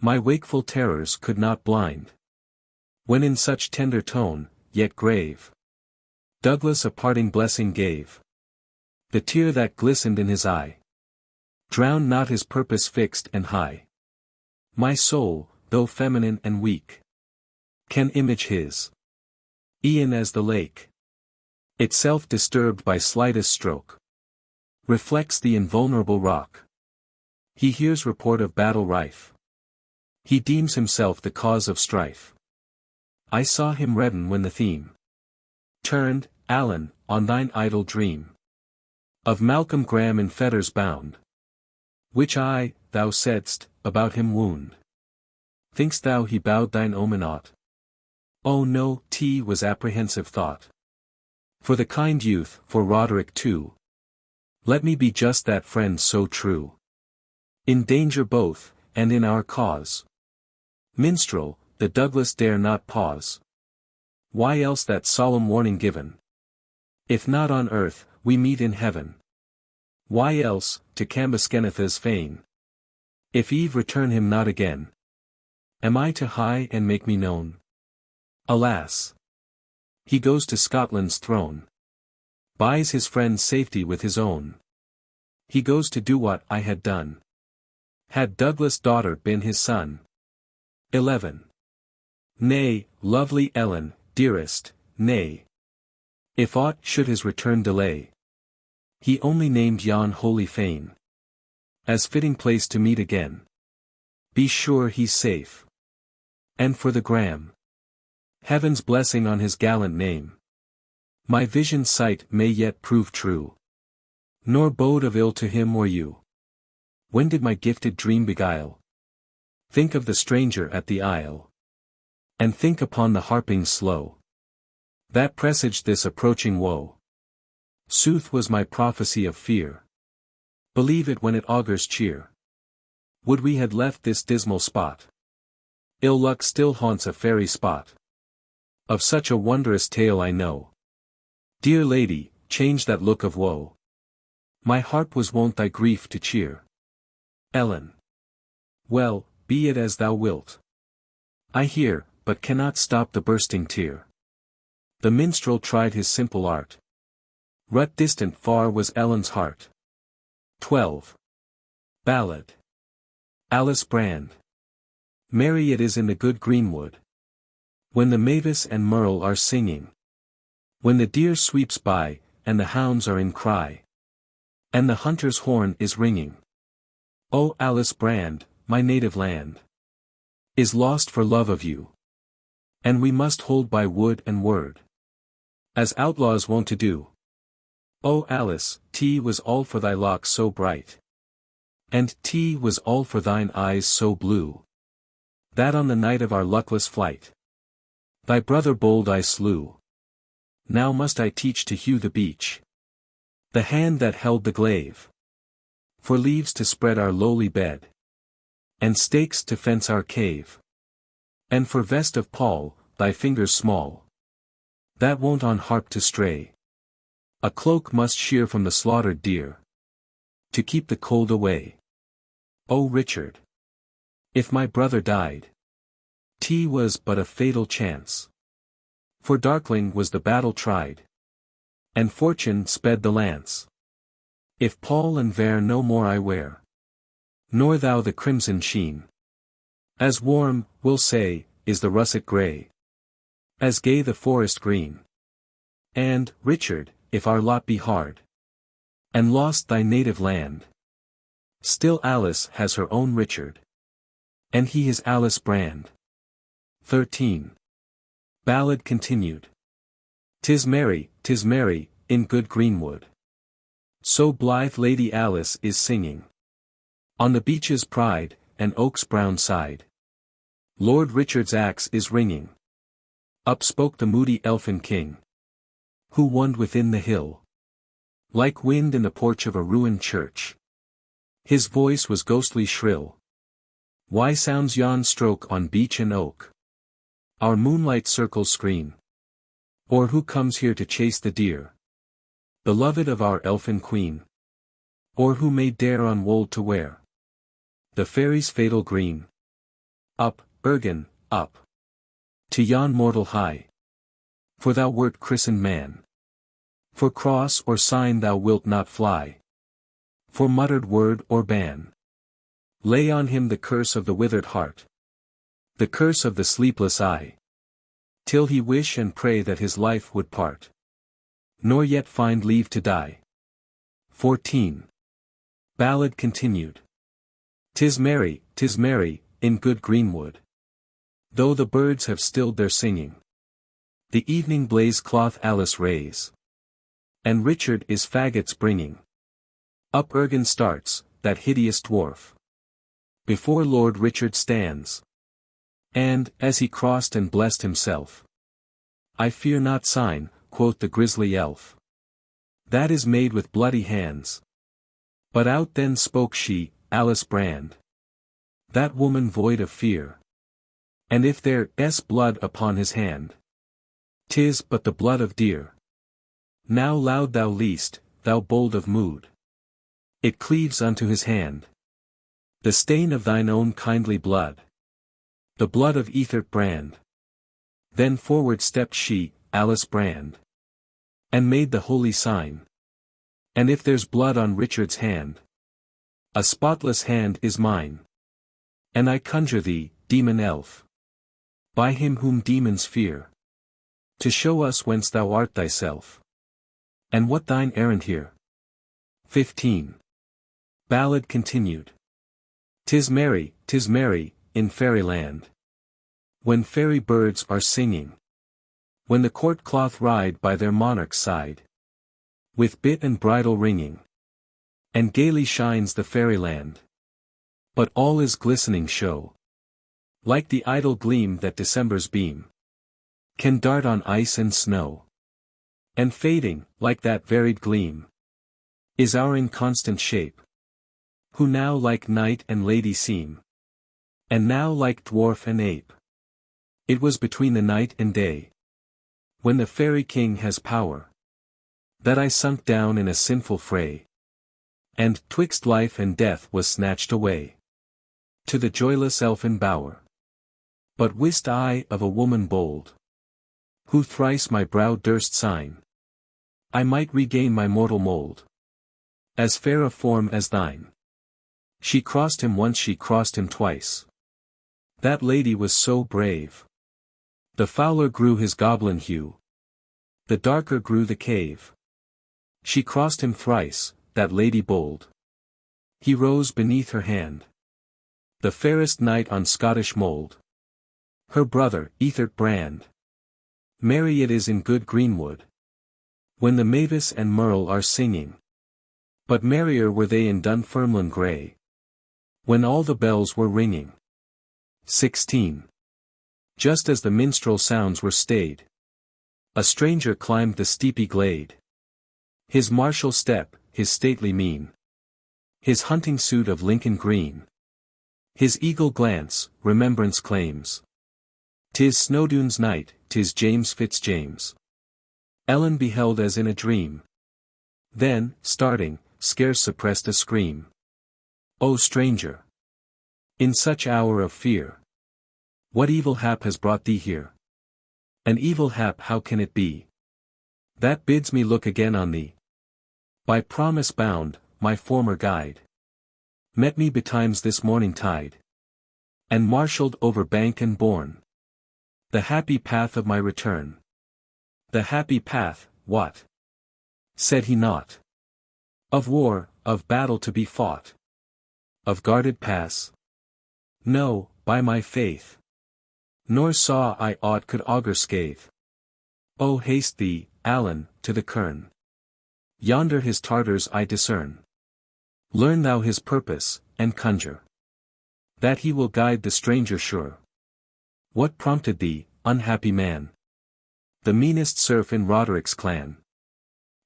my wakeful terrors could not blind, when in such tender tone, yet grave, Douglas a parting blessing gave. The tear that glistened in his eye drowned not his purpose fixed and high. My soul, though feminine and weak, can image his, e'en as the lake, itself disturbed by slightest stroke, reflects the invulnerable rock. He hears report of battle rife, he deems himself the cause of strife. I saw him redden when the theme turned, Alan, on thine idle dream of Malcolm Graeme in fetters bound, which I, thou saidst, about him wound. Think'st thou he bowed thine omen aught? Oh no, was apprehensive thought. For the kind youth, for Roderick Dhu, let me be just that friend so true. In danger both, and in our cause. Minstrel, the Douglas dare not pause. Why else that solemn warning given? If not on earth, we meet in heaven. Why else, to Cambuskenneth's fane? If Eve return him not again, am I to hie and make me known? Alas! He goes to Scotland's throne, buys his friend's safety with his own. He goes to do what I had done, had Douglas' daughter been his son. 11. Nay, lovely Ellen, dearest, nay. If aught should his return delay, he only named yon holy fane as fitting place to meet again. Be sure he's safe. And for the Graeme, heaven's blessing on his gallant name. My vision's sight may yet prove true, nor bode of ill to him or you. When did my gifted dream beguile? Think of the stranger at the isle, and think upon the harping slow, that presaged this approaching woe. Sooth was my prophecy of fear. Believe it when it augurs cheer. Would we had left this dismal spot. Ill luck still haunts a fairy spot. Of such a wondrous tale I know. Dear lady, change that look of woe. My harp was wont thy grief to cheer. Ellen. Well, be it as thou wilt. I hear, but cannot stop the bursting tear. The minstrel tried his simple art. Rut distant far was Ellen's heart. 12. Ballad. Alice Brand. Merry it is in the good greenwood, when the mavis and merle are singing, when the deer sweeps by, and the hounds are in cry, and the hunter's horn is ringing. O Alice Brand, my native land is lost for love of you, and we must hold by wood and word, as outlaws wont to do. O Alice, tea was all for thy locks so bright, and tea was all for thine eyes so blue, that on the night of our luckless flight, thy brother bold I slew. Now must I teach to hew the beech, the hand that held the glaive, for leaves to spread our lowly bed, and stakes to fence our cave, and for vest of pall, thy fingers small, that wont on harp to stray. A cloak must shear from the slaughtered deer, to keep the cold away. O Richard, if my brother died, tea was but a fatal chance. For darkling was the battle tried, and fortune sped the lance. If pall and vair no more I wear, nor thou the crimson sheen, as warm, we'll say, is the russet grey, as gay the forest green. And, Richard, if our lot be hard, and lost thy native land, still Alice has her own Richard, and he his Alice Brand. 13. Ballad continued. 'Tis merry, in good greenwood, so blithe Lady Alice is singing, on the beech's pride, and oak's brown side, Lord Richard's axe is ringing. Up spoke the moody elfin king, who woned within the hill, like wind in the porch of a ruined church. His voice was ghostly shrill. Why sounds yon stroke on beech and oak? Our moonlight circles screen. Or who comes here to chase the deer, beloved of our elfin queen? Or who may dare on wold to wear the fairy's fatal green? Up, Urgan, up, to yon mortal high, for thou wert christened man. For cross or sign thou wilt not fly, for muttered word or ban. Lay on him the curse of the withered heart, the curse of the sleepless eye, till he wish and pray that his life would part, nor yet find leave to die. 14. Ballad continued. 'Tis merry, in good greenwood, though the birds have stilled their singing. The evening blaze cloth Alice raise, and Richard is faggots bringing. Up Urgan starts, that hideous dwarf, before Lord Richard stands, and, as he crossed and blessed himself, I fear not sign, quoth the grisly elf, that is made with bloody hands. But out then spoke she, Alice Brand, that woman void of fear, and if there's blood upon his hand, 'tis but the blood of deer. Now loud thou least, thou bold of mood, it cleaves unto his hand, the stain of thine own kindly blood, the blood of Ethert Brand. Then forward stepped she, Alice Brand, and made the holy sign. And if there's blood on Richard's hand, a spotless hand is mine. And I conjure thee, demon elf, by him whom demons fear, to show us whence thou art thyself, and what thine errand here. 15. Ballad continued. 'Tis merry, in fairyland, when fairy birds are singing, when the court cloth ride by their monarch's side, with bit and bridle ringing, and gaily shines the fairyland. But all is glistening show, like the idle gleam that December's beam can dart on ice and snow. And fading, like that varied gleam, is our inconstant shape, who now like knight and lady seem, and now like dwarf and ape. It was between the night and day, when the fairy king has power, that I sunk down in a sinful fray, and 'twixt life and death was snatched away to the joyless elfin bower. But wist I of a woman bold, who thrice my brow durst sign, I might regain my mortal mould, as fair a form as thine. She crossed him once, she crossed him twice. That lady was so brave. The fouler grew his goblin hue, the darker grew the cave. She crossed him thrice, that lady bold. He rose beneath her hand, the fairest knight on Scottish mould. Her brother, Ethert Brand. Merry it is in good greenwood, when the mavis and merle are singing. But merrier were they in Dunfermline grey, when all the bells were ringing. 16. Just as the minstrel sounds were stayed, a stranger climbed the steepy glade. His martial step, his stately mien, his hunting suit of Lincoln green, his eagle glance, remembrance claims. 'Tis Snowdoun's knight, 'tis James Fitz-James. Ellen beheld as in a dream. Then, starting, scarce suppressed a scream. O stranger! In such hour of fear, what evil hap has brought thee here? An evil hap, how can it be, that bids me look again on thee? By promise bound, my former guide met me betimes this morning tide, and marshalled over bank and bourne the happy path of my return. The happy path, what? Said he not? Of war, of battle to be fought, of guarded pass? No, by my faith. Nor saw I aught could augur scathe. O haste thee, Allan, to the kern. Yonder his Tartars I discern. Learn thou his purpose, and conjure that he will guide the stranger sure. What prompted thee, unhappy man? The meanest serf in Roderick's clan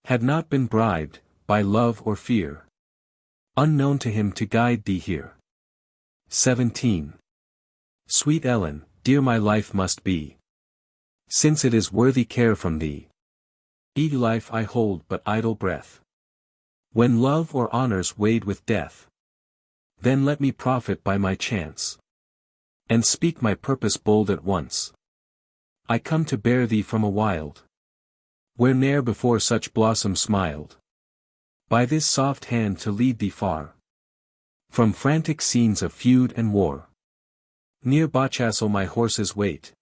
had not been bribed, by love or fear, unknown to him to guide thee here. 17. Sweet Ellen, dear my life must be, since it is worthy care from thee. Each life I hold but idle breath, when love or honour's weighed with death. Then let me profit by my chance, and speak my purpose bold at once. I come to bear thee from a wild, where ne'er before such blossom smiled, by this soft hand to lead thee far, from frantic scenes of feud and war. Near Bochastle my horses wait,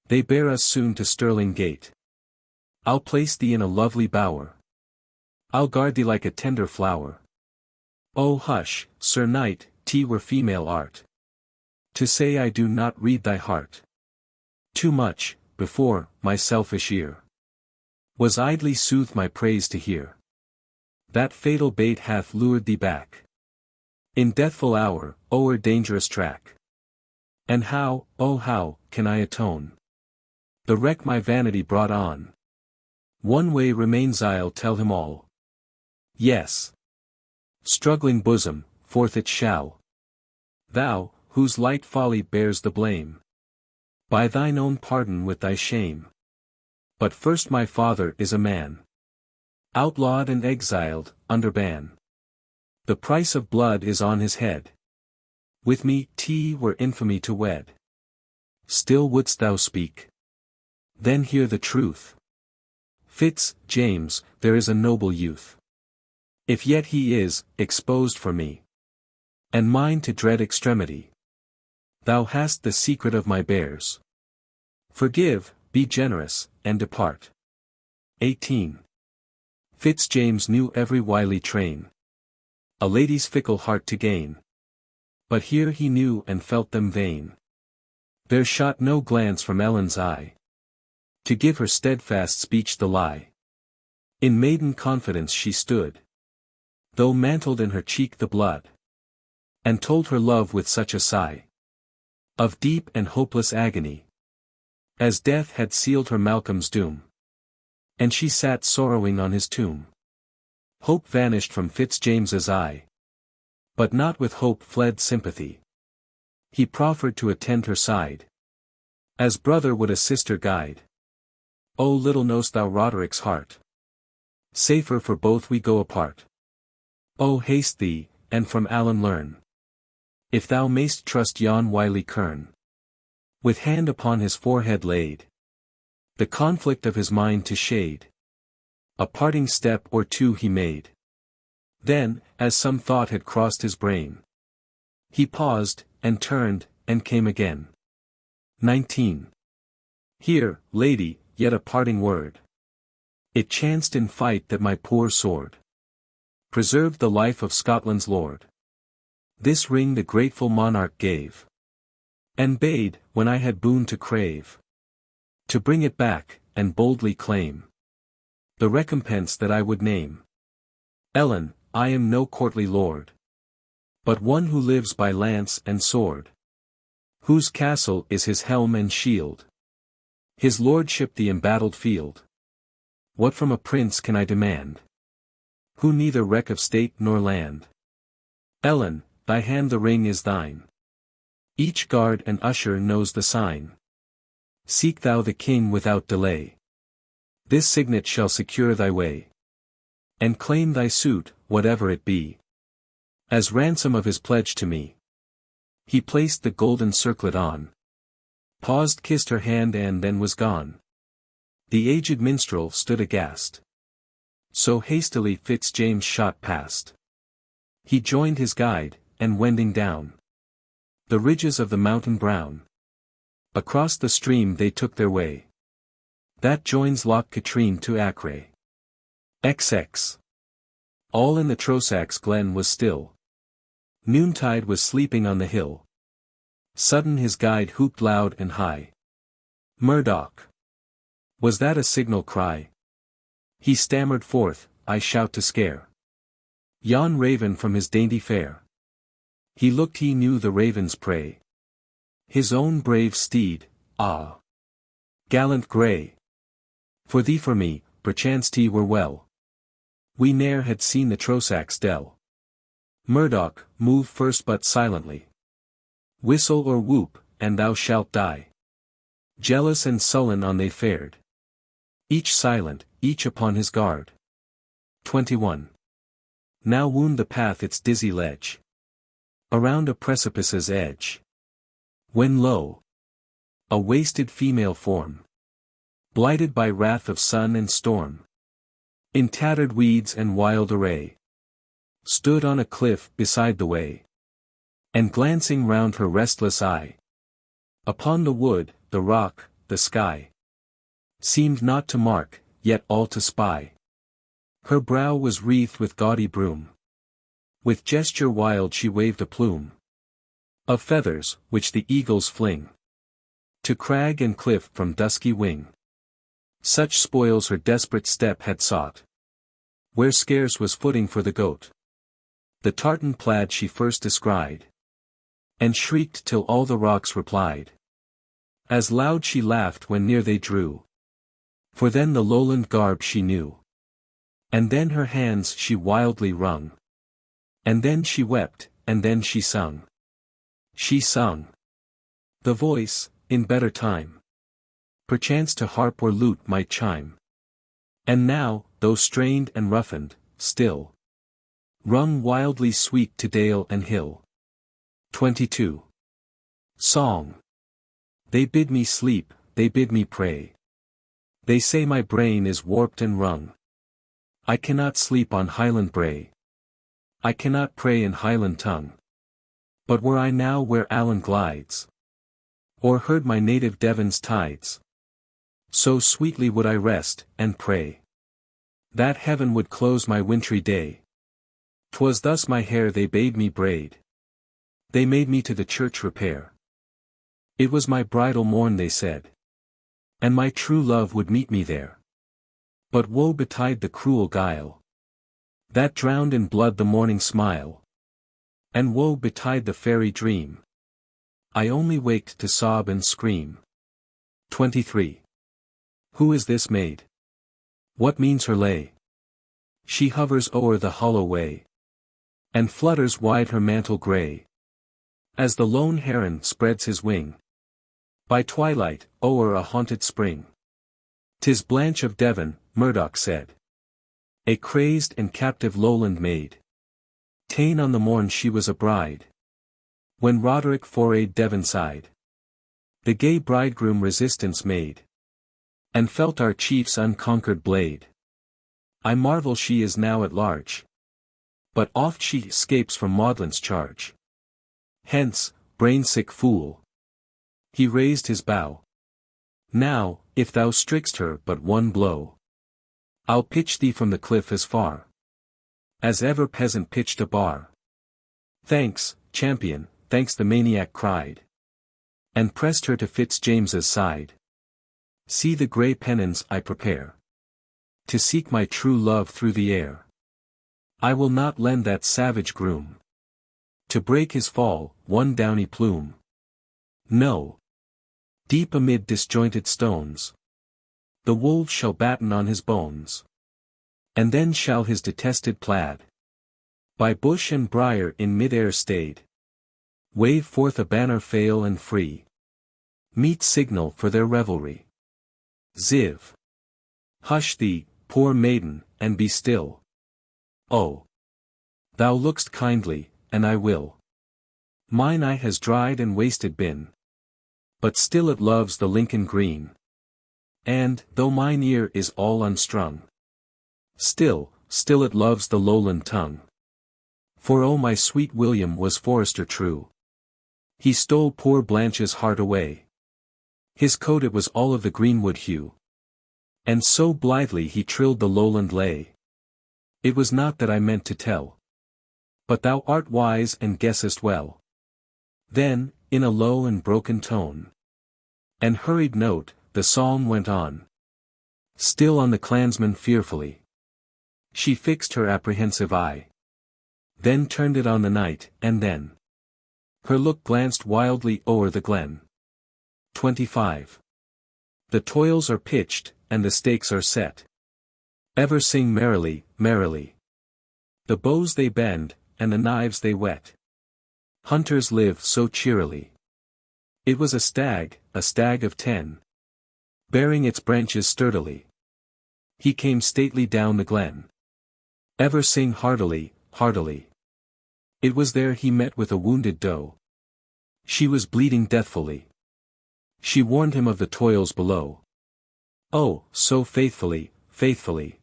they bear us soon to Stirling gate. I'll place thee in a lovely bower, I'll guard thee like a tender flower. Oh hush, Sir Knight, 't were female art to say I do not read thy heart. Too much, before, my selfish ear was idly soothed my praise to hear. That fatal bait hath lured thee back in deathful hour, o'er dangerous track. And how, oh how, can I atone the wreck my vanity brought on? One way remains, I'll tell him all. Yes. Struggling bosom, forth it shall. Thou, whose light folly bears the blame, by thine own pardon with thy shame. But first my father is a man, outlawed and exiled, under ban. The price of blood is on his head. With me 't were infamy to wed. Still wouldst thou speak? Then hear the truth. Fitz-James, there is a noble youth, if yet he is, exposed for me, and mine to dread extremity. Thou hast the secret of my bears, Forgive, be generous, and depart. 18. Fitz-James knew every wily train. A lady's fickle heart to gain. But here he knew and felt them vain. There shot no glance from Ellen's eye, to give her steadfast speech the lie. In maiden confidence she stood, though mantled in her cheek the blood, and told her love with such a sigh of deep and hopeless agony, as death had sealed her Malcolm's doom. And she sat sorrowing on his tomb. Hope vanished from Fitz-James's eye, but not with hope fled sympathy. He proffered to attend her side, as brother would a sister guide. Oh, little know'st thou Roderick's heart, safer for both we go apart. Oh, haste thee, and from Allen learn, if thou mayst trust yon wily kern. With hand upon his forehead laid, the conflict of his mind to shade, a parting step or two he made. Then, as some thought had crossed his brain, he paused, and turned, and came again. 19. Here, lady, yet a parting word. It chanced in fight that my poor sword preserved the life of Scotland's lord. This ring the grateful monarch gave, and bade, when I had boon to crave, to bring it back, and boldly claim the recompense that I would name. Ellen, I am no courtly lord, but one who lives by lance and sword, whose castle is his helm and shield, his lordship the embattled field. What from a prince can I demand, who neither reck of state nor land? Ellen, thy hand the ring is thine. Each guard and usher knows the sign. Seek thou the king without delay. This signet shall secure thy way, and claim thy suit, whatever it be, as ransom of his pledge to me. He placed the golden circlet on, paused, kissed her hand, and then was gone. The aged minstrel stood aghast. So hastily Fitz-James shot past. He joined his guide, and wending down the ridges of the mountain brown, across the stream they took their way, that joins Loch Katrine to Acre. XX. All in the Trossachs glen was still. Noontide was sleeping on the hill. Sudden his guide whooped loud and high. Murdoch! Was that a signal cry? He stammered forth, I shout to scare yon raven from his dainty fare. He looked, he knew the raven's prey, his own brave steed. Ah! Gallant grey! For thee, for me, perchance 't were well. We ne'er had seen the Trossachs dell. Murdoch, move first but silently. Whistle or whoop, and thou shalt die. Jealous and sullen on they fared, each silent, each upon his guard. 21. Now wound the path its dizzy ledge, around a precipice's edge, when lo! A wasted female form, blighted by wrath of sun and storm, in tattered weeds and wild array, stood on a cliff beside the way, and glancing round her restless eye, upon the wood, the rock, the sky, seemed not to mark, yet all to spy. Her brow was wreathed with gaudy broom, with gesture wild she waved a plume of feathers, which the eagles fling to crag and cliff from dusky wing. Such spoils her desperate step had sought, where scarce was footing for the goat. The tartan plaid she first descried, and shrieked till all the rocks replied. As loud she laughed when near they drew, for then the lowland garb she knew. And then her hands she wildly wrung, and then she wept, and then she sung. She sung. The voice, in better time, perchance to harp or lute might chime. And now, though strained and roughened, still rung wildly sweet to dale and hill. 22. Song. They bid me sleep, they bid me pray. They say my brain is warped and wrung. I cannot sleep on Highland brae. I cannot pray in Highland tongue. But were I now where Allen glides, or heard my native Devon's tides, So sweetly would I rest, and pray, that heaven would close my wintry day. 'Twas thus my hair they bade me braid. They made me to the church repair. It was my bridal morn they said, and my true love would meet me there. But woe betide the cruel guile that drowned in blood the morning smile. And woe betide the fairy dream. I only waked to sob and scream. 23. Who is this maid? What means her lay? She hovers o'er the hollow way, and flutters wide her mantle grey, as the lone heron spreads his wing by twilight, o'er a haunted spring. 'Tis Blanche of Devon, Murdoch said, a crazed and captive Lowland maid, ta'en on the morn she was a bride, when Roderick forayed Devonside. The gay bridegroom resistance made, and felt our chief's unconquered blade. I marvel she is now at large, but oft she escapes from Maudlin's charge. Hence, brain-sick fool. He raised his bow. Now, if thou strik'st her but one blow, I'll pitch thee from the cliff as far as ever peasant pitched a bar. Thanks, champion, thanks, the maniac cried, and pressed her to Fitz-James's side. See the grey pennons I prepare to seek my true love through the air. I will not lend that savage groom to break his fall, one downy plume. No. Deep amid disjointed stones, the wolves shall batten on his bones. And then shall his detested plaid, by bush and briar in mid-air stayed, wave forth a banner fail and free, meet signal for their revelry. Ziv. Hush thee, poor maiden, and be still. Oh. Thou look'st kindly, and I will. Mine eye has dried and wasted been, but still it loves the Lincoln green. And, though mine ear is all unstrung, still it loves the lowland tongue. For oh, my sweet William was forester true. He stole poor Blanche's heart away. His coat it was all of the greenwood hue, and so blithely he trilled the lowland lay. It was not that I meant to tell, but thou art wise and guessest well. Then, in a low and broken tone, and hurried note, the psalm went on. Still on the clansman fearfully she fixed her apprehensive eye, then turned it on the night, and then her look glanced wildly o'er the glen. 25. The toils are pitched, and the stakes are set. Ever sing merrily, merrily. The bows they bend, and the knives they whet. Hunters live so cheerily. It was a stag of 10, bearing its branches sturdily. He came stately down the glen. Ever sing heartily, heartily. It was there he met with a wounded doe. She was bleeding deathfully. She warned him of the toils below. Oh, so faithfully, faithfully.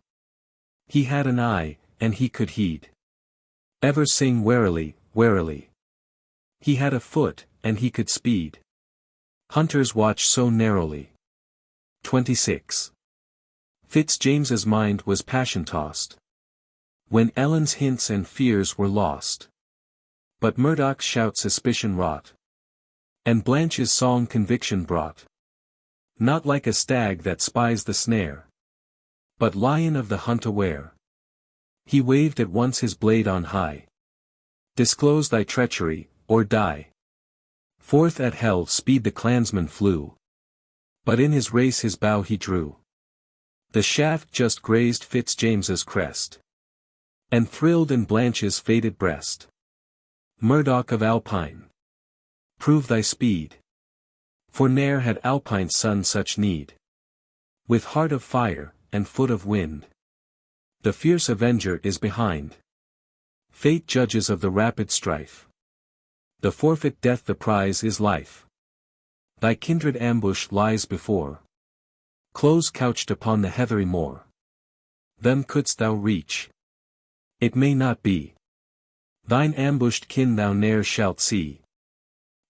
He had an eye, and he could heed. Ever sing warily, warily. He had a foot, and he could speed. Hunters watch so narrowly. 26. Fitz-James's mind was passion-tossed, when Ellen's hints and fears were lost. But Murdoch's shout suspicion wrought, and Blanche's song conviction brought. Not like a stag that spies the snare, but lion of the hunt aware. He waved at once his blade on high. Disclose thy treachery, or die. Forth at hell speed the clansman flew, but in his race his bow he drew. The shaft just grazed Fitz-James's crest, and thrilled in Blanche's faded breast. Murdoch of Alpine, prove thy speed, for ne'er had Alpine's son such need. With heart of fire, and foot of wind, the fierce avenger is behind. Fate judges of the rapid strife. The forfeit death, the prize is life. Thy kindred ambush lies before, close couched upon the heathery moor. Them couldst thou reach. It may not be. Thine ambushed kin thou ne'er shalt see.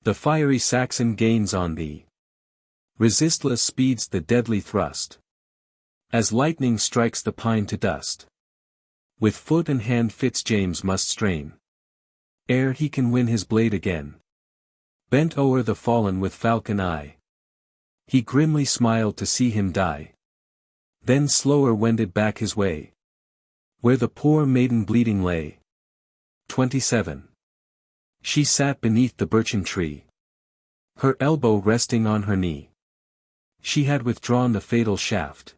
The fiery Saxon gains on thee. Resistless speeds the deadly thrust. As lightning strikes the pine to dust. With foot and hand Fitz-James must strain, ere he can win his blade again. Bent o'er the fallen with falcon eye, he grimly smiled to see him die. Then slower wended back his way, where the poor maiden bleeding lay. 27. She sat beneath the birchen tree, her elbow resting on her knee. She had withdrawn the fatal shaft,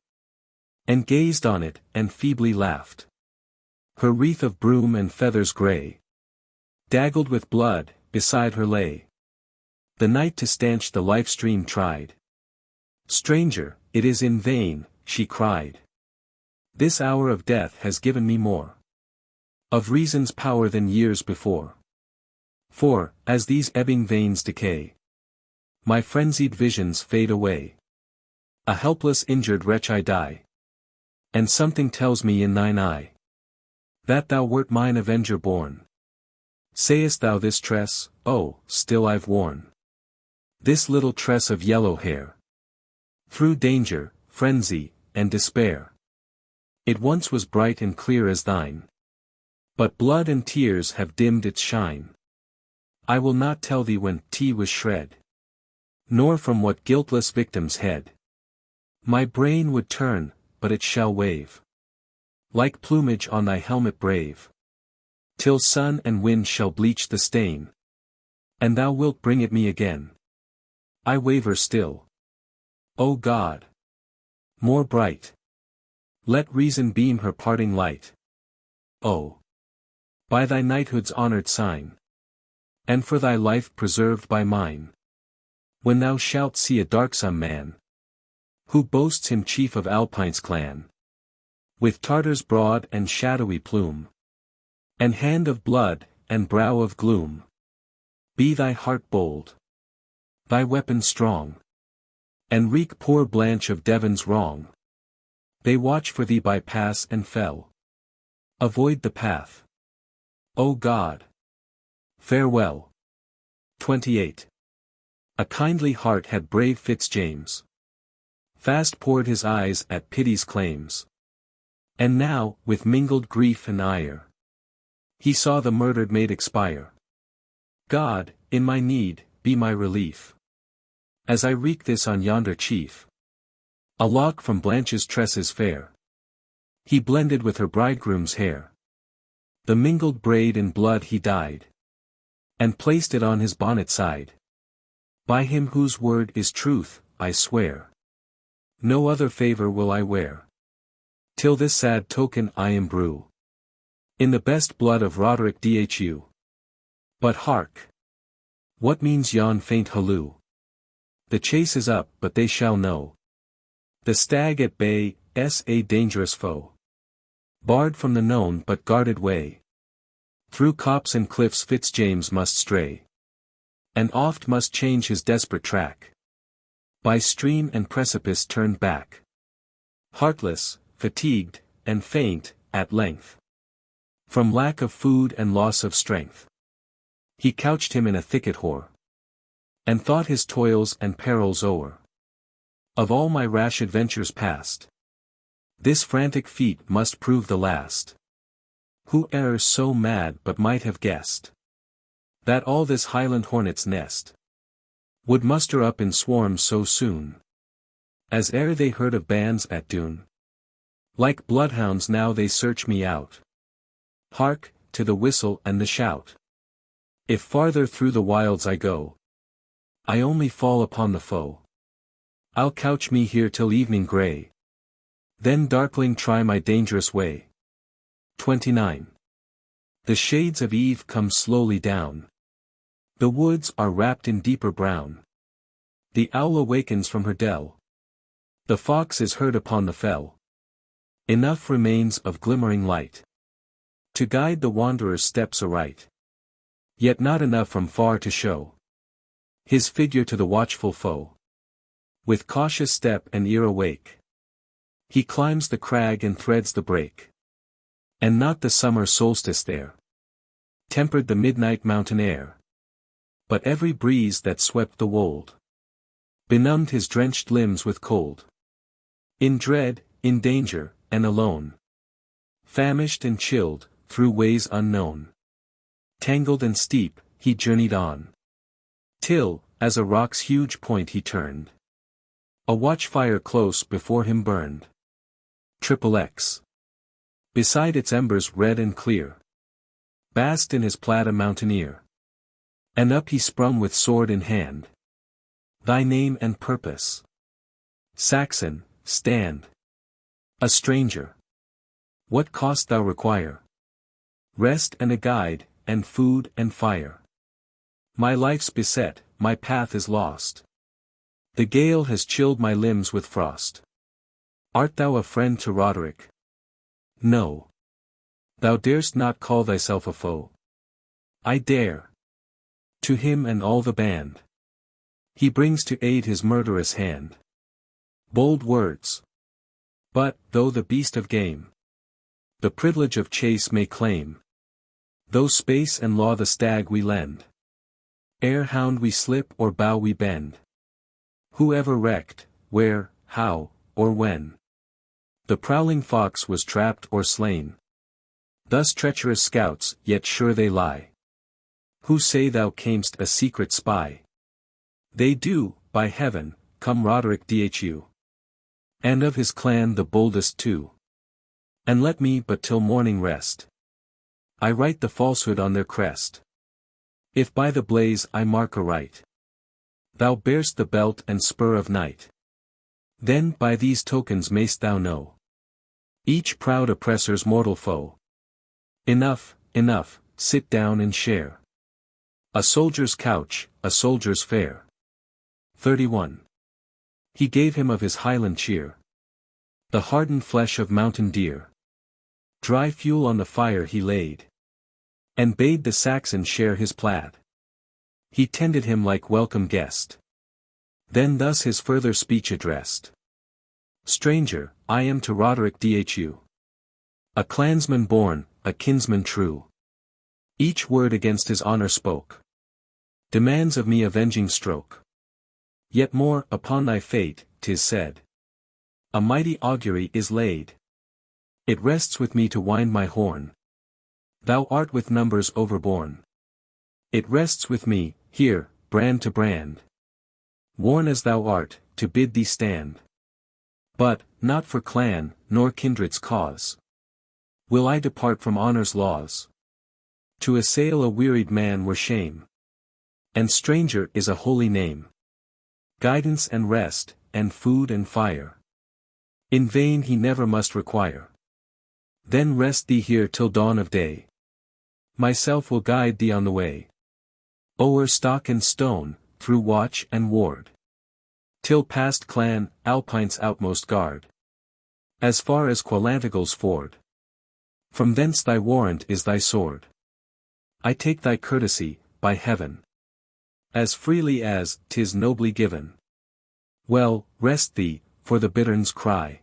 and gazed on it, and feebly laughed. Her wreath of broom and feathers grey, daggled with blood, beside her lay. The knight to stanch the life stream tried. Stranger, it is in vain, she cried. This hour of death has given me more of reason's power than years before. For, as these ebbing veins decay, my frenzied visions fade away. A helpless injured wretch I die. And something tells me in thine eye, that thou wert mine avenger born. Sayest thou this tress, oh, still I've worn this little tress of yellow hair, through danger, frenzy, and despair. It once was bright and clear as thine, but blood and tears have dimmed its shine. I will not tell thee when tea was shred, nor from what guiltless victim's head my brain would turn, but it shall wave like plumage on thy helmet brave, till sun and wind shall bleach the stain, and thou wilt bring it me again. I waver still. O God! More bright. Let reason beam her parting light. Oh! By thy knighthood's honored sign, and for thy life preserved by mine, when thou shalt see a darksome man, who boasts him chief of Alpine's clan, with Tartar's broad and shadowy plume, and hand of blood, and brow of gloom. Be thy heart bold, thy weapon strong, and wreak poor Blanche of Devon's wrong. They watch for thee by pass and fell. Avoid the path. O God! Farewell. 28. A kindly heart had brave Fitz-James. Fast poured his eyes at pity's claims. And now, with mingled grief and ire, he saw the murdered maid expire. God, in my need, be my relief, as I wreak this on yonder chief. A lock from Blanche's tresses fair he blended with her bridegroom's hair. The mingled braid in blood he dyed, and placed it on his bonnet side. By him whose word is truth, I swear, no other favor will I wear, till this sad token I imbrue in the best blood of Roderick Dhu. But hark! What means yon faint halloo? The chase is up, but they shall know. The stag at bay, a dangerous foe, barred from the known but guarded way. Through copse and cliffs Fitz-James must stray, and oft must change his desperate track. By stream and precipice turned back, heartless, fatigued, and faint, at length, from lack of food and loss of strength. He couched him in a thicket hoar, and thought his toils and perils o'er. Of all my rash adventures past, this frantic feat must prove the last. Who e'er so mad but might have guessed that all this Highland hornet's nest would muster up in swarms so soon, as ere they heard of bands at Doon. Like bloodhounds now they search me out. Hark, to the whistle and the shout. If farther through the wilds I go, I only fall upon the foe. I'll couch me here till evening grey, then darkling try my dangerous way. 29. The shades of eve come slowly down. The woods are wrapped in deeper brown. The owl awakens from her dell. The fox is heard upon the fell. Enough remains of glimmering light to guide the wanderer's steps aright. Yet not enough from far to show his figure to the watchful foe. With cautious step and ear awake, he climbs the crag and threads the brake. And not the summer solstice there tempered the midnight mountain air, but every breeze that swept the wold benumbed his drenched limbs with cold. In dread, in danger, and alone. Famished and chilled, through ways unknown. Tangled and steep, he journeyed on. Till, as a rock's huge point he turned. A watchfire close before him burned. XXX. Beside its embers red and clear. Basked in his plaid a mountaineer. And up he sprung with sword in hand. Thy name and purpose. Saxon, stand. A stranger. What cost thou require? Rest and a guide, and food and fire. My life's beset, my path is lost. The gale has chilled my limbs with frost. Art thou a friend to Roderick? No. Thou darest not call thyself a foe. I dare. To him and all the band. He brings to aid his murderous hand. Bold words. But, though the beast of game, the privilege of chase may claim. Though space and law the stag we lend. Ere hound we slip or bow we bend. Who ever recked, where, how, or when? The prowling fox was trapped or slain. Thus treacherous scouts, yet sure they lie. Who say thou camest a secret spy? They do, by heaven, come Roderick Dhu. And of his clan the boldest too. And let me but till morning rest. I write the falsehood on their crest. If by the blaze I mark aright, thou bear'st the belt and spur of night. Then by these tokens mayst thou know each proud oppressor's mortal foe. Enough, enough, sit down and share a soldier's couch, a soldier's fare. 31. He gave him of his Highland cheer, the hardened flesh of mountain deer. Dry fuel on the fire he laid, and bade the Saxon share his plaid. He tended him like welcome guest. Then thus his further speech addressed. Stranger, I am to Roderick Dhu. A clansman born, a kinsman true. Each word against his honor spoke. Demands of me avenging stroke. Yet more, upon thy fate, 'tis said. A mighty augury is laid. It rests with me to wind my horn. Thou art with numbers overborne. It rests with me, here, brand to brand. Worn as thou art, to bid thee stand. But, not for clan, nor kindred's cause, will I depart from honor's laws. To assail a wearied man were shame. And stranger is a holy name. Guidance and rest, and food and fire. In vain he never must require. Then rest thee here till dawn of day. Myself will guide thee on the way. O'er stock and stone, through watch and ward. Till past clan, Alpine's outmost guard. As far as Qualantagle's ford. From thence thy warrant is thy sword. I take thy courtesy, by heaven. As freely as 'tis nobly given. Well, rest thee, for the bittern's cry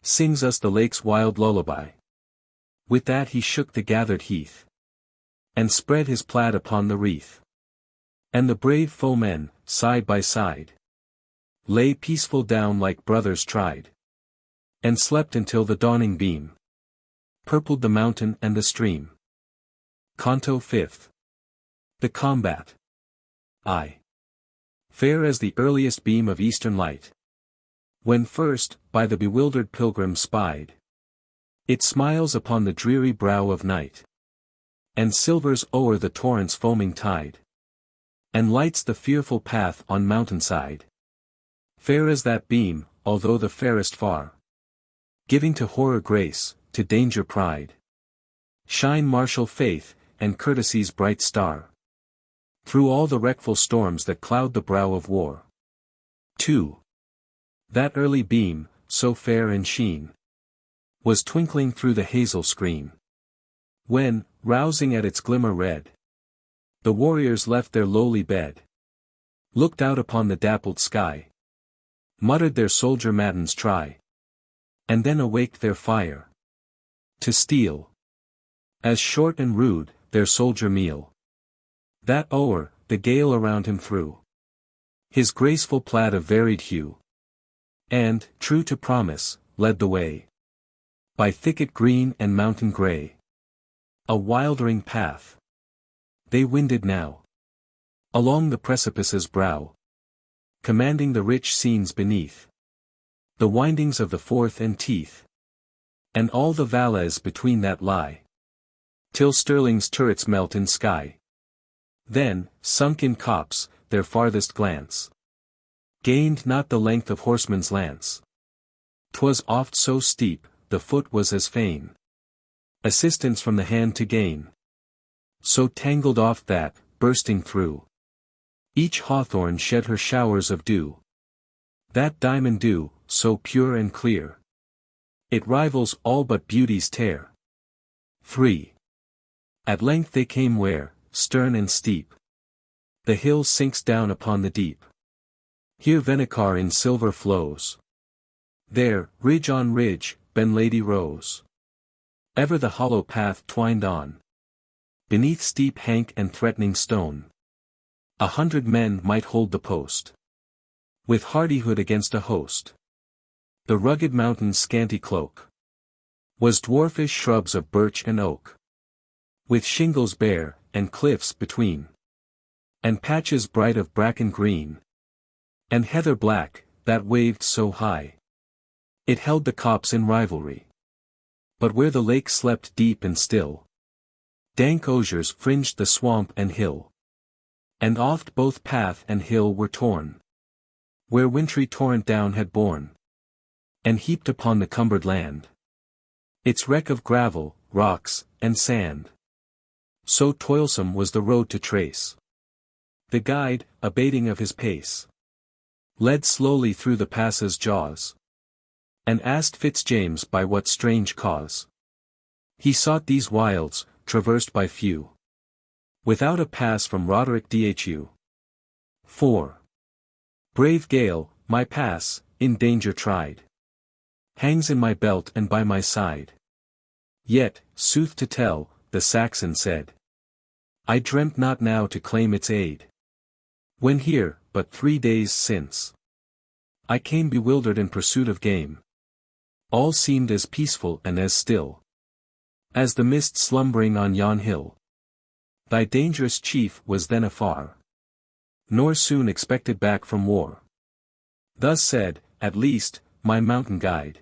sings us the lake's wild lullaby. With that he shook the gathered heath, and spread his plaid upon the wreath. And the brave foemen, side by side, lay peaceful down like brothers tried, and slept until the dawning beam purpled the mountain and the stream. Canto 5th. The combat. I. Fair as the earliest beam of eastern light. When first, by the bewildered pilgrim spied, it smiles upon the dreary brow of night, and silvers o'er the torrent's foaming tide, and lights the fearful path on mountainside. Fair as that beam, although the fairest far, giving to horror grace, to danger pride. Shine martial faith, and courtesy's bright star, through all the wreckful storms that cloud the brow of war. 2. That early beam, so fair and sheen, was twinkling through the hazel screen. When, rousing at its glimmer red, the warriors left their lowly bed, looked out upon the dappled sky, muttered their soldier matins try, and then awaked their fire to steal, as short and rude, their soldier meal. That o'er, the gale around him threw His graceful plaid of varied hue. And, true to promise, led the way. By thicket green and mountain grey. A wildering path. They wended now. Along the precipice's brow. Commanding the rich scenes beneath. The windings of the Forth and Teeth. And all the valleys between that lie. Till Stirling's turrets melt in sky. Then, sunk in copse, their farthest glance. Gained not the length of horseman's lance. 'Twas oft so steep, the foot was as fain. Assistance from the hand to gain. So tangled oft that, bursting through. Each hawthorn shed her showers of dew. That diamond dew, so pure and clear. It rivals all but beauty's tear. 3. At length they came where, stern and steep. The hill sinks down upon the deep. Here Venicar in silver flows. There, ridge on ridge, Benlady rose. Ever the hollow path twined on. Beneath steep hank and threatening stone. 100 men might hold the post. With hardihood against a host. The rugged mountain's scanty cloak. Was dwarfish shrubs of birch and oak. With shingles bare, and cliffs between. And patches bright of bracken green. And heather black, that waved so high. It held the copse in rivalry. But where the lake slept deep and still. Dank osiers fringed the swamp and hill. And oft both path and hill were torn. Where wintry torrent down had borne. And heaped upon the cumbered land. Its wreck of gravel, rocks, and sand. So toilsome was the road to trace. The guide, abating of his pace. Led slowly through the pass's jaws. And asked Fitz-James by what strange cause. He sought these wilds, traversed by few. Without a pass from Roderick Dhu. 4. Brave Gale, my pass, in danger tried. Hangs in my belt and by my side. Yet, sooth to tell, the Saxon said. I dreamt not now to claim its aid. When here, but 3 days since. I came bewildered in pursuit of game. All seemed as peaceful and as still. As the mist slumbering on yon hill. Thy dangerous chief was then afar. Nor soon expected back from war. Thus said, at least, my mountain guide.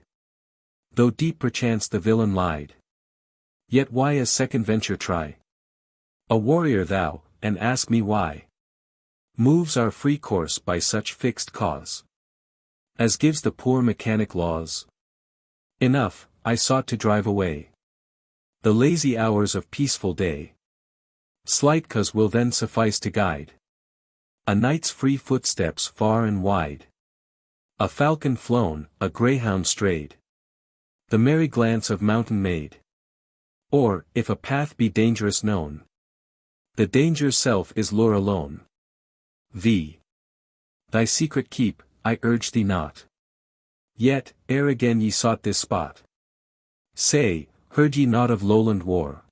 Though deep perchance the villain lied. Yet why a second venture try? A warrior thou, and ask me why? Moves our free course by such fixed cause. As gives the poor mechanic laws. Enough, I sought to drive away. The lazy hours of peaceful day. Slight cause will then suffice to guide. A knight's free footsteps far and wide. A falcon flown, a greyhound strayed. The merry glance of mountain maid. Or, if a path be dangerous known. The danger's self is lure alone. Thy secret keep, I urge thee not. Yet, ere again ye sought this spot. Say, heard ye not of Lowland war?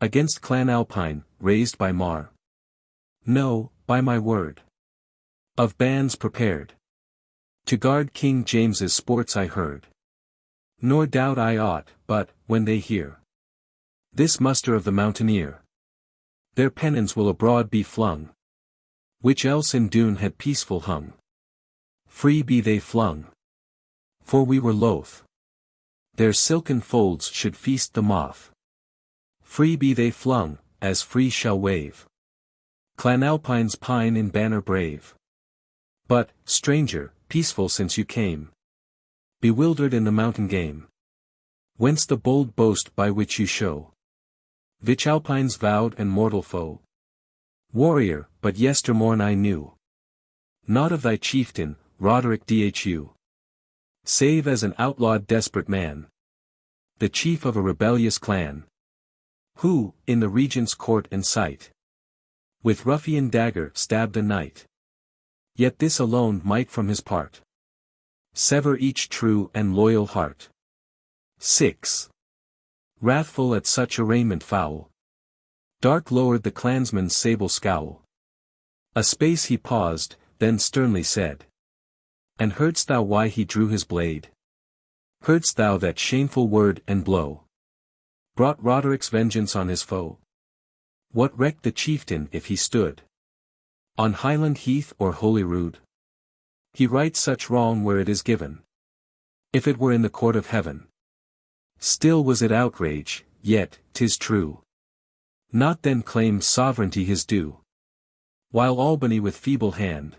Against Clan Alpine, raised by Mar? No, by my word. Of bands prepared. To guard King James's sports I heard. Nor doubt I aught, but, when they hear this muster of the mountaineer, their pennons will abroad be flung. Which else in Doon had peaceful hung. Free be they flung. For we were loath. Their silken folds should feast the moth. Free be they flung, as free shall wave. Clan Alpine's pine in banner brave. But, stranger, peaceful since you came. Bewildered in the mountain game. Whence the bold boast by which you show? Which Alpine's vowed and mortal foe? Warrior, but yestermorn I knew. Not of thy chieftain, Roderick Dhu. Save as an outlawed desperate man. The chief of a rebellious clan. Who, in the regent's court and sight. With ruffian dagger stabbed a knight. Yet this alone might from his part. Sever each true and loyal heart. 6. Wrathful at such arraignment foul. Dark lowered the clansman's sable scowl. A space he paused, then sternly said. And heard'st thou why he drew his blade? Heard'st thou that shameful word and blow brought Roderick's vengeance on his foe? What recked the chieftain if he stood on Highland heath or Holyrood? He rights such wrong where it is given. If it were in the court of heaven, still was it outrage, yet, 'tis true. Not then claimed sovereignty his due, while Albany with feeble hand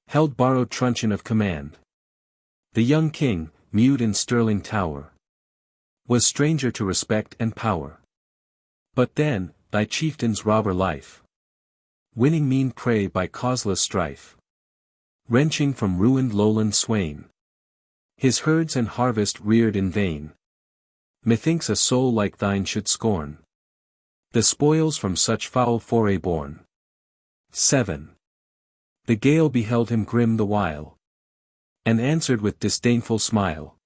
held borrowed truncheon of command. The young king, mute in Stirling Tower, was stranger to respect and power. But then, thy chieftain's robber life, winning mean prey by causeless strife, wrenching from ruined lowland swain his herds and harvest reared in vain. Methinks a soul like thine should scorn the spoils from such foul foray born. 7. The Gael beheld him grim the while, and answered with disdainful smile.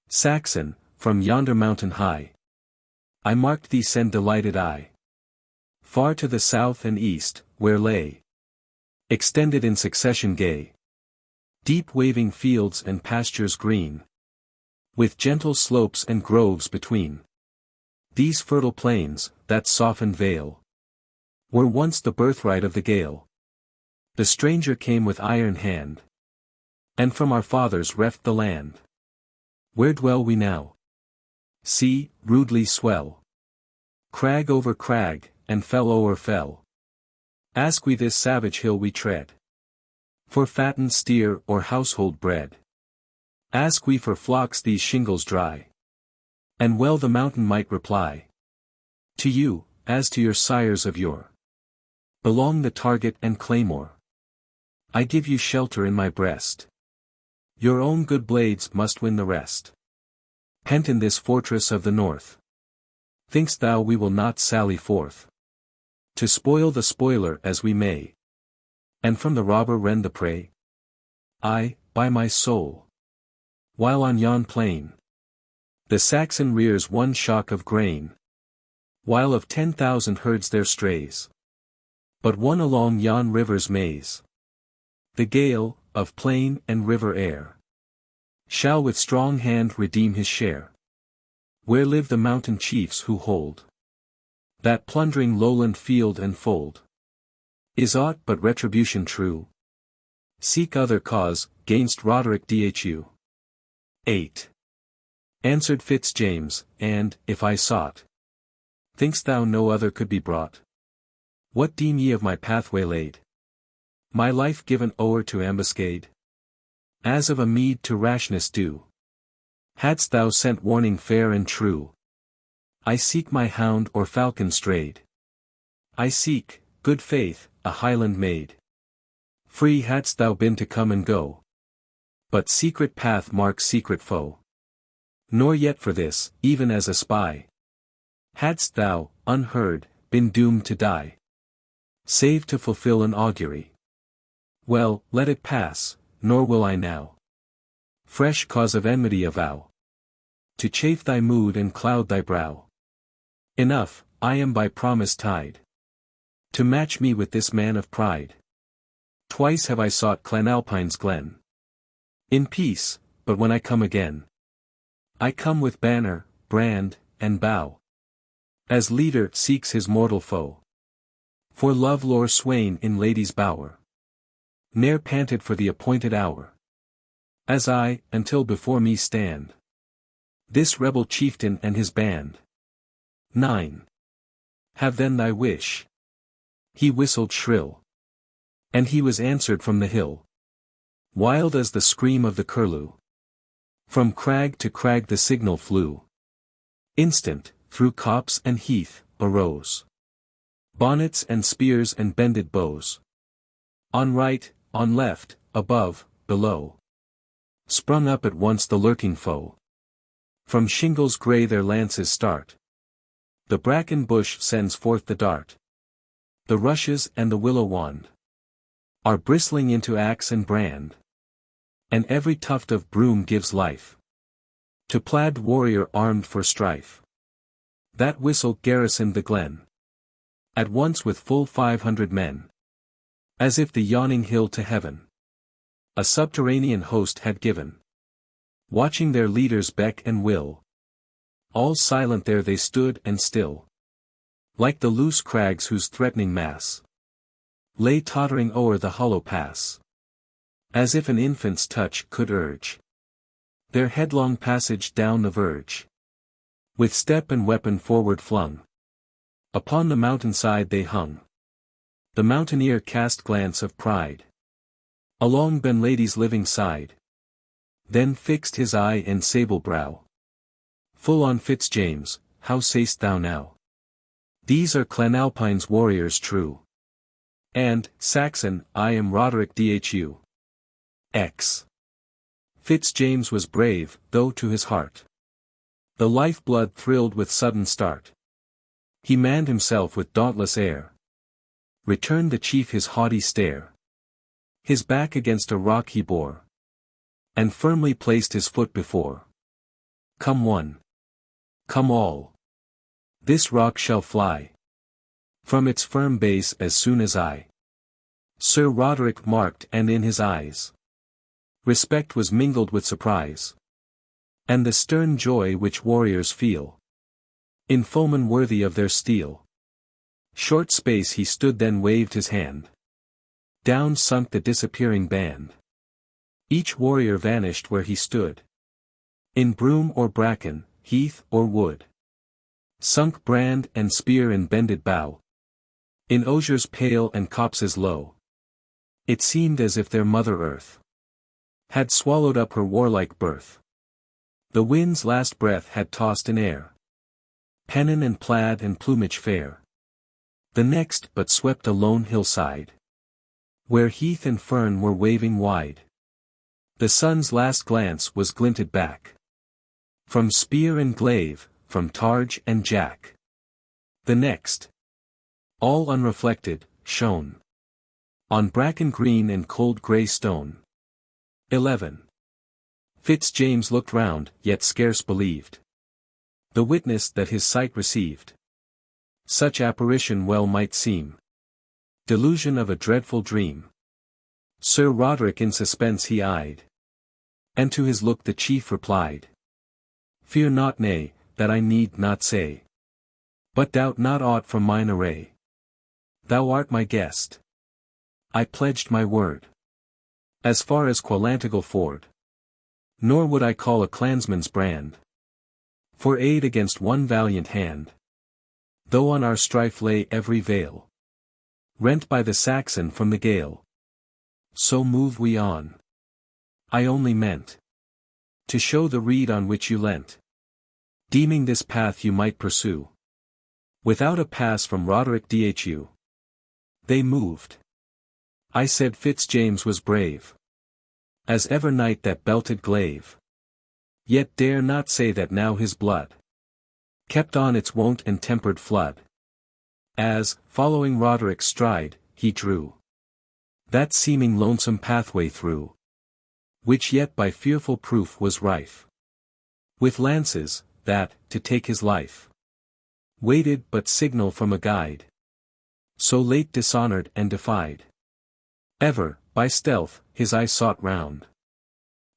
Saxon, from yonder mountain high, I marked thee send delighted eye. Far to the south and east, where lay, extended in succession gay, deep waving fields and pastures green, with gentle slopes and groves between. These fertile plains, that softened vale, were once the birthright of the Gael. The stranger came with iron hand, and from our fathers reft the land. Where dwell we now? See, rudely swell crag over crag, and fell o'er fell. Ask we this savage hill we tread for fattened steer or household bread? Ask we for flocks these shingles dry? And well the mountain might reply. To you, as to your sires of yore, belong the target and claymore. I give you shelter in my breast. Your own good blades must win the rest. Pent in this fortress of the north, think'st thou we will not sally forth to spoil the spoiler as we may, and from the robber rend the prey? Ay, by my soul, while on yon plain the Saxon rears one shock of grain, while of 10,000 herds there strays but one along yon river's maze, the Gael, of plain and river air, shall with strong hand redeem his share. Where live the mountain chiefs who hold that plundering lowland field and fold? Is aught but retribution true? Seek other cause, gainst Roderick Dhu. 8. Answered Fitz-James, and, if I sought, think'st thou no other could be brought? What deem ye of my pathway laid? My life given o'er to ambuscade? As of a meed to rashness due. Hadst thou sent warning fair and true? I seek my hound or falcon strayed. I seek, good faith, a Highland maid. Free hadst thou been to come and go. But secret path marks secret foe. Nor yet for this, even as a spy, hadst thou, unheard, been doomed to die, save to fulfill an augury. Well, let it pass, nor will I now fresh cause of enmity avow, to chafe thy mood and cloud thy brow. Enough, I am by promise tied to match me with this man of pride. Twice have I sought Clan Alpine's glen in peace, but when I come again, I come with banner, brand, and bow, as leader seeks his mortal foe. For love lore swain in lady's bower, ne'er panted for the appointed hour, as I, until before me stand this rebel chieftain and his band. 9. Have then thy wish. He whistled shrill, and he was answered from the hill, wild as the scream of the curlew. From crag to crag the signal flew. Instant, through copse and heath, arose bonnets and spears and bended bows. On right, on left, above, below, sprung up at once the lurking foe. From shingles grey their lances start. The bracken bush sends forth the dart. The rushes and the willow wand are bristling into axe and brand, and every tuft of broom gives life to plaid warrior armed for strife. That whistle garrisoned the glen at once with full 500 men. As if the yawning hill to heaven a subterranean host had given. Watching their leaders beck and will. All silent there they stood and still. Like the loose crags whose threatening mass lay tottering o'er the hollow pass. As if an infant's touch could urge their headlong passage down the verge. With step and weapon forward flung. Upon the mountainside they hung. The mountaineer cast glance of pride along Ben Lady's living side. Then fixed his eye and sable brow full on Fitz-James. How say'st thou now? These are Clan Alpine's warriors true. And, Saxon, I am Roderick Dhu. X. Fitz-James was brave, though to his heart the life-blood thrilled with sudden start. He manned himself with dauntless air. Returned the chief his haughty stare. His back against a rock he bore. And firmly placed his foot before. Come one. Come all. This rock shall fly from its firm base as soon as I. Sir Roderick marked, and in his eyes respect was mingled with surprise. And the stern joy which warriors feel in foemen worthy of their steel. Short space he stood, then waved his hand. Down sunk the disappearing band. Each warrior vanished where he stood. In broom or bracken, heath or wood. Sunk brand and spear in bended bough. In osiers pale and copses low. It seemed as if their mother earth had swallowed up her warlike birth. The wind's last breath had tossed in air pennon and plaid and plumage fair. The next but swept a lone hillside, where heath and fern were waving wide. The sun's last glance was glinted back from spear and glaive, from targe and jack. The next, all unreflected, shone on bracken green and cold grey stone. 11. Fitz-James looked round, yet scarce believed the witness that his sight received. Such apparition well might seem delusion of a dreadful dream. Sir Roderick in suspense he eyed, and to his look the chief replied, Fear not, nay, that I need not say. But doubt not aught from mine array. Thou art my guest. I pledged my word. As far as Qualantigal ford. Nor would I call a clansman's brand for aid against one valiant hand. Though on our strife lay every veil rent by the Saxon from the gale. So move we on. I only meant to show the reed on which you leant, deeming this path you might pursue, without a pass from Roderick Dhu. They moved. I said Fitz-James was brave as ever knight that belted glaive, yet dare not say that now his blood kept on its wont and tempered flood. As, following Roderick's stride, he drew that seeming lonesome pathway through, which yet by fearful proof was rife with lances, that, to take his life, waited but signal from a guide, so late dishonored and defied. Ever, by stealth, his eye sought round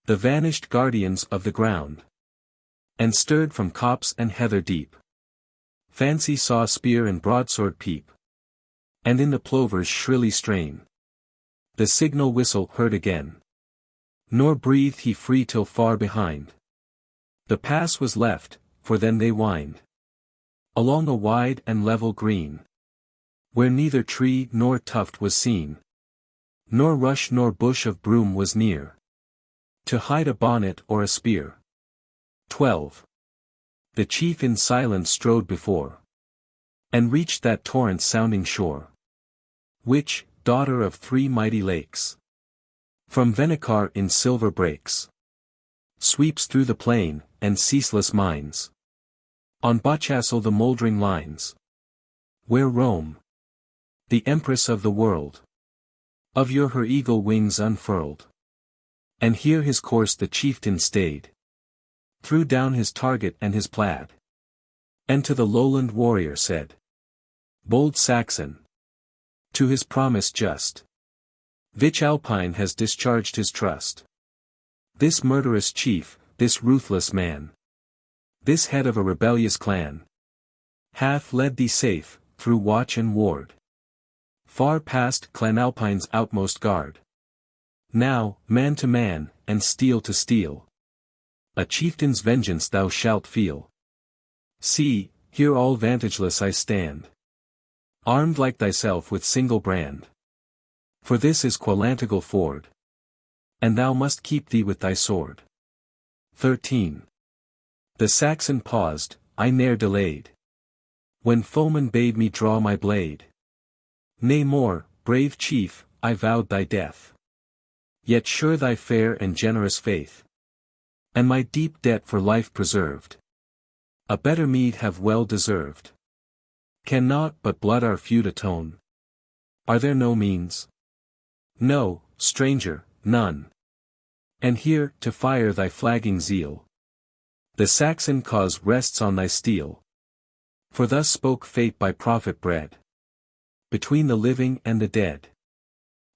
the vanished guardians of the ground, and stirred from copse and heather deep. Fancy saw spear and broadsword peep, and in the plover's shrilly strain the signal whistle heard again. Nor breathed he free till far behind the pass was left, for then they wind along a wide and level green, where neither tree nor tuft was seen, nor rush nor bush of broom was near, to hide a bonnet or a spear. 12. The chief in silence strode before, and reached that torrent-sounding shore, which, daughter of three mighty lakes, from Venicar in silver breaks, sweeps through the plain, and ceaseless mines on Bochastle the mouldering lines, where Rome, the empress of the world, of yore her eagle wings unfurled. And here his course the chieftain stayed, threw down his target and his plaid, and to the lowland warrior said, Bold Saxon, to his promise just, Which Alpine has discharged his trust. This murderous chief, this ruthless man. This head of a rebellious clan. Hath led thee safe, through watch and ward. Far past Clan Alpine's outmost guard. Now, man to man, and steel to steel. A chieftain's vengeance thou shalt feel. See, here all vantageless I stand. Armed like thyself with single brand. For this is Qualantigal ford. And thou must keep thee with thy sword. 13. The Saxon paused, I ne'er delayed. When foeman bade me draw my blade. Nay more, brave chief, I vowed thy death. Yet sure thy fair and generous faith. And my deep debt for life preserved. A better meed have well deserved. Can naught but blood our feud atone? Are there no means? No, stranger, none. And here, to fire thy flagging zeal. The Saxon cause rests on thy steel. For thus spoke fate by prophet bred. Between the living and the dead.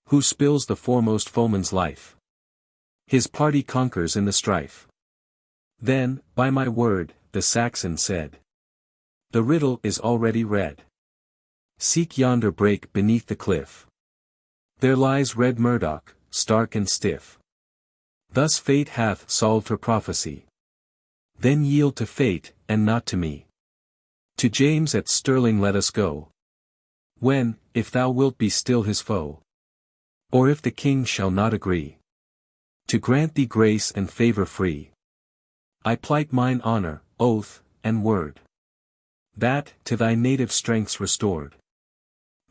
Who spills the foremost foeman's life? His party conquers in the strife. Then, by my word, the Saxon said. The riddle is already read. Seek yonder break beneath the cliff. There lies red Murdoch, stark and stiff. Thus fate hath solved her prophecy. Then yield to fate, and not to me. To James at Stirling let us go. When, if thou wilt be still his foe. Or if the king shall not agree. To grant thee grace and favour free. I plight mine honour, oath, and word. That, to thy native strengths restored.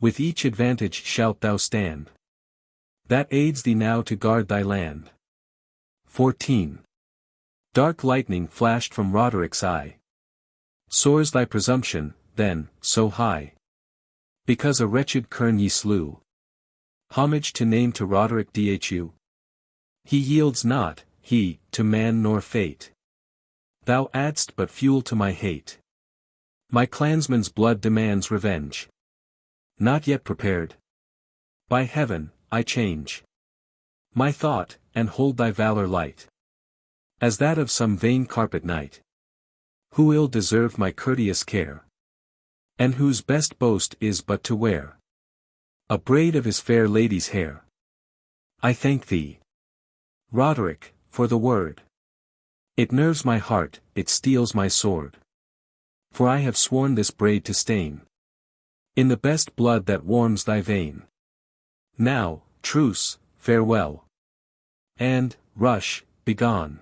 With each advantage shalt thou stand. That aids thee now to guard thy land. 14. Dark lightning flashed from Roderick's eye. Soars thy presumption, then, so high? Because a wretched kern ye slew. Homage to name to Roderick Dhu. He yields not, he, to man nor fate. Thou add'st but fuel to my hate. My clansman's blood demands revenge. Not yet prepared. By heaven, I change my thought, and hold thy valor light. As that of some vain carpet knight. Who ill deserved my courteous care. And whose best boast is but to wear a braid of his fair lady's hair. I thank thee, Roderick, for the word. It nerves my heart, it steels my sword. For I have sworn this braid to stain in the best blood that warms thy vein. Now, truce, farewell. And, rush, begone.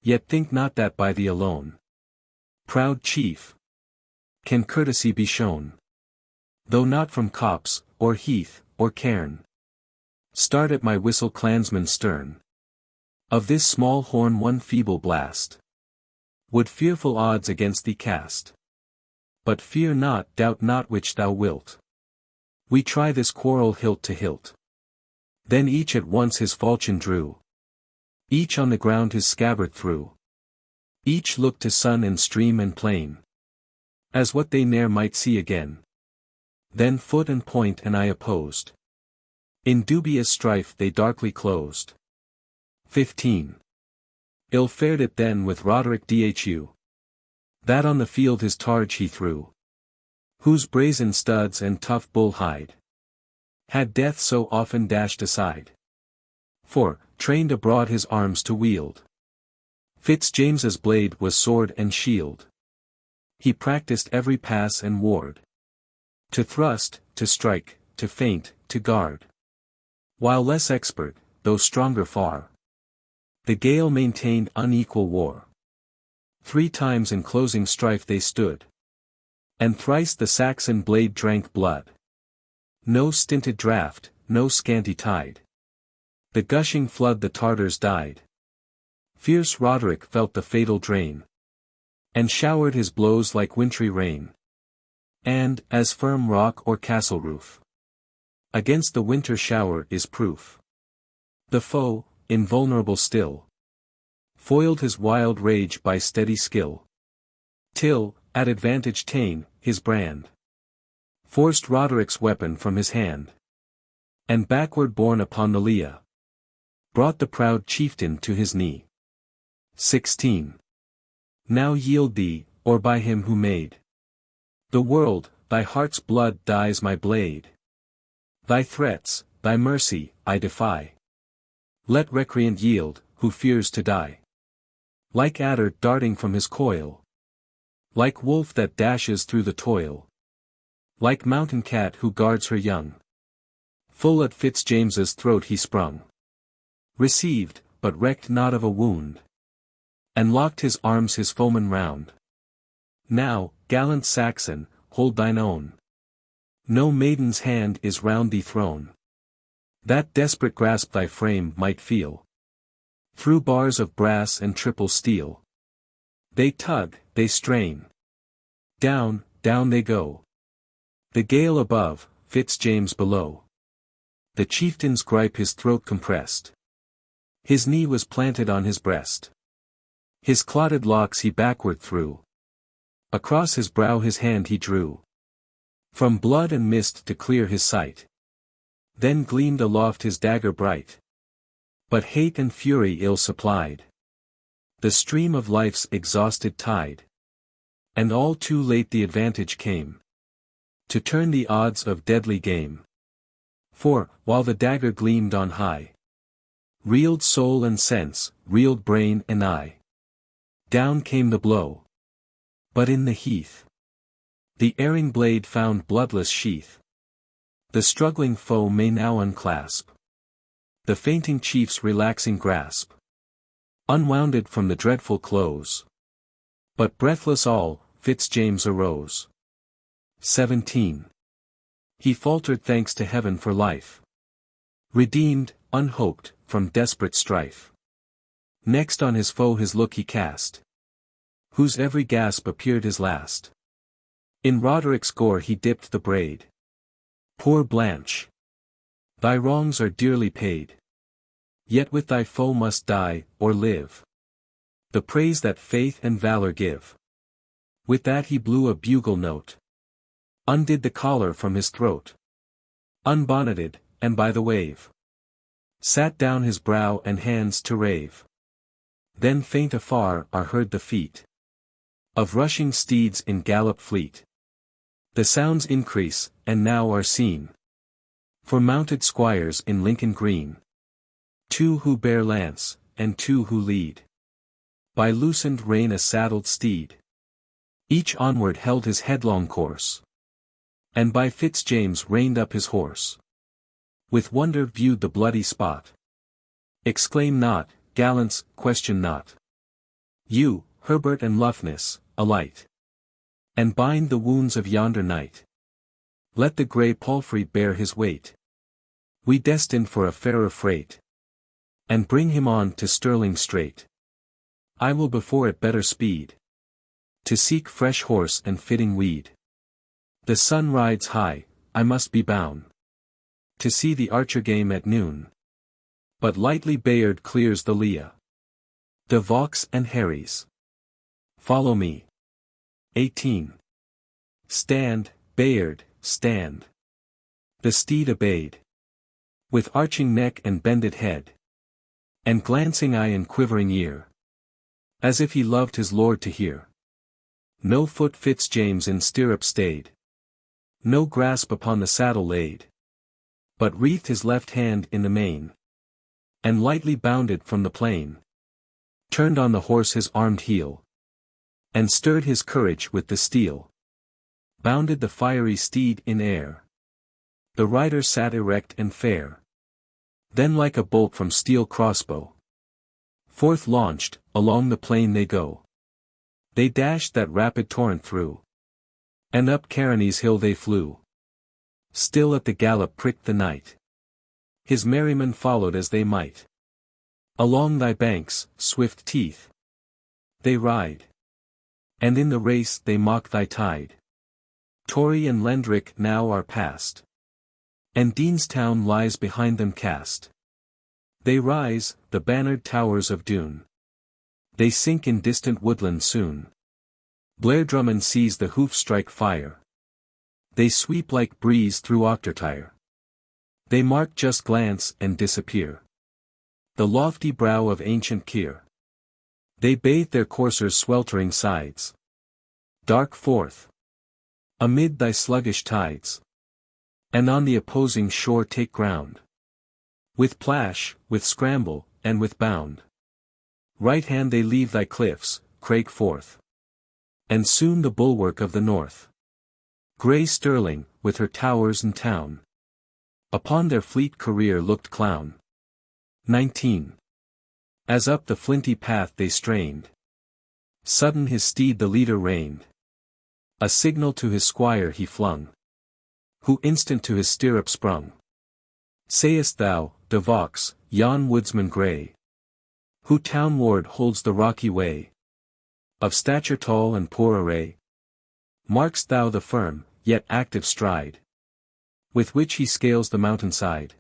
Yet think not that by thee alone, proud chief, can courtesy be shown. Though not from copse, or heath, or cairn. Start at my whistle clansman stern. Of this small horn one feeble blast would fearful odds against thee cast. But fear not, doubt not which thou wilt. We try this quarrel hilt to hilt. Then each at once his falchion drew. Each on the ground his scabbard threw. Each looked to sun and stream and plain. As what they ne'er might see again. Then foot and point and eye opposed. In dubious strife they darkly closed. 15. Ill fared it then with Roderick Dhu. That on the field his targe he threw. Whose brazen studs and tough bull hide had death so often dashed aside. For, trained abroad his arms to wield, Fitz-James's blade was sword and shield. He practised every pass and ward. To thrust, to strike, to feint, to guard. While less expert, though stronger far, the Gael maintained unequal war. 3 times in closing strife they stood. And thrice the Saxon blade drank blood. No stinted draught, no scanty tide. The gushing flood the Tartars died. Fierce Roderick felt the fatal drain. And showered his blows like wintry rain. And, as firm rock or castle roof, against the winter shower is proof. The foe, invulnerable still, foiled his wild rage by steady skill. Till, at advantage ta'en, his brand forced Roderick's weapon from his hand. And backward borne upon the Lea, brought the proud chieftain to his knee. 16. Now yield thee, or by him who made the world, thy heart's blood dyes my blade. Thy threats, thy mercy, I defy. Let recreant yield, who fears to die. Like adder darting from his coil. Like wolf that dashes through the toil. Like mountain cat who guards her young. Full at Fitz-James's throat he sprung. Received, but recked not of a wound. And locked his arms his foeman round. Now, gallant Saxon, hold thine own. No maiden's hand is round thee thrown. That desperate grasp thy frame might feel. Through bars of brass and triple steel. They tug, they strain. Down, down they go. The gale above, Fitz-James below. The chieftain's gripe his throat compressed. His knee was planted on his breast. His clotted locks he backward threw. Across his brow his hand he drew. From blood and mist to clear his sight. Then gleamed aloft his dagger bright. But hate and fury ill supplied. The stream of life's exhausted tide. And all too late the advantage came. To turn the odds of deadly game. For, while the dagger gleamed on high, reeled soul and sense, reeled brain and eye. Down came the blow. But in the heath, the erring blade found bloodless sheath. The struggling foe may now unclasp. The fainting chief's relaxing grasp. Unwounded from the dreadful close. But breathless all, Fitz-James arose. 17. He faltered thanks to heaven for life. Redeemed, unhoped, from desperate strife. Next on his foe his look he cast. Whose every gasp appeared his last. In Roderick's gore he dipped the braid. Poor Blanche! Thy wrongs are dearly paid. Yet with thy foe must die, or live. The praise that faith and valor give. With that he blew a bugle note. Undid the collar from his throat. Unbonneted, and by the wave. Sat down his brow and hands to rave. Then faint afar are heard the feet of rushing steeds in gallop fleet. The sounds increase, and now are seen. For mounted squires in Lincoln green. 2 who bear lance, and 2 who lead. By loosened rein a saddled steed. Each onward held his headlong course. And by Fitz-James reined up his horse. With wonder viewed the bloody spot. Exclaim not, gallants, question not. You, Herbert and Luffness, alight. And bind the wounds of yonder knight. Let the grey palfrey bear his weight. We destined for a fairer freight. And bring him on to Stirling straight. I will before it better speed. To seek fresh horse and fitting weed. The sun rides high, I must be bound. To see the archer game at noon. But lightly Bayard clears the Lea. De Vaux and Harry's. Follow me. 18. Stand, Bayard, stand. The steed obeyed. With arching neck and bended head. And glancing eye and quivering ear. As if he loved his lord to hear. No foot Fitz-James in stirrup stayed. No grasp upon the saddle laid. But wreathed his left hand in the mane. And lightly bounded from the plain. Turned on the horse his armed heel. And stirred his courage with the steel. Bounded the fiery steed in air. The rider sat erect and fair. Then like a bolt from steel crossbow. Forth launched, along the plain they go. They dashed that rapid torrent through. And up Cairney's hill they flew. Still at the gallop pricked the knight. His merrymen followed as they might. Along thy banks, swift teeth. They ride. And in the race they mock thy tide. Torry and Lendrick now are past. And Deanstown lies behind them cast. They rise, the bannered towers of Doon. They sink in distant woodland soon. Blair Drummond sees the hoofs strike fire. They sweep like breeze through Ochtertyre. They mark just glance and disappear. The lofty brow of ancient Keir. They bathe their coursers' sweltering sides. Dark forth. Amid thy sluggish tides. And on the opposing shore take ground. With plash, with scramble, and with bound. Right hand they leave thy cliffs, crag forth. And soon the bulwark of the north. Grey Stirling, with her towers and town. Upon their fleet career looked clown. 19. As up the flinty path they strained. Sudden his steed the leader reined. A signal to his squire he flung. Who instant to his stirrup sprung. Sayest thou, De Vaux, yon woodsman grey? Who town ward holds the rocky way? Of stature tall and poor array? Mark'st thou the firm, yet active stride? With which he scales the mountainside?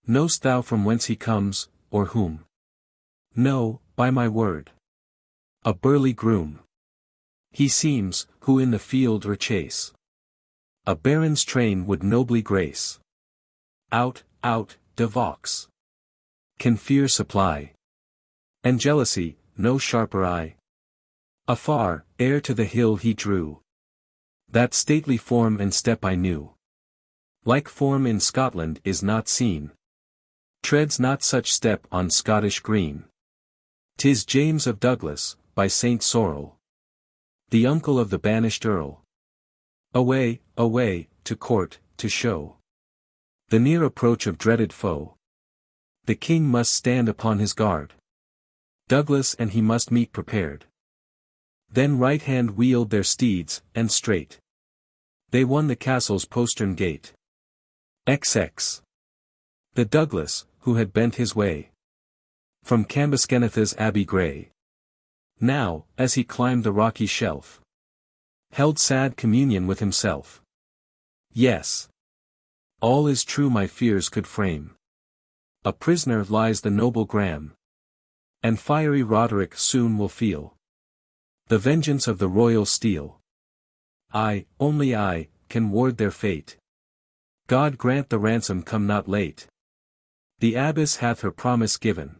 Know'st thou from whence he comes, or whom? No, by my word. A burly groom. He seems, who in the field or chase. A baron's train would nobly grace. Out, De Vaux. Can fear supply? And jealousy, no sharper eye? Afar, ere to the hill he drew. That stately form and step I knew. Like form in Scotland is not seen. Treads not such step on Scottish green. 'Tis James of Douglas, by Saint Sorrel. The uncle of the banished Earl. Away, to court, to show the near approach of dreaded foe. The king must stand upon his guard. Douglas and he must meet prepared. Then right hand wheeled their steeds, and straight they won the castle's postern gate. XX. The Douglas, who had bent his way from Cambuskenneth's abbey grey, now, as he climbed the rocky shelf, held sad communion with himself. Yes. All is true my fears could frame. A prisoner lies the noble Graeme. And fiery Roderick soon will feel the vengeance of the royal steel. I, only I, can ward their fate. God grant the ransom come not late. The abbess hath her promise given.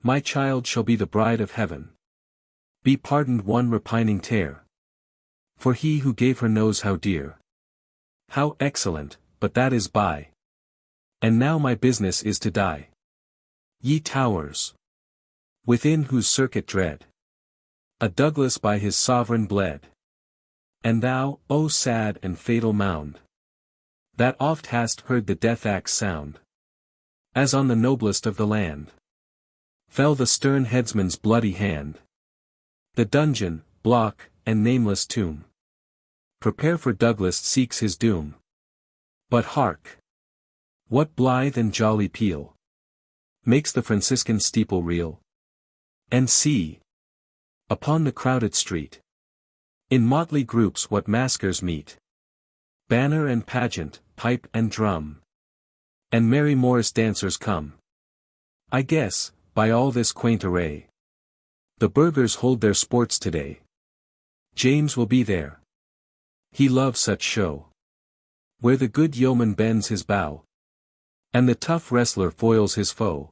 My child shall be the bride of heaven. Be pardoned one repining tear. For he who gave her knows how dear. How excellent, but that is by. And now my business is to die. Ye towers, within whose circuit dread a Douglas by his sovereign bled. And thou, O sad and fatal mound, that oft hast heard the death axe sound. As on the noblest of the land fell the stern headsman's bloody hand. The dungeon, block, and nameless tomb prepare for Douglas seeks his doom. But hark! What blithe and jolly peal makes the Franciscan steeple reel? And see! Upon the crowded street, in motley groups what maskers meet. Banner and pageant, pipe and drum, and merry Morris dancers come. I guess, by all this quaint array, the burghers hold their sports today. James will be there. He loves such show, where the good yeoman bends his bow, and the tough wrestler foils his foe,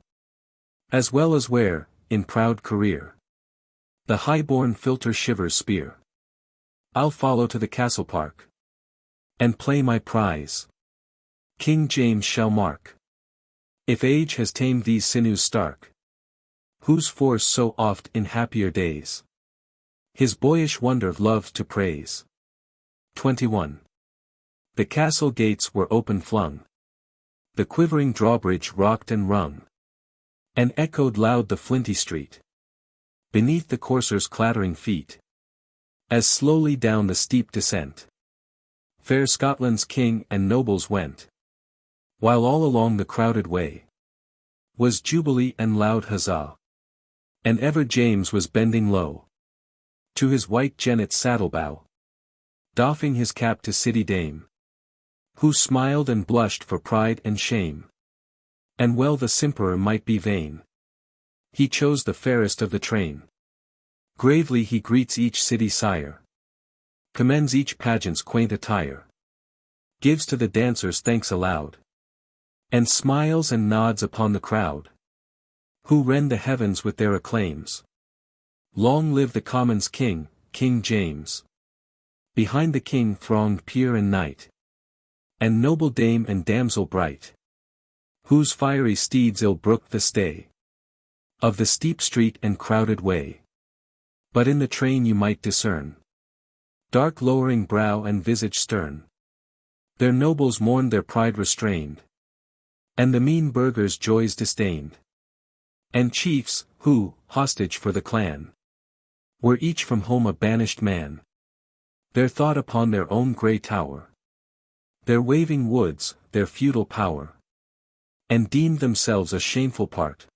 as well as where, in proud career, the high-born filter shivers spear. I'll follow to the castle park, and play my prize. King James shall mark, if age has tamed these sinews stark, whose force so oft in happier days his boyish wonder loved to praise. 21. The castle gates were open flung. The quivering drawbridge rocked and rung, and echoed loud the flinty street, beneath the coursers' clattering feet, as slowly down the steep descent fair Scotland's king and nobles went, while all along the crowded way was jubilee and loud huzzah, and ever James was bending low to his white jennet's saddle-bow, doffing his cap to city dame, who smiled and blushed for pride and shame. And well the simperer might be vain, he chose the fairest of the train. Gravely he greets each city sire, commends each pageant's quaint attire, gives to the dancers thanks aloud, And smiles and nods upon the crowd, who rend the heavens with their acclaims. Long live the Commons' King, King James. Behind the king thronged peer and knight, and noble dame and damsel bright, whose fiery steeds ill brooked the stay of the steep street and crowded way. But in the train you might discern dark lowering brow and visage stern. Their nobles mourned, their pride restrained, and the mean burghers' joys disdained. And chiefs, who, hostage for the clan, were each from home a banished man. Their thought upon their own grey tower, their waving woods, their feudal power, and deemed themselves a shameful part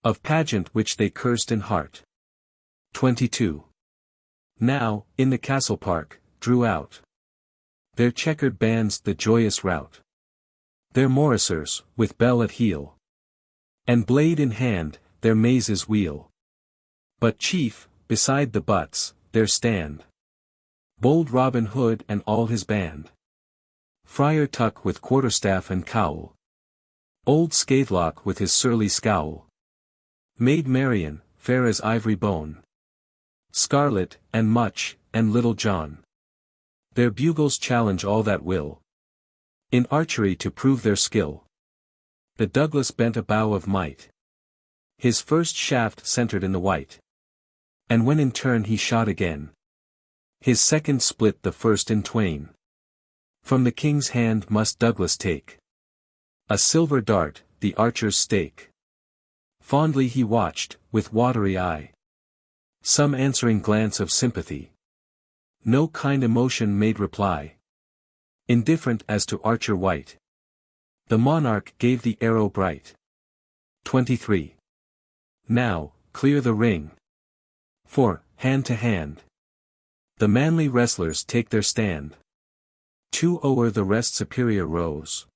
of pageant which they cursed in heart. 22. Now, in the castle park, drew out their checkered bands the joyous rout. Their morrisers, with bell at heel, and blade in hand, their mazes wheel. But chief, beside the butts, there stand bold Robin Hood and all his band. Friar Tuck with quarterstaff and cowl, old Scathelock with his surly scowl, Maid Marian, fair as ivory bone, Scarlet, and Much, and Little John. Their bugles challenge all that will in archery to prove their skill. The Douglas bent a bow of might, his first shaft centered in the white, and when in turn he shot again, his second split the first in twain. From the king's hand must Douglas take a silver dart, the archer's stake. Fondly he watched, with watery eye, some answering glance of sympathy. No kind emotion made reply. Indifferent as to archer white, the monarch gave the arrow bright. 23. Now, clear the ring. For, hand to hand, the manly wrestlers take their stand. Two o'er the rest superior rose,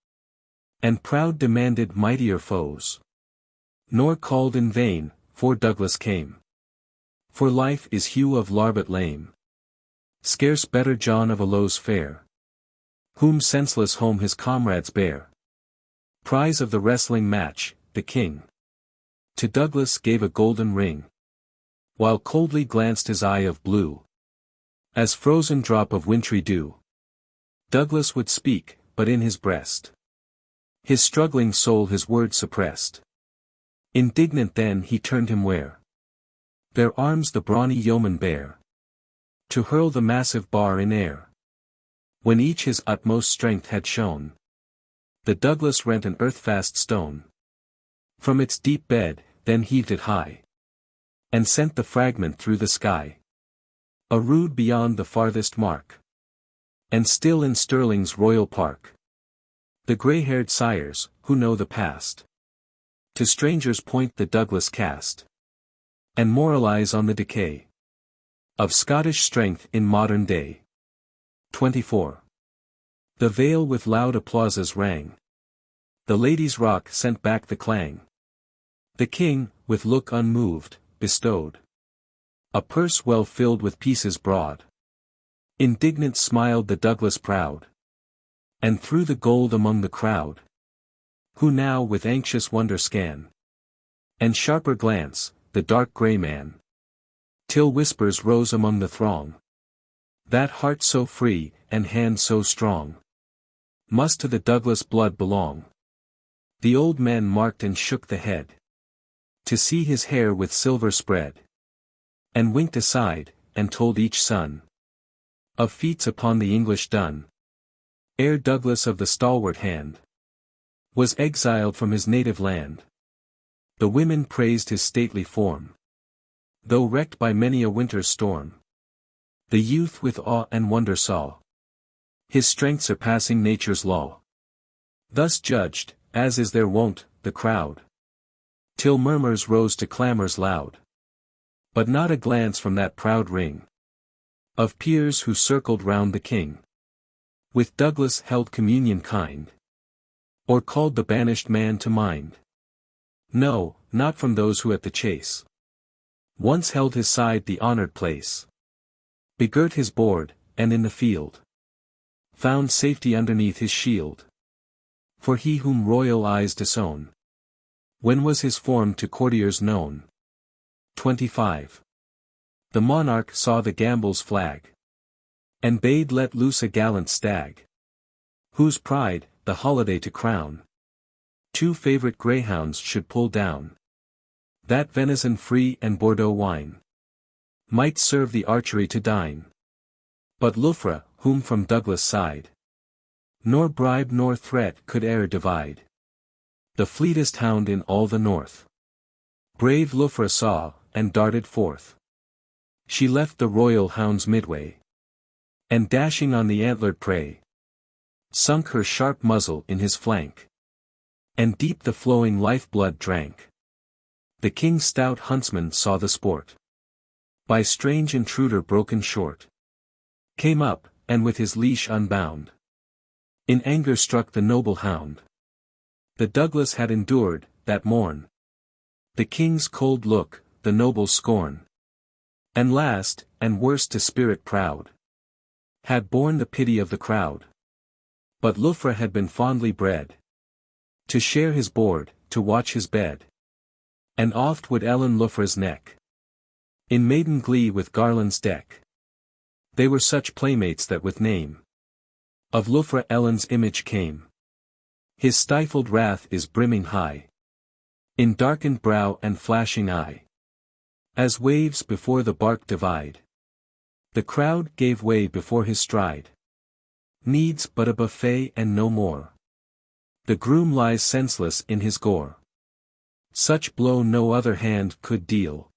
and proud demanded mightier foes. Nor called in vain, for Douglas came. For life is Hugh of Larbert lame, scarce better John of Aloes fair, whom senseless home his comrades bear. Prize of the wrestling match, the king to Douglas gave a golden ring, while coldly glanced his eye of blue, as frozen drop of wintry dew. Douglas would speak, but in his breast his struggling soul his words suppressed. Indignant then he turned him where their arms the brawny yeoman bear, to hurl the massive bar in air. When each his utmost strength had shown, the Douglas rent an earth-fast stone from its deep bed, then heaved it high, and sent the fragment through the sky, a rood beyond the farthest mark, and still in Stirling's royal park. The grey-haired sires, who know the past, to strangers point the Douglas cast, and moralize on the decay of Scottish strength in modern day. 24. The Vale with loud applauses rang. The Ladies' Rock sent back the clang. The king, with look unmoved, bestowed a purse well filled with pieces broad. Indignant smiled the Douglas proud, and threw the gold among the crowd, who now with anxious wonder scan, and sharper glance, the dark grey man, till whispers rose among the throng. That heart so free, and hand so strong, must to the Douglas blood belong. The old man marked and shook the head, to see his hair with silver spread, and winked aside, and told each son of feats upon the English done, ere Douglas of the stalwart hand was exiled from his native land. The women praised his stately form, though wrecked by many a winter's storm. The youth with awe and wonder saw his strength surpassing nature's law. Thus judged, as is their wont, the crowd, till murmurs rose to clamours loud. But not a glance from that proud ring of peers who circled round the king, with Douglas held communion kind, or called the banished man to mind. No, not from those who at the chase once held his side the honoured place, begirt his board, and in the field found safety underneath his shield. For he whom royal eyes disown. When was his form to courtiers known? 25. The monarch saw the gambol's flag, and bade let loose a gallant stag, whose pride, the holiday to crown, 2 favorite greyhounds should pull down. That venison free and Bordeaux wine might serve the archery to dine. But Loughra, whom from Douglas' side, nor bribe nor threat could e'er divide, the fleetest hound in all the north, brave Loughra saw, and darted forth. She left the royal hounds midway, and dashing on the antlered prey, sunk her sharp muzzle in his flank, and deep the flowing life-blood drank. The king's stout huntsman saw the sport, by strange intruder broken short, came up, and with his leash unbound, in anger struck the noble hound. The Douglas had endured, that morn, the king's cold look, the noble's scorn, and last, and worst to spirit proud, had borne the pity of the crowd. But Loughra had been fondly bred to share his board, to watch his bed, and oft would Ellen Loughra's neck in maiden glee with garlands deck. They were such playmates that with name of Loughra Ellen's image came. His stifled wrath is brimming high in darkened brow and flashing eye, as waves before the bark divide. The crowd gave way before his stride. Needs but a buffet and no more. The groom lies senseless in his gore. Such blow no other hand could deal,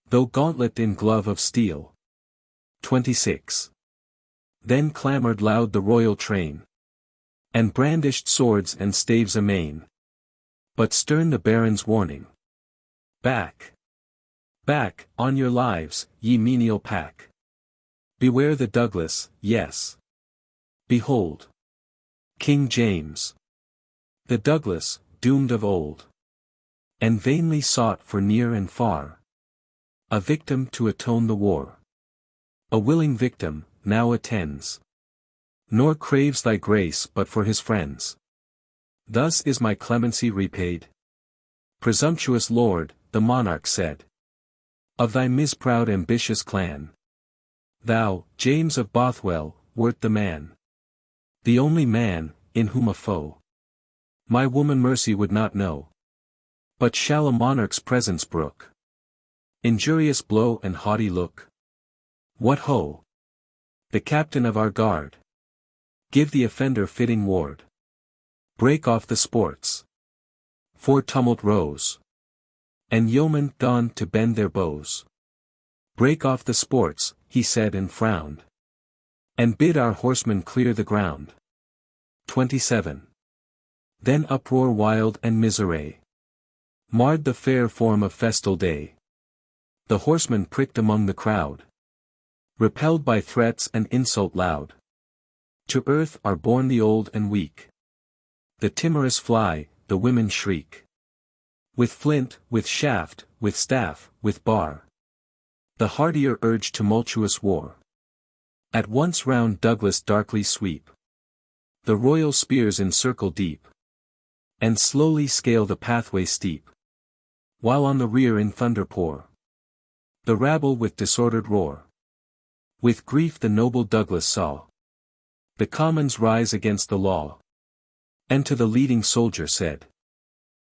though gauntlet in glove of steel. 26. Then clamoured loud the royal train, and brandished swords and staves amain. But stern the baron's warning. Back! Back, on your lives, ye menial pack! Beware the Douglas, yes. Behold! King James! The Douglas, doomed of old, and vainly sought for near and far, a victim to atone the war. A willing victim, now attends, nor craves thy grace but for his friends. Thus is my clemency repaid. Presumptuous lord, the monarch said, of thy misproud ambitious clan, thou, James of Bothwell, wert the man, the only man, in whom a foe my woman mercy would not know. But shall a monarch's presence brook injurious blow and haughty look? What ho! The captain of our guard, give the offender fitting ward. Break off the sports. For tumult rose, and yeomen donned to bend their bows. Break off the sports, he said and frowned, and bid our horsemen clear the ground. 27. Then uproar wild and misery marred the fair form of festal day. The horsemen pricked among the crowd, repelled by threats and insult loud. To earth are borne the old and weak. The timorous fly, the women shriek. With flint, with shaft, with staff, with bar, the hardier urge tumultuous war. At once round Douglas darkly sweep. The royal spears encircle deep, and slowly scale the pathway steep, while on the rear in thunder pour the rabble with disordered roar. With grief the noble Douglas saw the commons rise against the law, and to the leading soldier said,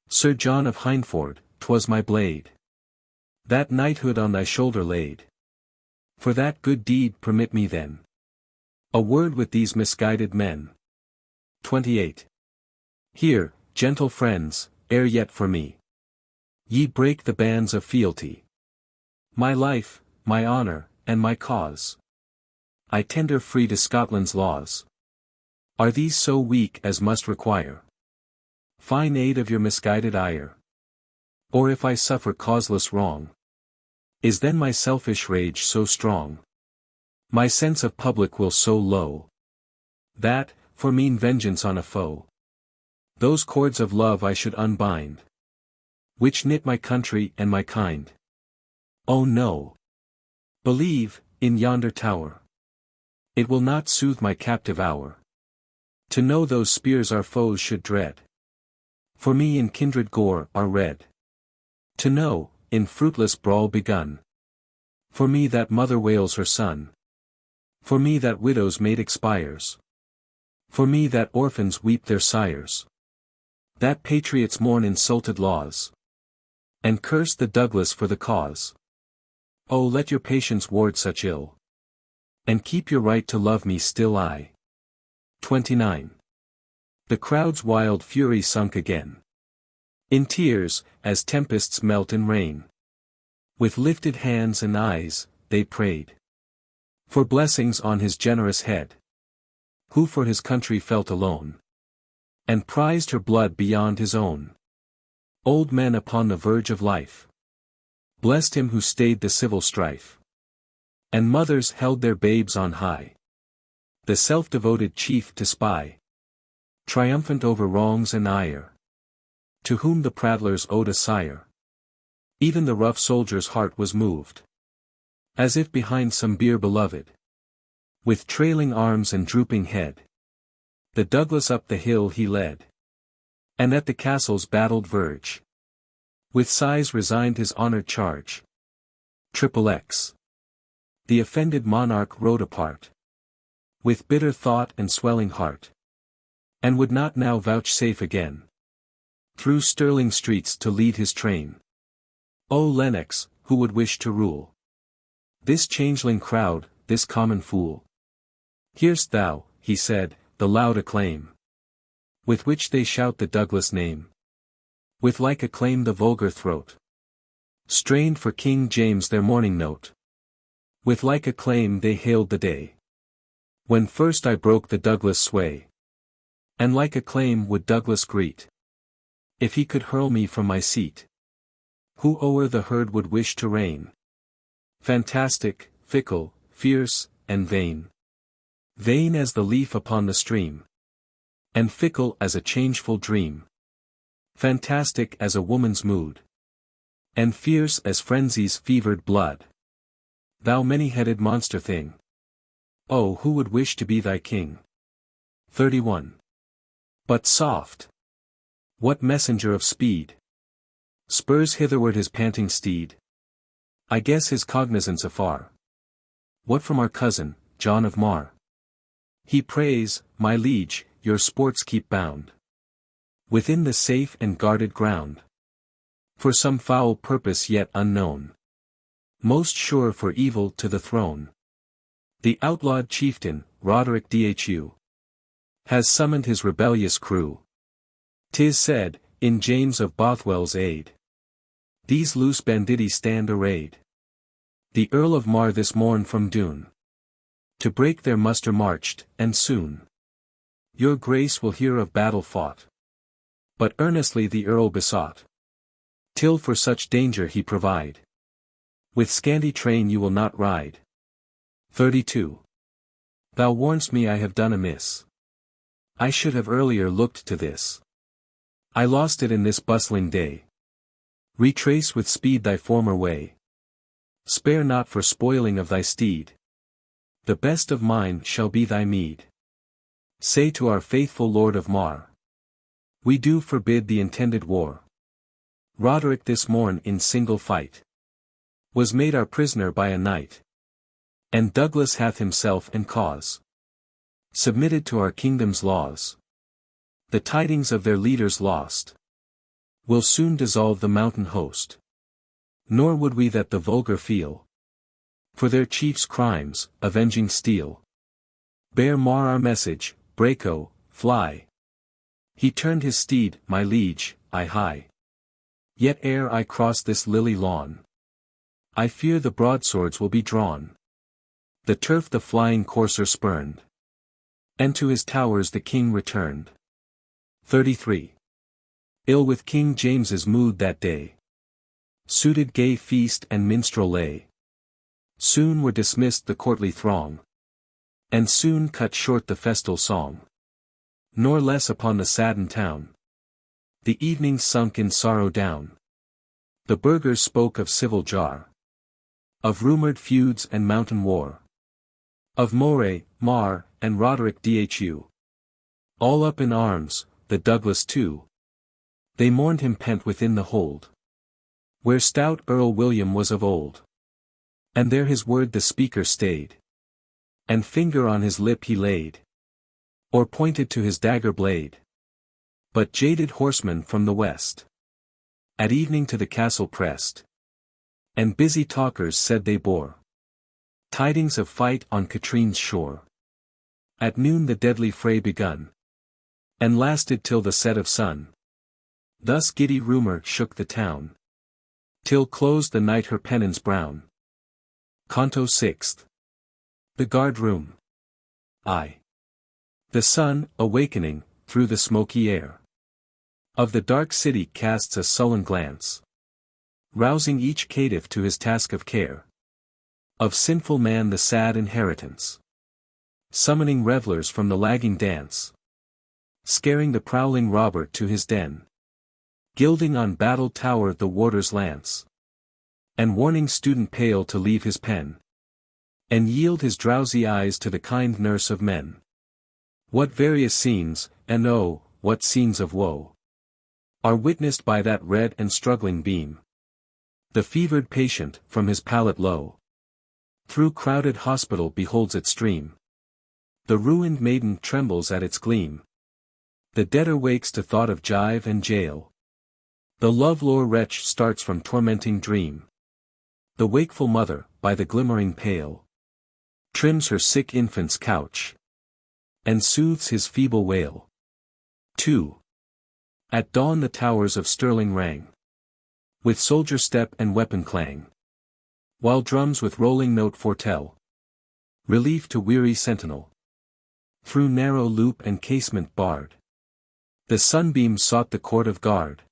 Sir John of Hindford, 'twas my blade that knighthood on thy shoulder laid. For that good deed permit me then a word with these misguided men. 28. Here, gentle friends, ere yet for me ye break the bands of fealty. My life, my honour, and my cause I tender free to Scotland's laws. Are these so weak as must require fine aid of your misguided ire? Or if I suffer causeless wrong, is then my selfish rage so strong, my sense of public will so low, that, for mean vengeance on a foe, those cords of love I should unbind, which knit my country and my kind? Oh no! Believe, in yonder tower, it will not soothe my captive hour. To know those spears our foes should dread. For me in kindred gore are red. To know, in fruitless brawl begun. For me that mother wails her son. For me that widow's maid expires. For me that orphans weep their sires. That patriots mourn insulted laws. And curse the Douglas for the cause. Oh, let your patience ward such ill. And keep your right to love me still. I. 29. The crowd's wild fury sunk again. In tears, as tempests melt in rain. With lifted hands and eyes, they prayed. For blessings on his generous head. Who for his country felt alone. And prized her blood beyond his own. Old men upon the verge of life. Blessed him who stayed the civil strife. And mothers held their babes on high. The self-devoted chief to spy. Triumphant over wrongs and ire. To whom the prattlers owed a sire. Even the rough soldier's heart was moved. As if behind some bier beloved. With trailing arms and drooping head. The Douglas up the hill he led. And at the castle's battled verge. With sighs resigned his honored charge. XXX. The offended monarch rode apart. With bitter thought and swelling heart. And would not now vouchsafe again. Through sterling streets to lead his train. O Lennox, who would wish to rule? This changeling crowd, this common fool. Hear'st thou, he said, the loud acclaim. With which they shout the Douglas name. With like acclaim the vulgar throat. Strained for King James their morning note. With like acclaim they hailed the day. When first I broke the Douglas sway. And like acclaim would Douglas greet. If he could hurl me from my seat. Who o'er the herd would wish to reign. Fantastic, fickle, fierce, and vain. Vain as the leaf upon the stream. And fickle as a changeful dream. Fantastic as a woman's mood. And fierce as frenzy's fevered blood. Thou many-headed monster thing. Oh, who would wish to be thy king? 31. But soft. What messenger of speed? Spurs hitherward his panting steed. I guess his cognizance afar. What from our cousin, John of Mar? He prays, my liege, your sports keep bound. Within the safe and guarded ground. For some foul purpose yet unknown. Most sure for evil to the throne. The outlawed chieftain, Roderick Dhu. Has summoned his rebellious crew. 'Tis said, in James of Bothwell's aid. These loose banditti stand arrayed. The Earl of Mar this morn from Doon. To break their muster marched, and soon. Your grace will hear of battle fought. But earnestly the Earl besought. Till for such danger he provide. With scanty train you will not ride. 32. Thou warn'st me I have done amiss. I should have earlier looked to this. I lost it in this bustling day. Retrace with speed thy former way. Spare not for spoiling of thy steed. The best of mine shall be thy meed. Say to our faithful Lord of Mar. We do forbid the intended war. Roderick this morn in single fight. Was made our prisoner by a knight. And Douglas hath himself and cause. Submitted to our kingdom's laws. The tidings of their leaders lost. Will soon dissolve the mountain host. Nor would we that the vulgar feel. For their chief's crimes, avenging steel. Bear Mar our message, Braco, fly. He turned his steed, my liege, I high. Yet ere I cross this lily lawn. I fear the broadswords will be drawn. The turf the flying courser spurned. And to his towers the king returned. 33. Ill with King James's mood that day. Suited gay feast and minstrel lay. Soon were dismissed the courtly throng. And soon cut short the festal song. Nor less upon the saddened town. The evening sunk in sorrow down. The burghers spoke of civil jar. Of rumoured feuds and mountain war. Of Moray, Mar, and Roderick Dhu. All up in arms, the Douglas too. They mourned him pent within the hold, where stout Earl William was of old. And there his word the speaker stayed, and finger on his lip he laid, or pointed to his dagger blade. But jaded horsemen from the west, at evening to the castle pressed, and busy talkers said they bore tidings of fight on Katrine's shore. At noon the deadly fray begun, and lasted till the set of sun. Thus giddy rumour shook the town, till closed the night her pennons brown. Canto sixth. The guard room. I. The sun, awakening, through the smoky air of the dark city casts a sullen glance, rousing each caitiff to his task of care, of sinful man the sad inheritance, summoning revellers from the lagging dance, scaring the prowling robber to his den, gilding on battle tower the warder's lance, and warning student pale to leave his pen, and yield his drowsy eyes to the kind nurse of men. What various scenes, and oh, what scenes of woe, are witnessed by that red and struggling beam. The fevered patient, from his pallet low, through crowded hospital beholds it stream. The ruined maiden trembles at its gleam. The debtor wakes to thought of gyve and jail. The love-lore wretch starts from tormenting dream. The wakeful mother, by the glimmering pale, trims her sick infant's couch, and soothes his feeble wail. 2. At dawn the towers of Stirling rang, with soldier step and weapon clang, while drums with rolling note foretell relief to weary sentinel. Through narrow loop and casement barred, the sunbeams sought the court of guard,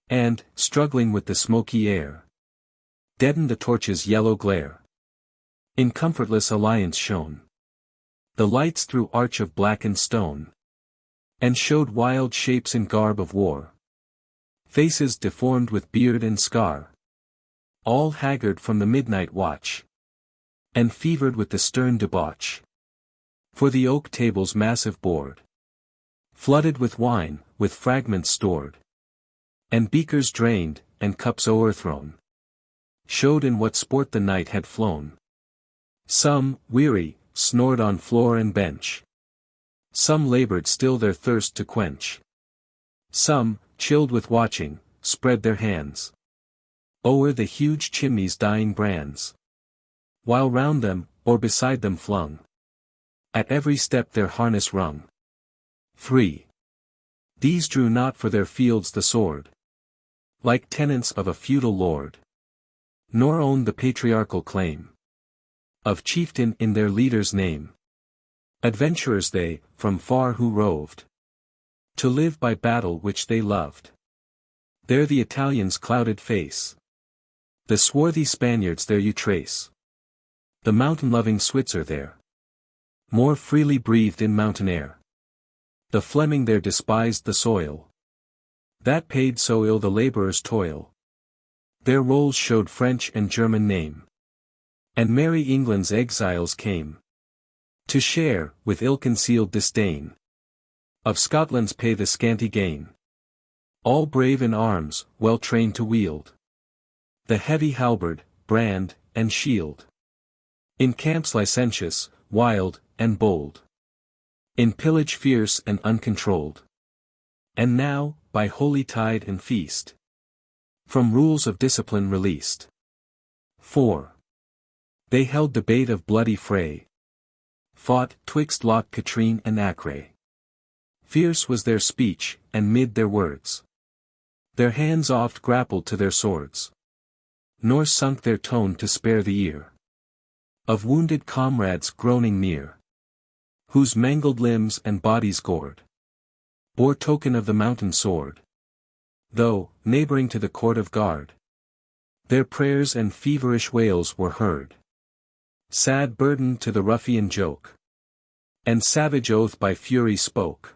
and, struggling with the smoky air, deadened the torch's yellow glare. In comfortless alliance shone the lights through arch of blackened stone, and showed wild shapes in garb of war, faces deformed with beard and scar, all haggard from the midnight watch, and fevered with the stern debauch. For the oak table's massive board, flooded with wine, with fragments stored, and beakers drained, and cups o'erthrown, showed in what sport the night had flown. Some, weary, snored on floor and bench. Some labored still their thirst to quench. Some, chilled with watching, spread their hands o'er the huge chimney's dying brands, while round them, or beside them flung, at every step their harness rung. 3. These drew not for their fields the sword, like tenants of a feudal lord, nor owned the patriarchal claim of chieftain in their leader's name. Adventurers they, from far who roved, to live by battle which they loved. There the Italians' clouded face, the swarthy Spaniards there you trace. The mountain-loving Switzer there, more freely breathed in mountain air. The Fleming there despised the soil, that paid so ill the labourer's toil. Their rolls showed French and German name, and merry England's exiles came to share, with ill-concealed disdain, of Scotland's pay the scanty gain. All brave in arms, well trained to wield the heavy halberd, brand, and shield. In camps licentious, wild, and bold. In pillage fierce and uncontrolled. And now, by holy tide and feast, from rules of discipline released. 4. They held debate of bloody fray, fought twixt Loch Katrine and Acre. Fierce was their speech, and mid their words, their hands oft grappled to their swords, nor sunk their tone to spare the ear of wounded comrades groaning near, whose mangled limbs and bodies gored bore token of the mountain sword. Though, neighbouring to the court of guard, their prayers and feverish wails were heard, sad burden to the ruffian joke, and savage oath by fury spoke.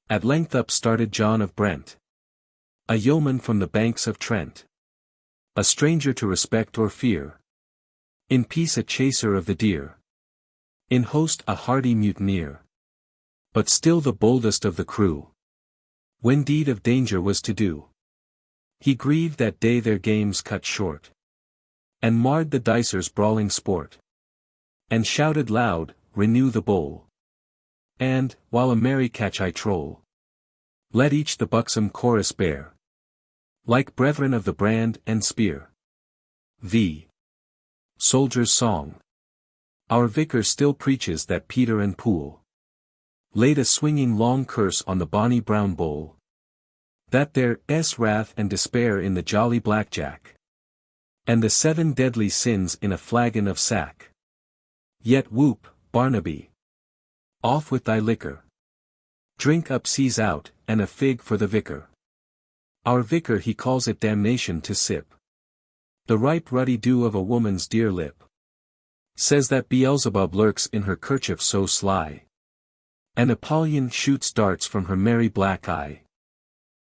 At length up started John of Brent, a yeoman from the banks of Trent, a stranger to respect or fear, in peace a chaser of the deer, in host a hardy mutineer. But still the boldest of the crew, when deed of danger was to do, he grieved that day their games cut short, and marred the dicers' brawling sport, and shouted loud, renew the bowl. And, while a merry catch I troll, let each the buxom chorus bear, like brethren of the brand and spear. The Soldier's Song. Our vicar still preaches that Peter and Poole laid a swinging long curse on the bonny brown bowl, that there's wrath and despair in the jolly blackjack, and the 7 deadly sins in a flagon of sack. Yet whoop, Barnaby, off with thy liquor. Drink up seas out, and a fig for the vicar. Our vicar he calls it damnation to sip the ripe ruddy dew of a woman's dear lip. Says that Beelzebub lurks in her kerchief so sly, and Apollyon shoots darts from her merry black eye.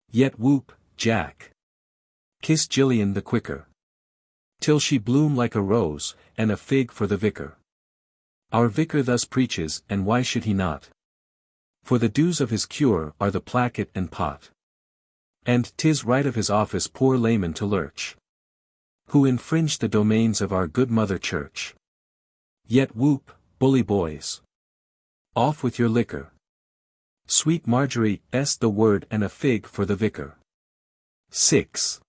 Yet whoop, Jack, kiss Gillian the quicker, till she bloom like a rose, and a fig for the vicar. Our vicar thus preaches, and why should he not? For the dues of his cure are the placket and pot, and 'tis right of his office poor laymen to lurch, who infringe the domains of our good Mother Church. Yet whoop, bully boys, off with your liquor. Sweet Marjorie, the word and a fig for the vicar. 6.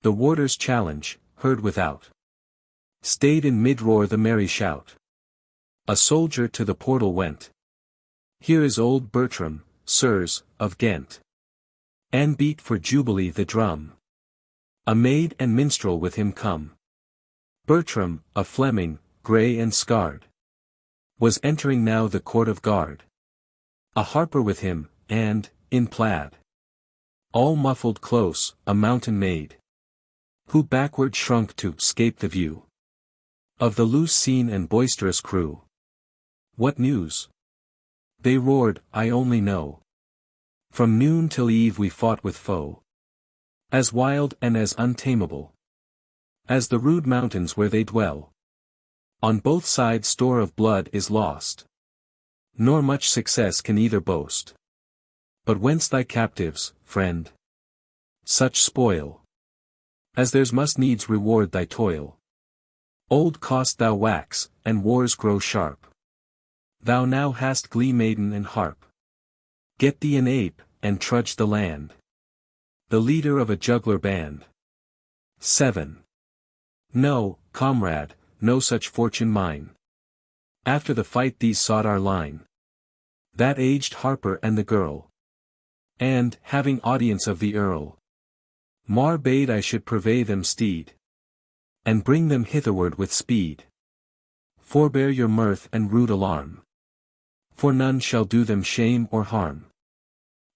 The warder's challenge, heard without, stayed in mid-roar the merry shout. A soldier to the portal went. Here is old Bertram, sirs, of Ghent, and beat for jubilee the drum. A maid and minstrel with him come. Bertram, a Fleming, grey and scarred, was entering now the court of guard. A harper with him, and, in plaid, all muffled close, a mountain maid, who backward shrunk to 'scape the view of the loose scene and boisterous crew. What news? They roared, I only know. From noon till eve we fought with foe, as wild and as untamable as the rude mountains where they dwell. On both sides store of blood is lost, nor much success can either boast. But whence thy captives, friend? Such spoil as theirs must needs reward thy toil. Old cost thou wax, and wars grow sharp. Thou now hast glee maiden and harp. Get thee an ape, and trudge the land, the leader of a juggler band. 7. No, comrade, no such fortune mine. After the fight these sought our line, that aged harper and the girl, and, having audience of the Earl, Mar bade I should purvey them steed, and bring them hitherward with speed. Forbear your mirth and rude alarm, for none shall do them shame or harm.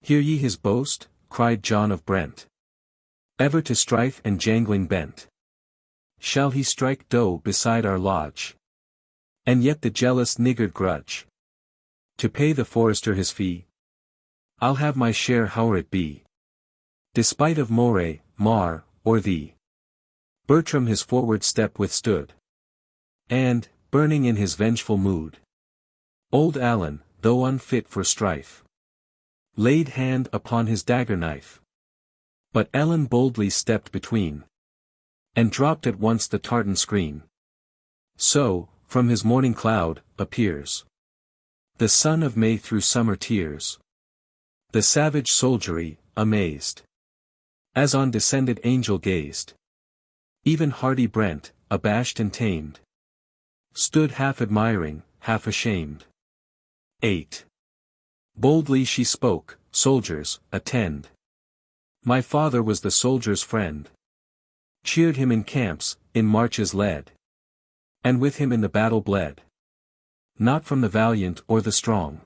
Hear ye his boast? Cried John of Brent. Ever to strife and jangling bent, shall he strike doe beside our lodge, and yet the jealous niggard grudge to pay the forester his fee? I'll have my share howe'er it be, despite of Moray, Mar, or thee. Bertram his forward step withstood, and, burning in his vengeful mood, old Allen, though unfit for strife, laid hand upon his dagger knife. But Ellen boldly stepped between, and dropped at once the tartan screen. So, from his morning cloud, appears the son of May through summer tears. The savage soldiery, amazed, as on descended angel gazed. Even hardy Brent, abashed and tamed, stood half admiring, half ashamed. 8. Boldly she spoke, soldiers, attend. My father was the soldier's friend. Cheered him in camps, in marches led, and with him in the battle bled. Not from the valiant or the strong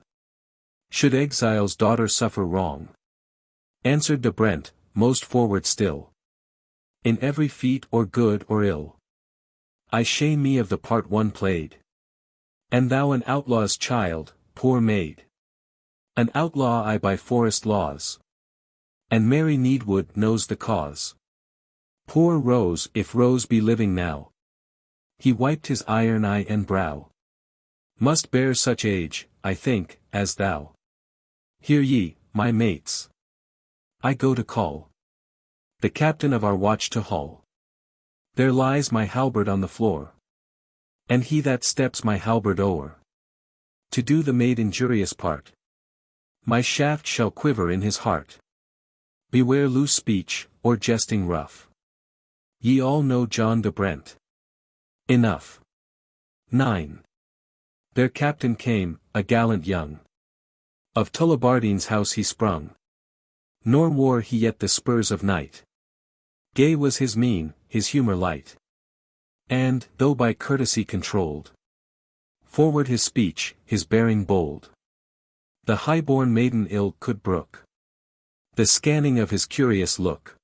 should exile's daughter suffer wrong. Answered de Brent, most forward still, in every feat or good or ill. I shame me of the part one played, and thou an outlaw's child, poor maid. An outlaw I by forest laws, and Mary Needwood knows the cause. Poor Rose, if Rose be living now, he wiped his iron eye and brow, must bear such age, I think, as thou. Hear ye, my mates. I go to call the captain of our watch to hull. There lies my halberd on the floor, and he that steps my halberd o'er, to do the maid injurious part, my shaft shall quiver in his heart. Beware loose speech, or jesting rough. Ye all know John de Brent. Enough. 9. Their captain came, a gallant young. Of Tullibardine's house he sprung. Nor wore he yet the spurs of knight. Gay was his mien, his humour light. And, though by courtesy controlled, forward his speech, his bearing bold, the high-born maiden ill could brook the scanning of his curious look,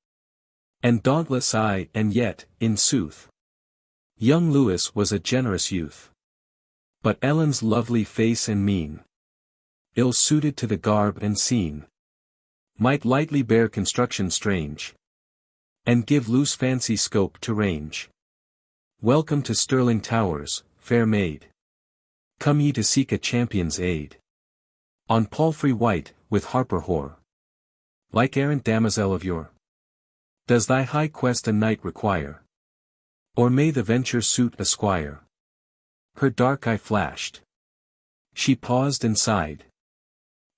and dauntless eye. And yet, in sooth, young Lewis was a generous youth. But Ellen's lovely face and mien, ill suited to the garb and scene, might lightly bear construction strange, and give loose fancy scope to range. Welcome to Stirling Towers, fair maid. Come ye to seek a champion's aid? On palfrey white, with harper hoar, like errant damosel of yore? Does thy high quest a knight require? Or may the venture suit a squire? Her dark eye flashed. She paused and sighed.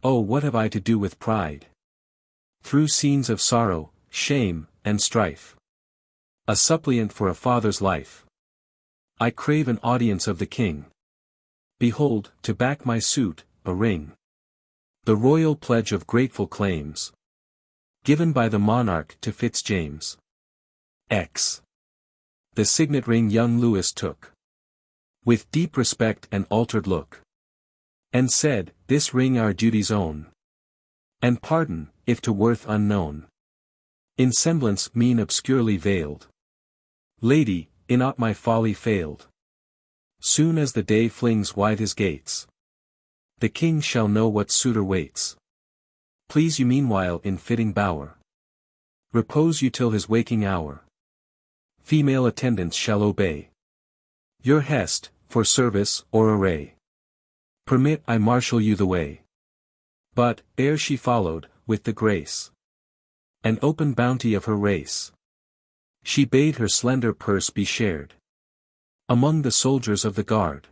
Oh, what have I to do with pride? Through scenes of sorrow, shame, and strife, a suppliant for a father's life, I crave an audience of the king. Behold, to back my suit, a ring, the royal pledge of grateful claims, given by the monarch to Fitz-James. X. The signet ring young Lewis took, with deep respect and altered look, and said, This ring our duty's own, and pardon, if to worth unknown, in semblance mean obscurely veiled. Lady, in aught my folly failed. Soon as the day flings wide his gates, the king shall know what suitor waits. Please you meanwhile in fitting bower, repose you till his waking hour. Female attendants shall obey your hest, for service or array. Permit I marshal you the way. But, ere she followed, with the grace and open bounty of her race, she bade her slender purse be shared among the soldiers of the guard.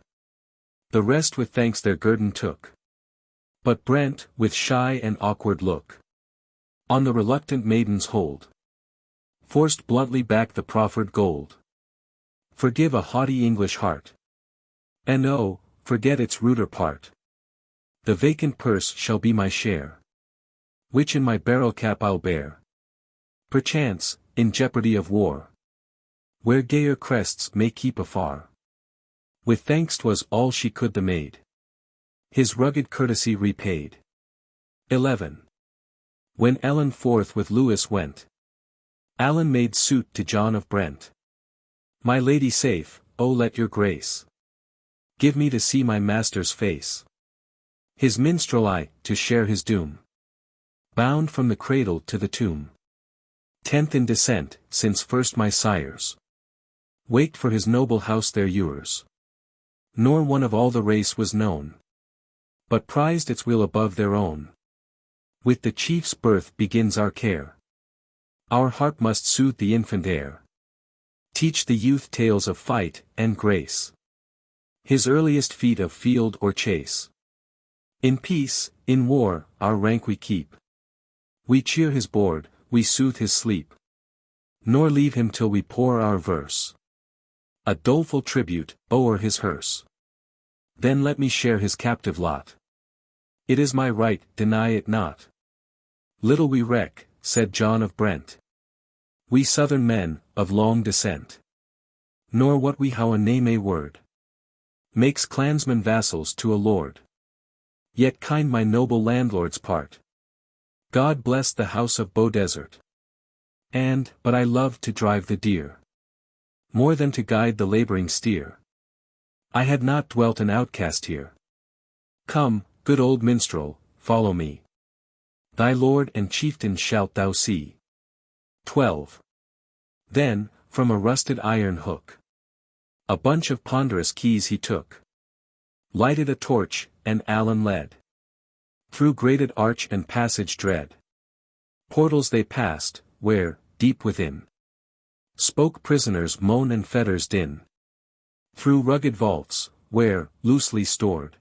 The rest with thanks their guerdon took. But Brent, with shy and awkward look, on the reluctant maiden's hold, forced bluntly back the proffered gold. Forgive a haughty English heart, and oh, forget its ruder part. The vacant purse shall be my share, which in my barrel cap I'll bear. Perchance, in jeopardy of war, where gayer crests may keep afar. With thanks 'twas all she could the maid his rugged courtesy repaid. 11. When Ellen forth with Lewis went, Allen made suit to John of Brent. My lady safe, oh let your grace give me to see my master's face, his minstrel I, to share his doom, bound from the cradle to the tomb. 10th in descent, since first my sires waked for his noble house their ewers. Nor one of all the race was known, but prized its will above their own. With the chief's birth begins our care. Our heart must soothe the infant heir, teach the youth tales of fight and grace, his earliest feat of field or chase. In peace, in war, our rank we keep. We cheer his board, we soothe his sleep, nor leave him till we pour our verse, a doleful tribute, o'er his hearse. Then let me share his captive lot. It is my right, deny it not. Little we reck, said John of Brent, we southern men, of long descent, nor what we how a name a word makes clansmen vassals to a lord. Yet kind my noble landlord's part. God bless the house of Beaudesert. But I loved to drive the deer, more than to guide the laboring steer. I had not dwelt an outcast here. Come, good old minstrel, follow me. Thy lord and chieftain shalt thou see. 12. Then, from a rusted iron hook, a bunch of ponderous keys he took, lighted a torch, and Allen led Through grated arch and passage dread. Portals they passed, where, deep within, spoke prisoners' moan and fetters' din. Through rugged vaults, where, loosely stored,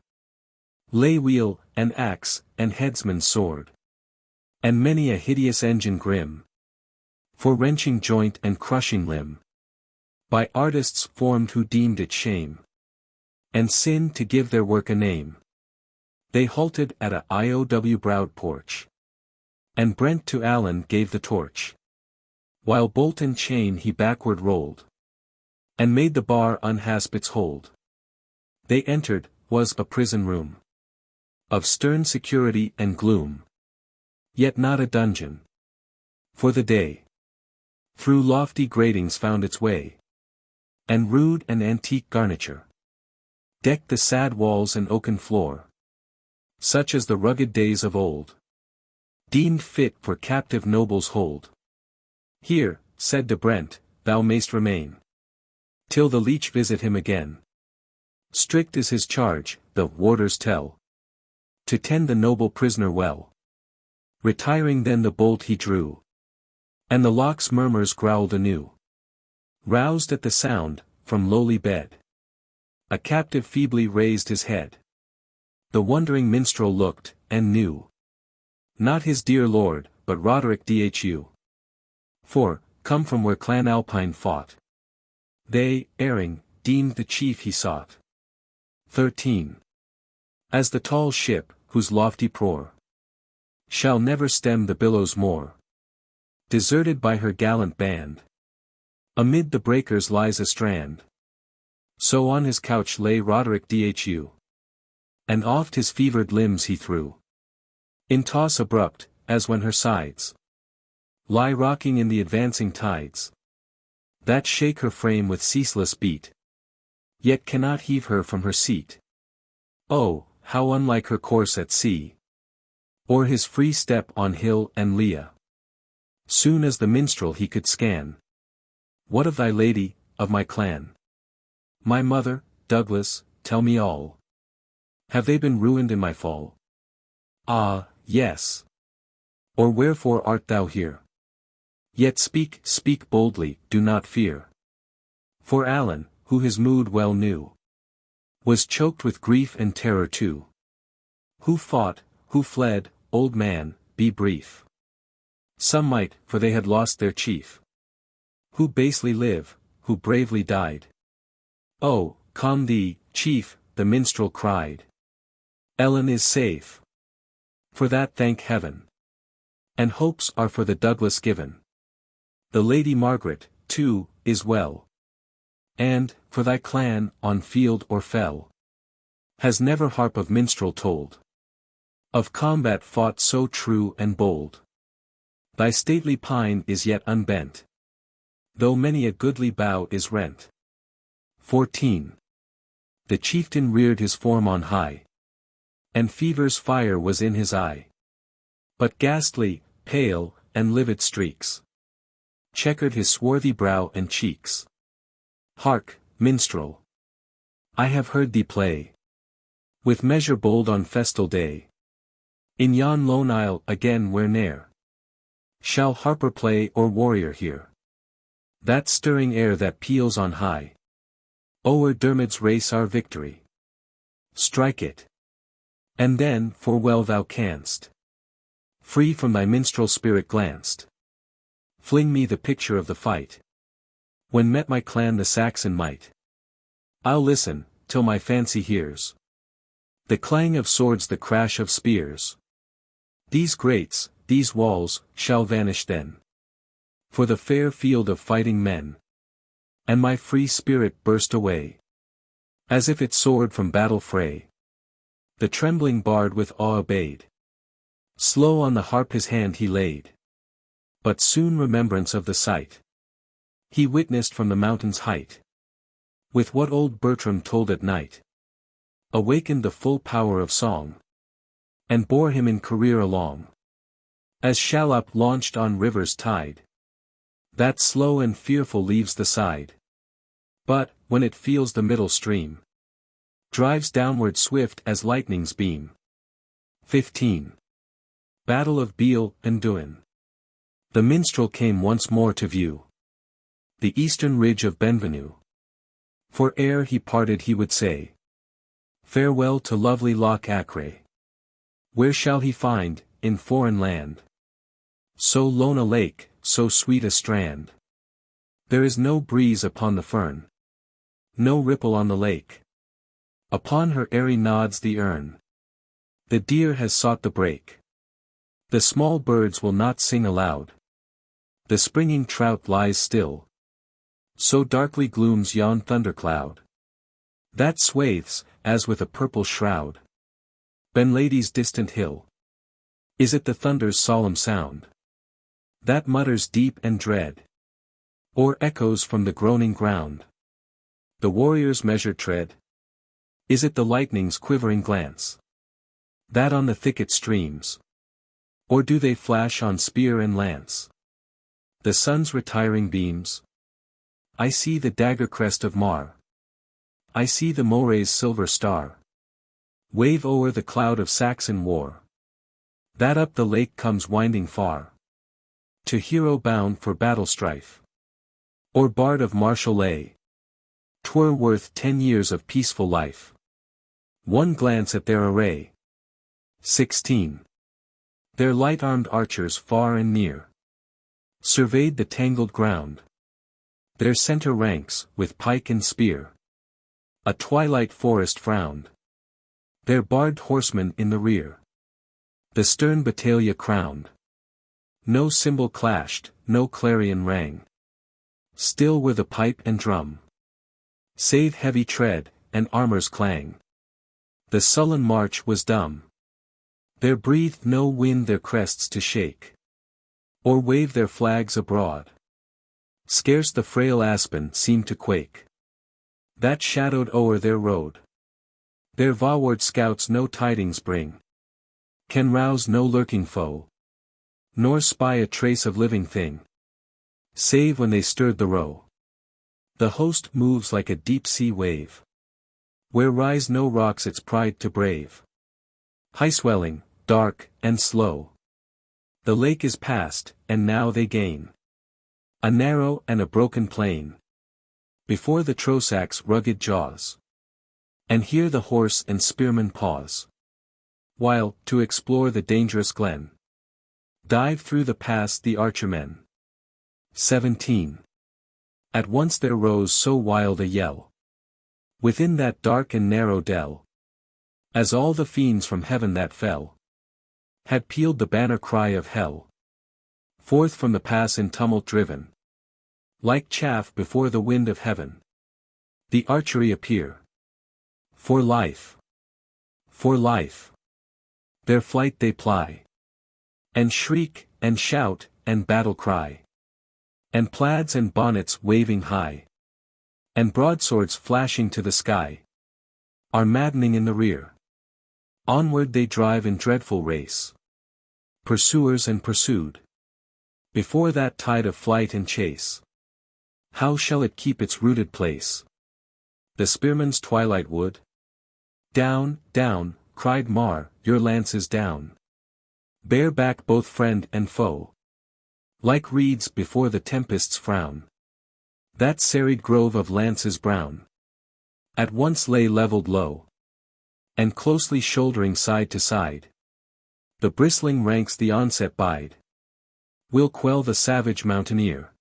lay wheel, and axe, and headsman's sword. And many a hideous engine grim, for wrenching joint and crushing limb, by artists formed who deemed it shame and sin to give their work a name. They halted at a IOW browed porch, and Brent to Allen gave the torch, while bolt and chain he backward rolled, and made the bar unhasp its hold. They entered, was a prison room, of stern security and gloom, yet not a dungeon, for the day through lofty gratings found its way, and rude and antique garniture decked the sad walls and oaken floor, such as the rugged days of old deemed fit for captive nobles' hold. Here, said de Brent, thou mayst remain, till the leech visit him again. Strict is his charge, the warders tell, to tend the noble prisoner well. Retiring then the bolt he drew, and the lock's murmurs growled anew. Roused at the sound, from lowly bed, a captive feebly raised his head. The wondering minstrel looked, and knew not his dear lord, but Roderick Dhu. For, come from where Clan Alpine fought, they, erring, deemed the chief he sought. 13. As the tall ship, whose lofty proar shall never stem the billows more, deserted by her gallant band, amid the breakers lies a strand. So on his couch lay Roderick Dhu, and oft his fevered limbs he threw in toss abrupt, as when her sides lie rocking in the advancing tides, that shake her frame with ceaseless beat, yet cannot heave her from her seat. Oh, how unlike her course at sea, or his free step on hill and lea. Soon as the minstrel he could scan, what of thy lady, of my clan? My mother, Douglas, tell me all. Have they been ruined in my fall? Ah, yes. Or wherefore art thou here? Yet speak, speak boldly, do not fear. For Allen, who his mood well knew, was choked with grief and terror too. Who fought, who fled, old man, be brief. Some might, for they had lost their chief. Who basely live, who bravely died. Oh, calm thee, chief, the minstrel cried. Ellen is safe. For that thank heaven. And hopes are for the Douglas given. The Lady Margaret, too, is well. And, for thy clan, on field or fell, has never harp of minstrel told of combat fought so true and bold. Thy stately pine is yet unbent, though many a goodly bough is rent. 14. The chieftain reared his form on high, and fever's fire was in his eye. But ghastly, pale, and livid streaks checkered his swarthy brow and cheeks. Hark, minstrel! I have heard thee play with measure bold on festal day, in yon lone isle again where ne'er shall harper play or warrior hear that stirring air that peals on high. O'er Dermid's race our victory. Strike it. And then, for well thou canst, free from thy minstrel spirit glanced, fling me the picture of the fight, when met my clan the Saxon might. I'll listen, till my fancy hears the clang of swords, the crash of spears. These grates, these walls, shall vanish then, for the fair field of fighting men, and my free spirit burst away, as if it soared from battle fray. The trembling bard with awe obeyed. Slow on the harp his hand he laid, but soon remembrance of the sight he witnessed from the mountain's height, with what old Bertram told at night, awakened the full power of song, and bore him in career along, as shallop launched on river's tide, that slow and fearful leaves the side, but, when it feels the middle stream, drives downward swift as lightning's beam. 15. Battle of Beal and Duin. The minstrel came once more to view the eastern ridge of Benvenue. For ere he parted he would say, farewell to lovely Loch Acre. Where shall he find, in foreign land, so lone a lake, so sweet a strand? There is no breeze upon the fern, no ripple on the lake. Upon her airy nods the erne. The deer has sought the brake. The small birds will not sing aloud. The springing trout lies still. So darkly glooms yon thundercloud, that swathes, as with a purple shroud, Benlady's distant hill. Is it the thunder's solemn sound that mutters deep and dread, or echoes from the groaning ground the warrior's measured tread? Is it the lightning's quivering glance that on the thicket streams, or do they flash on spear and lance the sun's retiring beams? I see the dagger crest of Mar. I see the Moray's silver star wave o'er the cloud of Saxon war, that up the lake comes winding far, to hero bound for battle strife, or bard of martial lay. 'Twere worth 10 years of peaceful life, one glance at their array. 16. Their light-armed archers far and near surveyed the tangled ground. Their center ranks, with pike and spear, a twilight forest frowned. Their barbed horsemen in the rear, the stern battalia crowned. No cymbal clashed, no clarion rang. Still were the pipe and drum, save heavy tread, and armor's clang. The sullen march was dumb. There breathed no wind their crests to shake, or wave their flags abroad. Scarce the frail aspen seemed to quake, that shadowed o'er their road. Their vaward scouts no tidings bring, can rouse no lurking foe, nor spy a trace of living thing, save when they stirred the row. The host moves like a deep-sea wave, where rise no rocks its pride to brave. High-swelling, dark, and slow, the lake is past, and now they gain a narrow and a broken plain, before the Trossachs' rugged jaws. And here the horse and spearman pause, while, to explore the dangerous glen, dive through the pass the archermen. 17. At once there rose so wild a yell within that dark and narrow dell, as all the fiends from heaven that fell had pealed the banner cry of hell. Forth from the pass in tumult driven, like chaff before the wind of heaven, the archery appear. For life, their flight they ply, and shriek, and shout, and battle cry, and plaids and bonnets waving high, and broadswords flashing to the sky, are maddening in the rear. Onward they drive in dreadful race, pursuers and pursued, before that tide of flight and chase. How shall it keep its rooted place? The spearman's twilight wood? Down, down, cried Mar, your lance is down. Bear back both friend and foe, like reeds before the tempest's frown. That serried grove of lances brown at once lay levelled low, and closely shouldering side to side, the bristling ranks the onset bide. Will quell the savage mountaineer,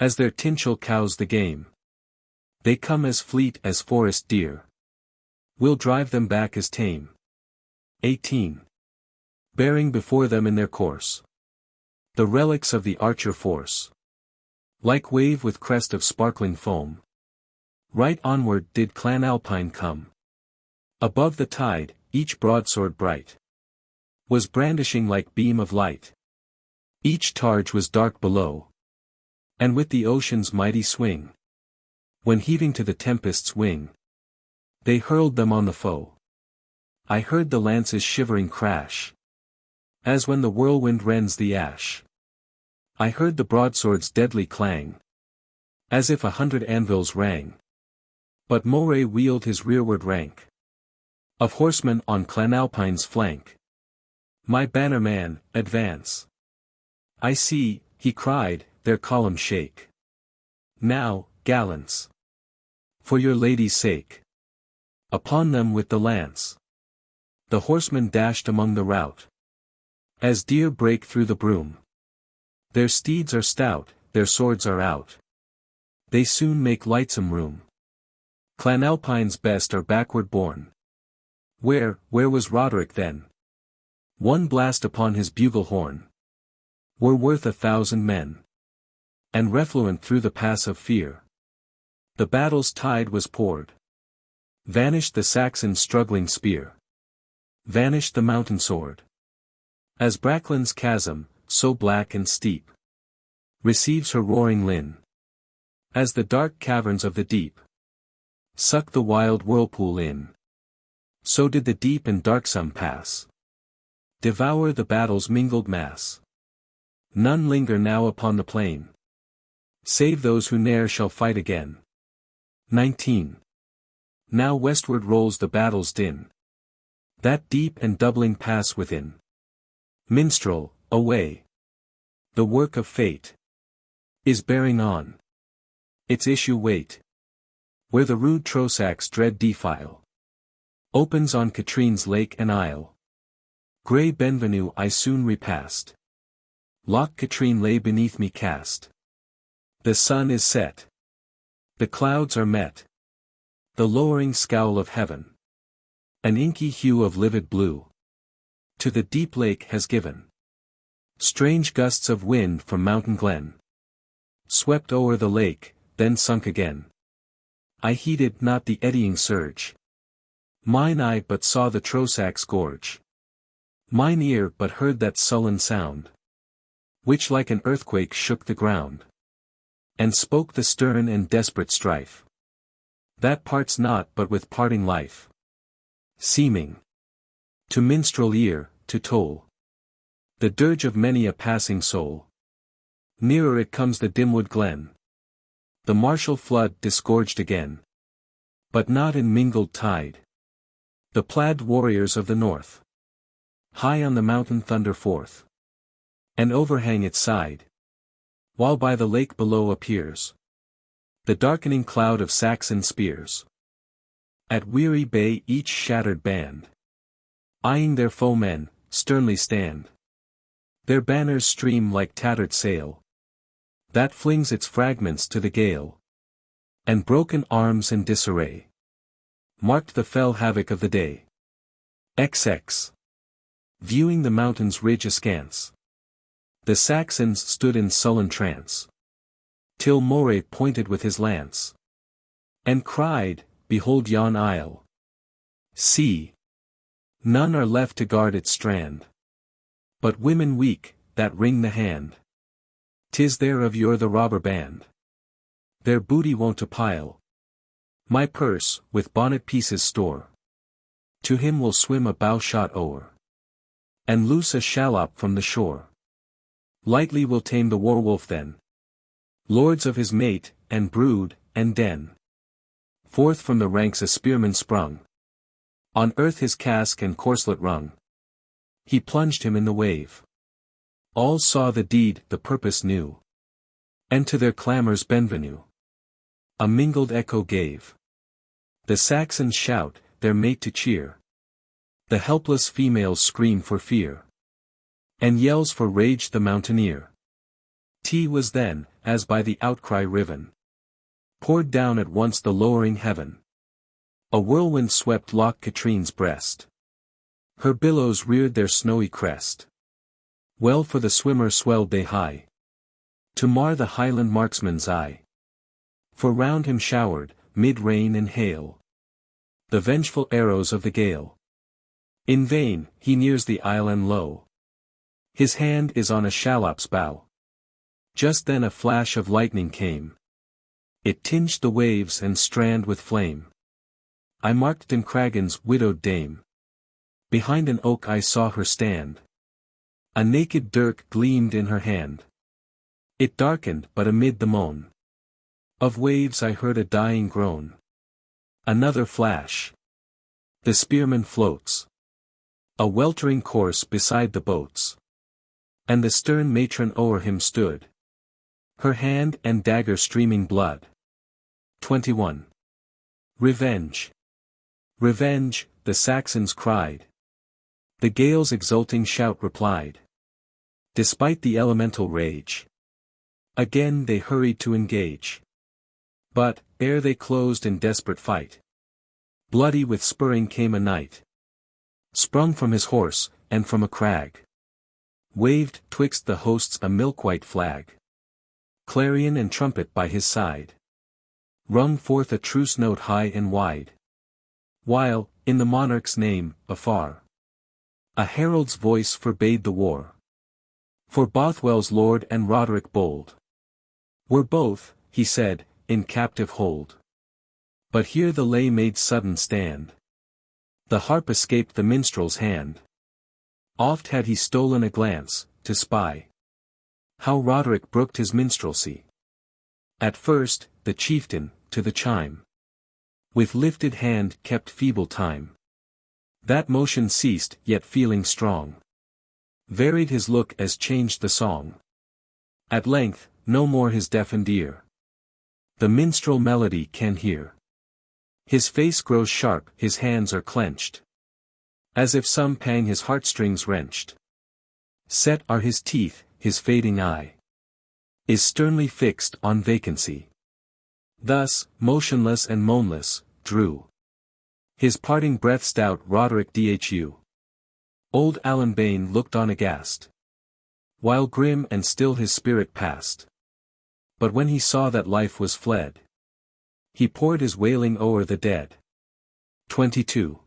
as their tinchel cows the game. They come as fleet as forest deer, will drive them back as tame. 18. Bearing before them in their course the relics of the archer force, like wave with crest of sparkling foam, right onward did Clan Alpine come. Above the tide, each broadsword bright was brandishing like beam of light. Each targe was dark below, and with the ocean's mighty swing, when heaving to the tempest's wing, they hurled them on the foe. I heard the lance's shivering crash, as when the whirlwind rends the ash. I heard the broadsword's deadly clang, as if 100 anvils rang. But Moray wheeled his rearward rank of horsemen on Clan Alpine's flank. My bannerman, advance. I see, he cried, their column shake. Now, gallants. For your lady's sake. Upon them with the lance. The horsemen dashed among the rout. As deer break through the broom. Their steeds are stout, their swords are out. They soon make lightsome room. Clan Alpine's best are backward borne. Where was Roderick then? One blast upon his bugle horn were worth 1,000 men. And refluent through the pass of fear. The battle's tide was poured. Vanished the Saxon's struggling spear. Vanished the mountain sword. As Brackland's chasm, so black and steep, receives her roaring linn. As the dark caverns of the deep suck the wild whirlpool in. So did the deep and darksome pass. Devour the battle's mingled mass. None linger now upon the plain. Save those who ne'er shall fight again. 19. Now westward rolls the battle's din. That deep and doubling pass within. Minstrel, away. The work of fate is bearing on. Its issue wait. Where the rude Trossachs' dread defile opens on Katrine's lake and isle. Grey Benvenue I soon repassed. Loch Katrine lay beneath me cast. The sun is set. The clouds are met. The lowering scowl of heaven, an inky hue of livid blue, to the deep lake has given. Strange gusts of wind from mountain glen swept o'er the lake, then sunk again. I heeded not the eddying surge. Mine eye but saw the Trossachs gorge. Mine ear but heard that sullen sound, which like an earthquake shook the ground, and spoke the stern and desperate strife, that parts not but with parting life, seeming to minstrel ear, to toll the dirge of many a passing soul. Nearer it comes the dimwood glen, the martial flood disgorged again, but not in mingled tide. The plaid warriors of the north, high on the mountain thunder forth, and overhang its side, while by the lake below appears the darkening cloud of Saxon spears. At weary bay each shattered band, eyeing their foemen, sternly stand. Their banners stream like tattered sail, that flings its fragments to the gale. And broken arms and disarray marked the fell havoc of the day. XX. Viewing the mountain's ridge askance, the Saxons stood in sullen trance, till Moray pointed with his lance, and cried, Behold yon isle. See! None are left to guard its strand, but women weak, that wring the hand. 'Tis there of yore the robber band, their booty wont to pile. My purse, with bonnet pieces store, to him will swim a bow-shot o'er, and loose a shallop from the shore. Lightly will tame the war-wolf then, lords of his mate, and brood, and den. Forth from the ranks a spearman sprung, on earth his casque and corslet rung. He plunged him in the wave. All saw the deed, the purpose knew, and to their clamours Benvenue a mingled echo gave. The Saxons shout, their mate to cheer. The helpless females scream for fear, and yells for rage the mountaineer. Tea was then, as by the outcry riven, poured down at once the lowering heaven. A whirlwind swept Loch Katrine's breast. Her billows reared their snowy crest. Well for the swimmer swelled they high, to mar the Highland marksman's eye. For round him showered, mid rain and hail, the vengeful arrows of the gale. In vain, he nears the isle and lo! His hand is on a shallop's bow. Just then a flash of lightning came. It tinged the waves and strand with flame. I marked Duncragan's widowed dame. Behind an oak I saw her stand. A naked dirk gleamed in her hand. It darkened but amid the moan of waves I heard a dying groan. Another flash. The spearman floats A weltering corse beside the boats. And the stern matron o'er him stood. Her hand and dagger streaming blood. 21. Revenge. Revenge, the Saxons cried. The gale's exulting shout replied. Despite the elemental rage. Again they hurried to engage. But, ere they closed in desperate fight. Bloody with spurring came a knight. Sprung from his horse, and from a crag. Waved, twixt the hosts a milk-white flag. Clarion and trumpet by his side. Rung forth a truce note high and wide. While, in the monarch's name, afar. A herald's voice forbade the war. For Bothwell's lord and Roderick bold. Were both, he said, in captive hold. But here the lay made sudden stand. The harp escaped the minstrel's hand. Oft had he stolen a glance, to spy how Roderick brooked his minstrelsy. At first, the chieftain, to the chime, with lifted hand kept feeble time. That motion ceased, yet feeling strong, varied his look as changed the song. At length, no more his deafened ear the minstrel melody can hear. His face grows sharp, his hands are clenched, as if some pang his heartstrings wrenched. Set are his teeth, his fading eye is sternly fixed on vacancy. Thus, motionless and moanless, drew his parting breath stout Roderick Dhu. Old Alpine looked on aghast, while grim and still his spirit passed. But when he saw that life was fled, he poured his wailing o'er the dead. 22.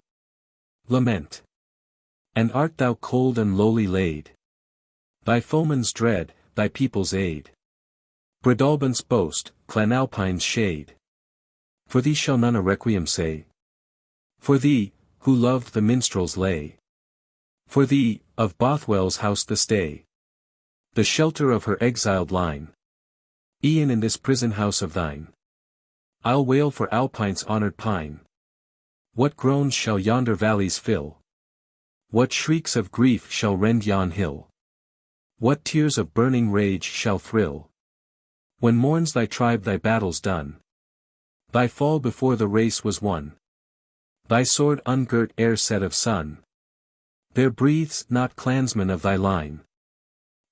Lament. And art thou cold and lowly laid? Thy foeman's dread, thy people's aid. Breadalbane's boast, Clan Alpine's shade. For thee shall none a requiem say. For thee, who loved the minstrel's lay. For thee, of Bothwell's house the stay. The shelter of her exiled line. E'en in this prison house of thine. I'll wail for Alpine's honored pine. What groans shall yonder valleys fill? What shrieks of grief shall rend yon hill? What tears of burning rage shall thrill? When mourns thy tribe thy battles done. Thy fall before the race was won. Thy sword ungirt ere set of sun. There breathes not clansman of thy line,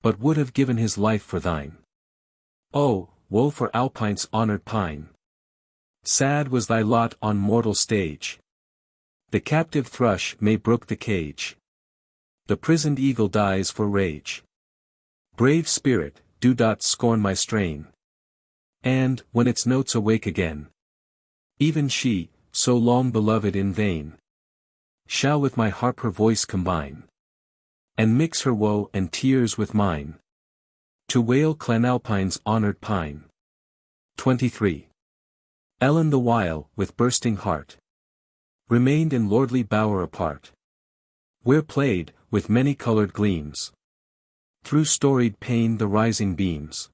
but would have given his life for thine. Oh, woe for Alpine's honored pine! Sad was thy lot on mortal stage. The captive thrush may brook the cage. The prisoned eagle dies for rage. Brave spirit, do not scorn my strain. And, when its notes awake again, even she, so long beloved in vain, shall with my harp her voice combine, and mix her woe and tears with mine, to wail Clan Alpine's honored pine. 23. Ellen the while, with bursting heart, remained in lordly bower apart, where played, with many-colored gleams, through storied pane the rising beams.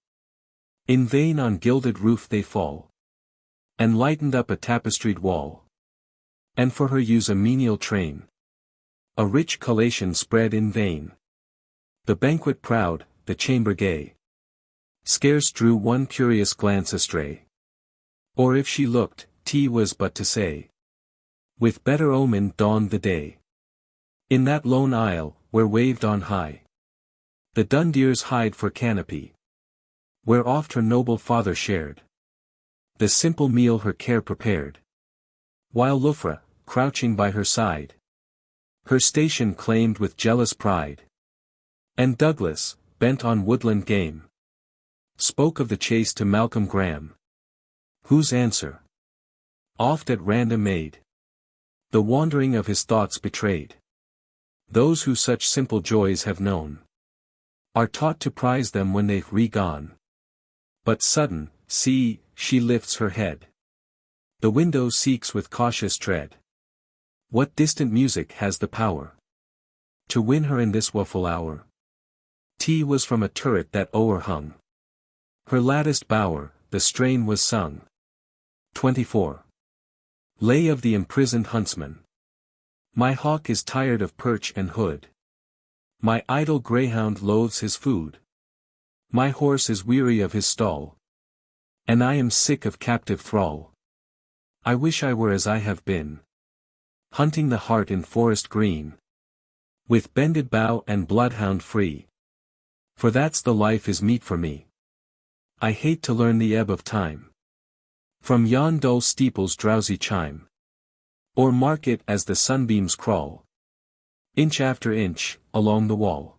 In vain on gilded roof they fall, and lightened up a tapestried wall, and for her use a menial train, a rich collation spread in vain. The banquet proud, the chamber gay, scarce drew one curious glance astray. Or if she looked, tea was but to say, with better omen dawned the day. In that lone isle, where waved on high the dun deer's hide for canopy, where oft her noble father shared the simple meal her care prepared, while Lufra, crouching by her side, her station claimed with jealous pride. And Douglas, bent on woodland game, spoke of the chase to Malcolm Graeme, whose answer, oft at random made, the wandering of his thoughts betrayed. Those who such simple joys have known, are taught to prize them when they've re-gone. But sudden, see, she lifts her head. The window seeks with cautious tread. What distant music has the power to win her in this woeful hour? Tea was from a turret that o'erhung her latticed bower, the strain was sung. 24. Lay of the imprisoned huntsman. My hawk is tired of perch and hood. My idle greyhound loathes his food. My horse is weary of his stall. And I am sick of captive thrall. I wish I were as I have been, hunting the hart in forest green, with bended bow and bloodhound free. For that's the life is meet for me. I hate to learn the ebb of time, from yon dull steeple's drowsy chime, or mark it as the sunbeams crawl, inch after inch, along the wall.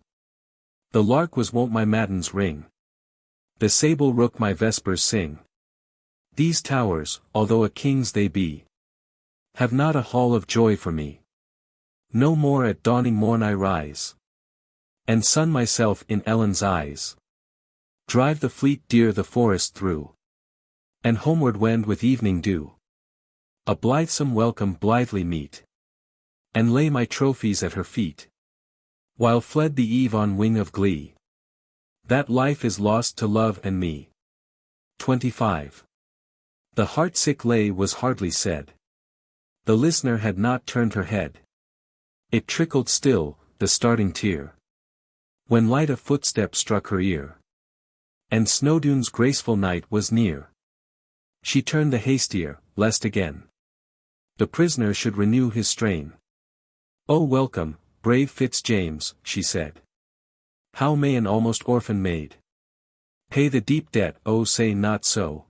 The lark was wont my matins ring, the sable rook my vespers sing. These towers, although a king's they be, have not a hall of joy for me. No more at dawning morn I rise, and sun myself in Ellen's eyes. Drive the fleet deer the forest through, and homeward wend with evening dew. A blithesome welcome blithely meet, and lay my trophies at her feet. While fled the eve on wing of glee, that life is lost to love and me. 25. The heart-sick lay was hardly said. The listener had not turned her head. It trickled still, the starting tear, when light a footstep struck her ear, and Snowdoun's graceful knight was near. She turned the hastier, lest again the prisoner should renew his strain. "Oh welcome, brave Fitz-James," she said. "How may an almost orphan maid pay the deep debt? Oh say not so.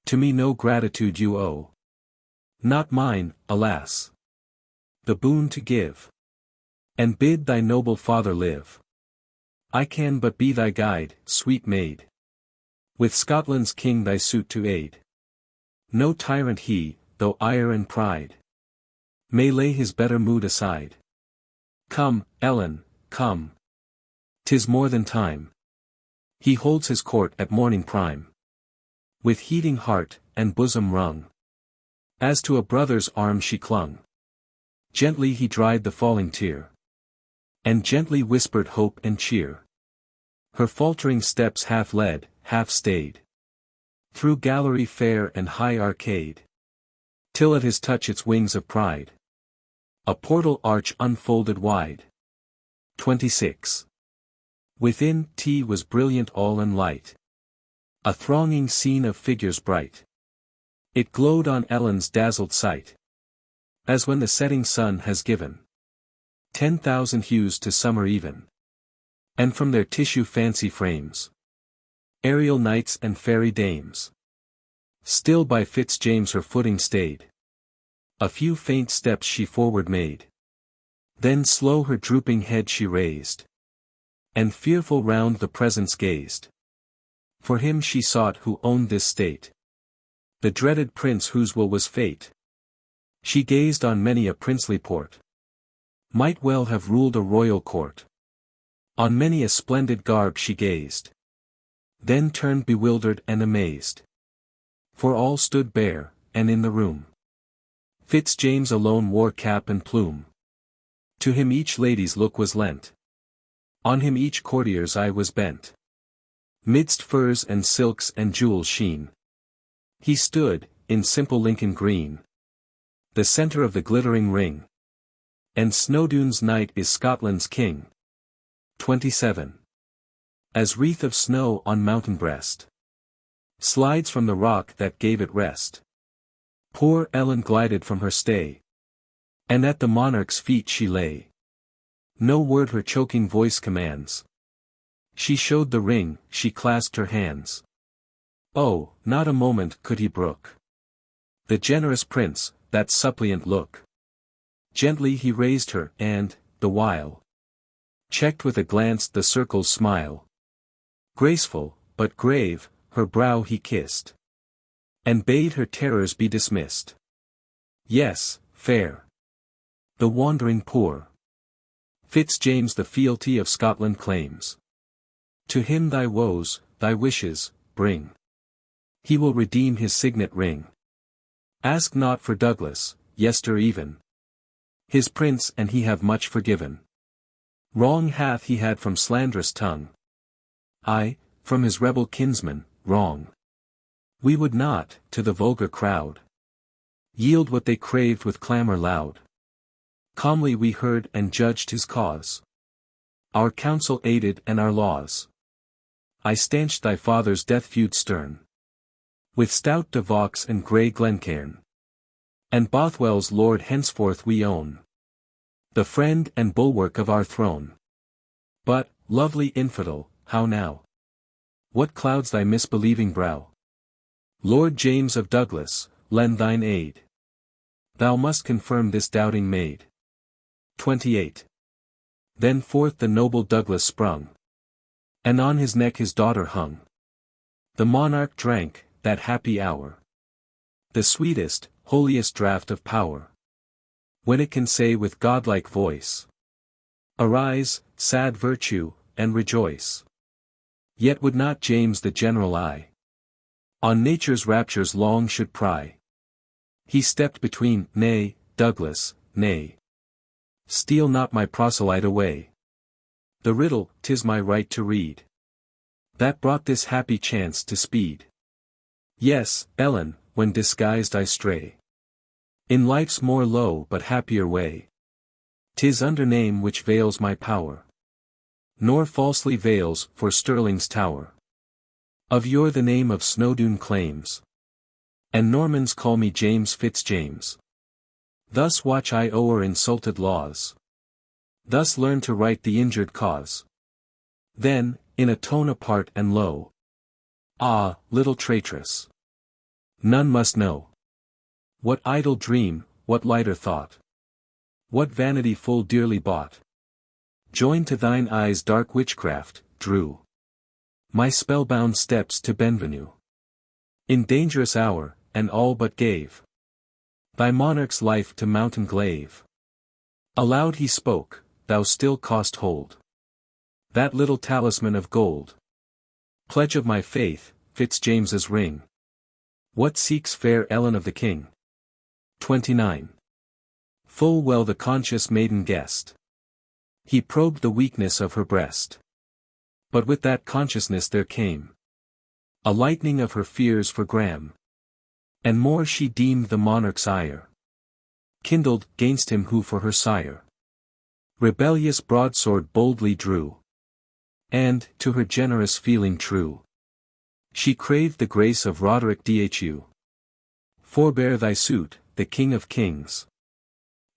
To me no gratitude you owe. Not mine, alas, the boon to give, and bid thy noble father live. I can but be thy guide, sweet maid, with Scotland's king thy suit to aid. No tyrant he, though ire and pride may lay his better mood aside. Come, Ellen, come. 'Tis more than time. He holds his court at morning prime. With heating heart, and bosom wrung, as to a brother's arm she clung. Gently he dried the falling tear, and gently whispered hope and cheer. Her faltering steps half led, half stayed, through gallery fair and high arcade, till at his touch its wings of pride a portal arch unfolded wide. 26. Within, tea was brilliant all and light, a thronging scene of figures bright. It glowed on Ellen's dazzled sight, as when the setting sun has given 10,000 hues to summer even, and from their tissue fancy frames aerial knights and fairy dames. Still by Fitz-James her footing stayed. A few faint steps she forward made, then slow her drooping head she raised, and fearful round the presence gazed. For him she sought who owned this state, the dreaded prince whose will was fate. She gazed on many a princely port, might well have ruled a royal court. On many a splendid garb she gazed, then turned bewildered and amazed. For all stood bare, and in the room Fitz-James alone wore cap and plume. To him each lady's look was lent, on him each courtier's eye was bent. Midst furs and silks and jewels sheen, he stood, in simple Lincoln green, the centre of the glittering ring. And Snowdoun's knight is Scotland's king. 27. As wreath of snow on mountain breast slides from the rock that gave it rest, poor Ellen glided from her stay, and at the monarch's feet she lay. No word her choking voice commands. She showed the ring, she clasped her hands. Oh, not a moment could he brook the generous prince, that suppliant look. Gently he raised her, and, the while, checked with a glance the circle's smile. Graceful, but grave, her brow he kissed, and bade her terrors be dismissed. Yes, fair, the wandering poor Fitz-James the fealty of Scotland claims. To him thy woes, thy wishes, bring. He will redeem his signet ring. Ask not for Douglas, yester even, his prince, and he have much forgiven. Wrong hath he had from slanderous tongue, aye, from his rebel kinsman, wrong. We would not, to the vulgar crowd, yield what they craved with clamour loud. Calmly we heard and judged his cause. Our counsel aided and our laws. I stanched thy father's death feud stern. With stout de Vaux and grey Glencairn. And Bothwell's lord henceforth we own. The friend and bulwark of our throne. But, lovely infidel, how now? What clouds thy misbelieving brow? Lord James of Douglas, lend thine aid. Thou must confirm this doubting maid. 28. Then forth the noble Douglas sprung. And on his neck his daughter hung. The monarch drank, that happy hour. The sweetest, holiest draught of power. When it can say with godlike voice, arise, sad virtue, and rejoice. Yet would not James the general eye on nature's raptures long should pry. He stepped between, nay, Douglas, nay. Steal not my proselyte away. The riddle, 'tis my right to read. That brought this happy chance to speed. Yes, Ellen, when disguised I stray. In life's more low but happier way. 'Tis under name which veils my power. Nor falsely veils, for Stirling's tower. Of yore the name of Snowdoun claims. And Normans call me James Fitz-James. Thus watch I o'er insulted laws. Thus learn to right the injured cause. Then, in a tone apart and low. Ah, little traitress! None must know. What idle dream, what lighter thought? What vanity full dearly bought? Joined to thine eyes' dark witchcraft, drew my spellbound steps to Benvenue. In dangerous hour, and all but gave thy monarch's life to mountain glaive. Aloud he spoke, thou still cost hold that little talisman of gold. Pledge of my faith, Fitz-James's ring. What seeks fair Ellen of the king? 29. Full well the conscious maiden guessed. He probed the weakness of her breast. But with that consciousness there came a lightening of her fears for Graeme. And more she deemed the monarch's ire kindled 'gainst him who for her sire rebellious broadsword boldly drew. And, to her generous feeling true, she craved the grace of Roderick Dhu. Forbear thy suit, the King of Kings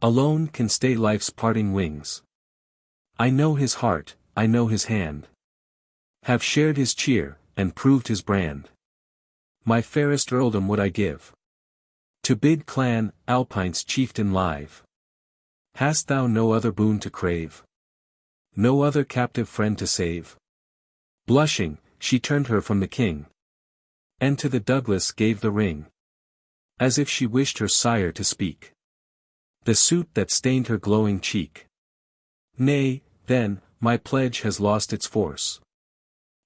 alone can stay life's parting wings. I know his heart, I know his hand. Have shared his cheer, and proved his brand. My fairest earldom would I give to bid clan Alpine's chieftain live. Hast thou no other boon to crave? No other captive friend to save? Blushing, she turned her from the king. And to the Douglas gave the ring. As if she wished her sire to speak the suit that stained her glowing cheek. Nay, then, my pledge has lost its force.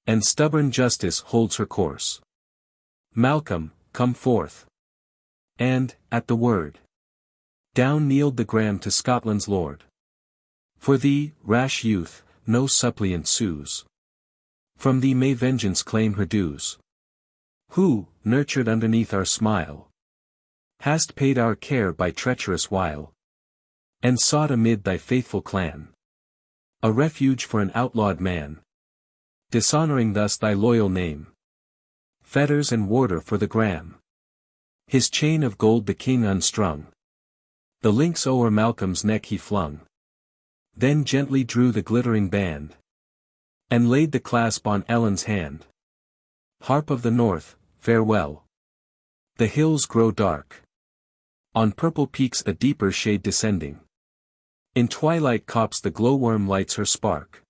And stubborn justice holds her course. Malcolm, come forth. And, at the word, down kneeled the Graeme to Scotland's lord. For thee, rash youth, no suppliant sues. From thee may vengeance claim her dues. Who, nurtured underneath our smile, hast paid our care by treacherous wile, and sought amid thy faithful clan a refuge for an outlawed man, dishonoring thus thy loyal name. Fetters and warder for the Graeme. His chain of gold the king unstrung. The links o'er Malcolm's neck he flung. Then gently drew the glittering band. And laid the clasp on Ellen's hand. Harp of the north, farewell. The hills grow dark. On purple peaks a deeper shade descending. In twilight copse the glowworm lights her spark.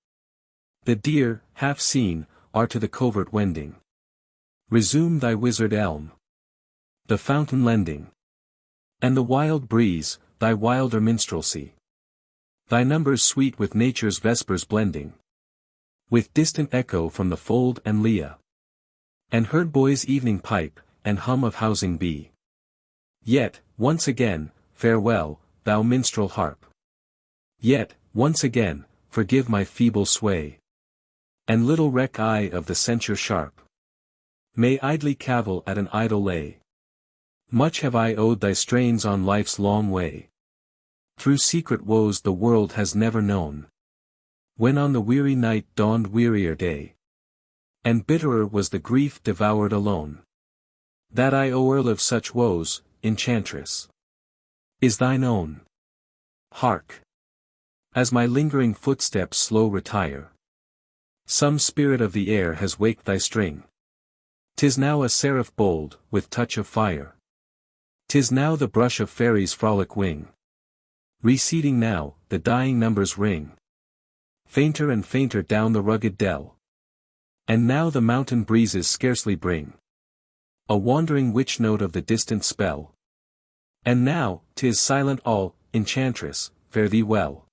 The deer, half seen, are to the covert wending. Resume thy wizard elm. The fountain lending. And the wild breeze, thy wilder minstrelsy. Thy numbers sweet with nature's vespers blending. With distant echo from the fold and lea. And herd boy's evening pipe, and hum of housing bee. Yet, once again, farewell, thou minstrel harp. Yet, once again, forgive my feeble sway. And little reck I of the censure sharp. May idly cavil at an idle lay. Much have I owed thy strains on life's long way. through secret woes the world has never known. When on the weary night dawned wearier day, and bitterer was the grief devoured alone, that I o'erlive of such woes, enchantress, is thine own. Hark! As my lingering footsteps slow retire, some spirit of the air has waked thy string. 'Tis now a seraph bold, with touch of fire. 'Tis now the brush of fairies' frolic wing. Receding now, the dying numbers ring, fainter and fainter down the rugged dell. And now the mountain breezes scarcely bring a wandering witch note of the distant spell. And now, 'tis silent all, enchantress, fare thee well.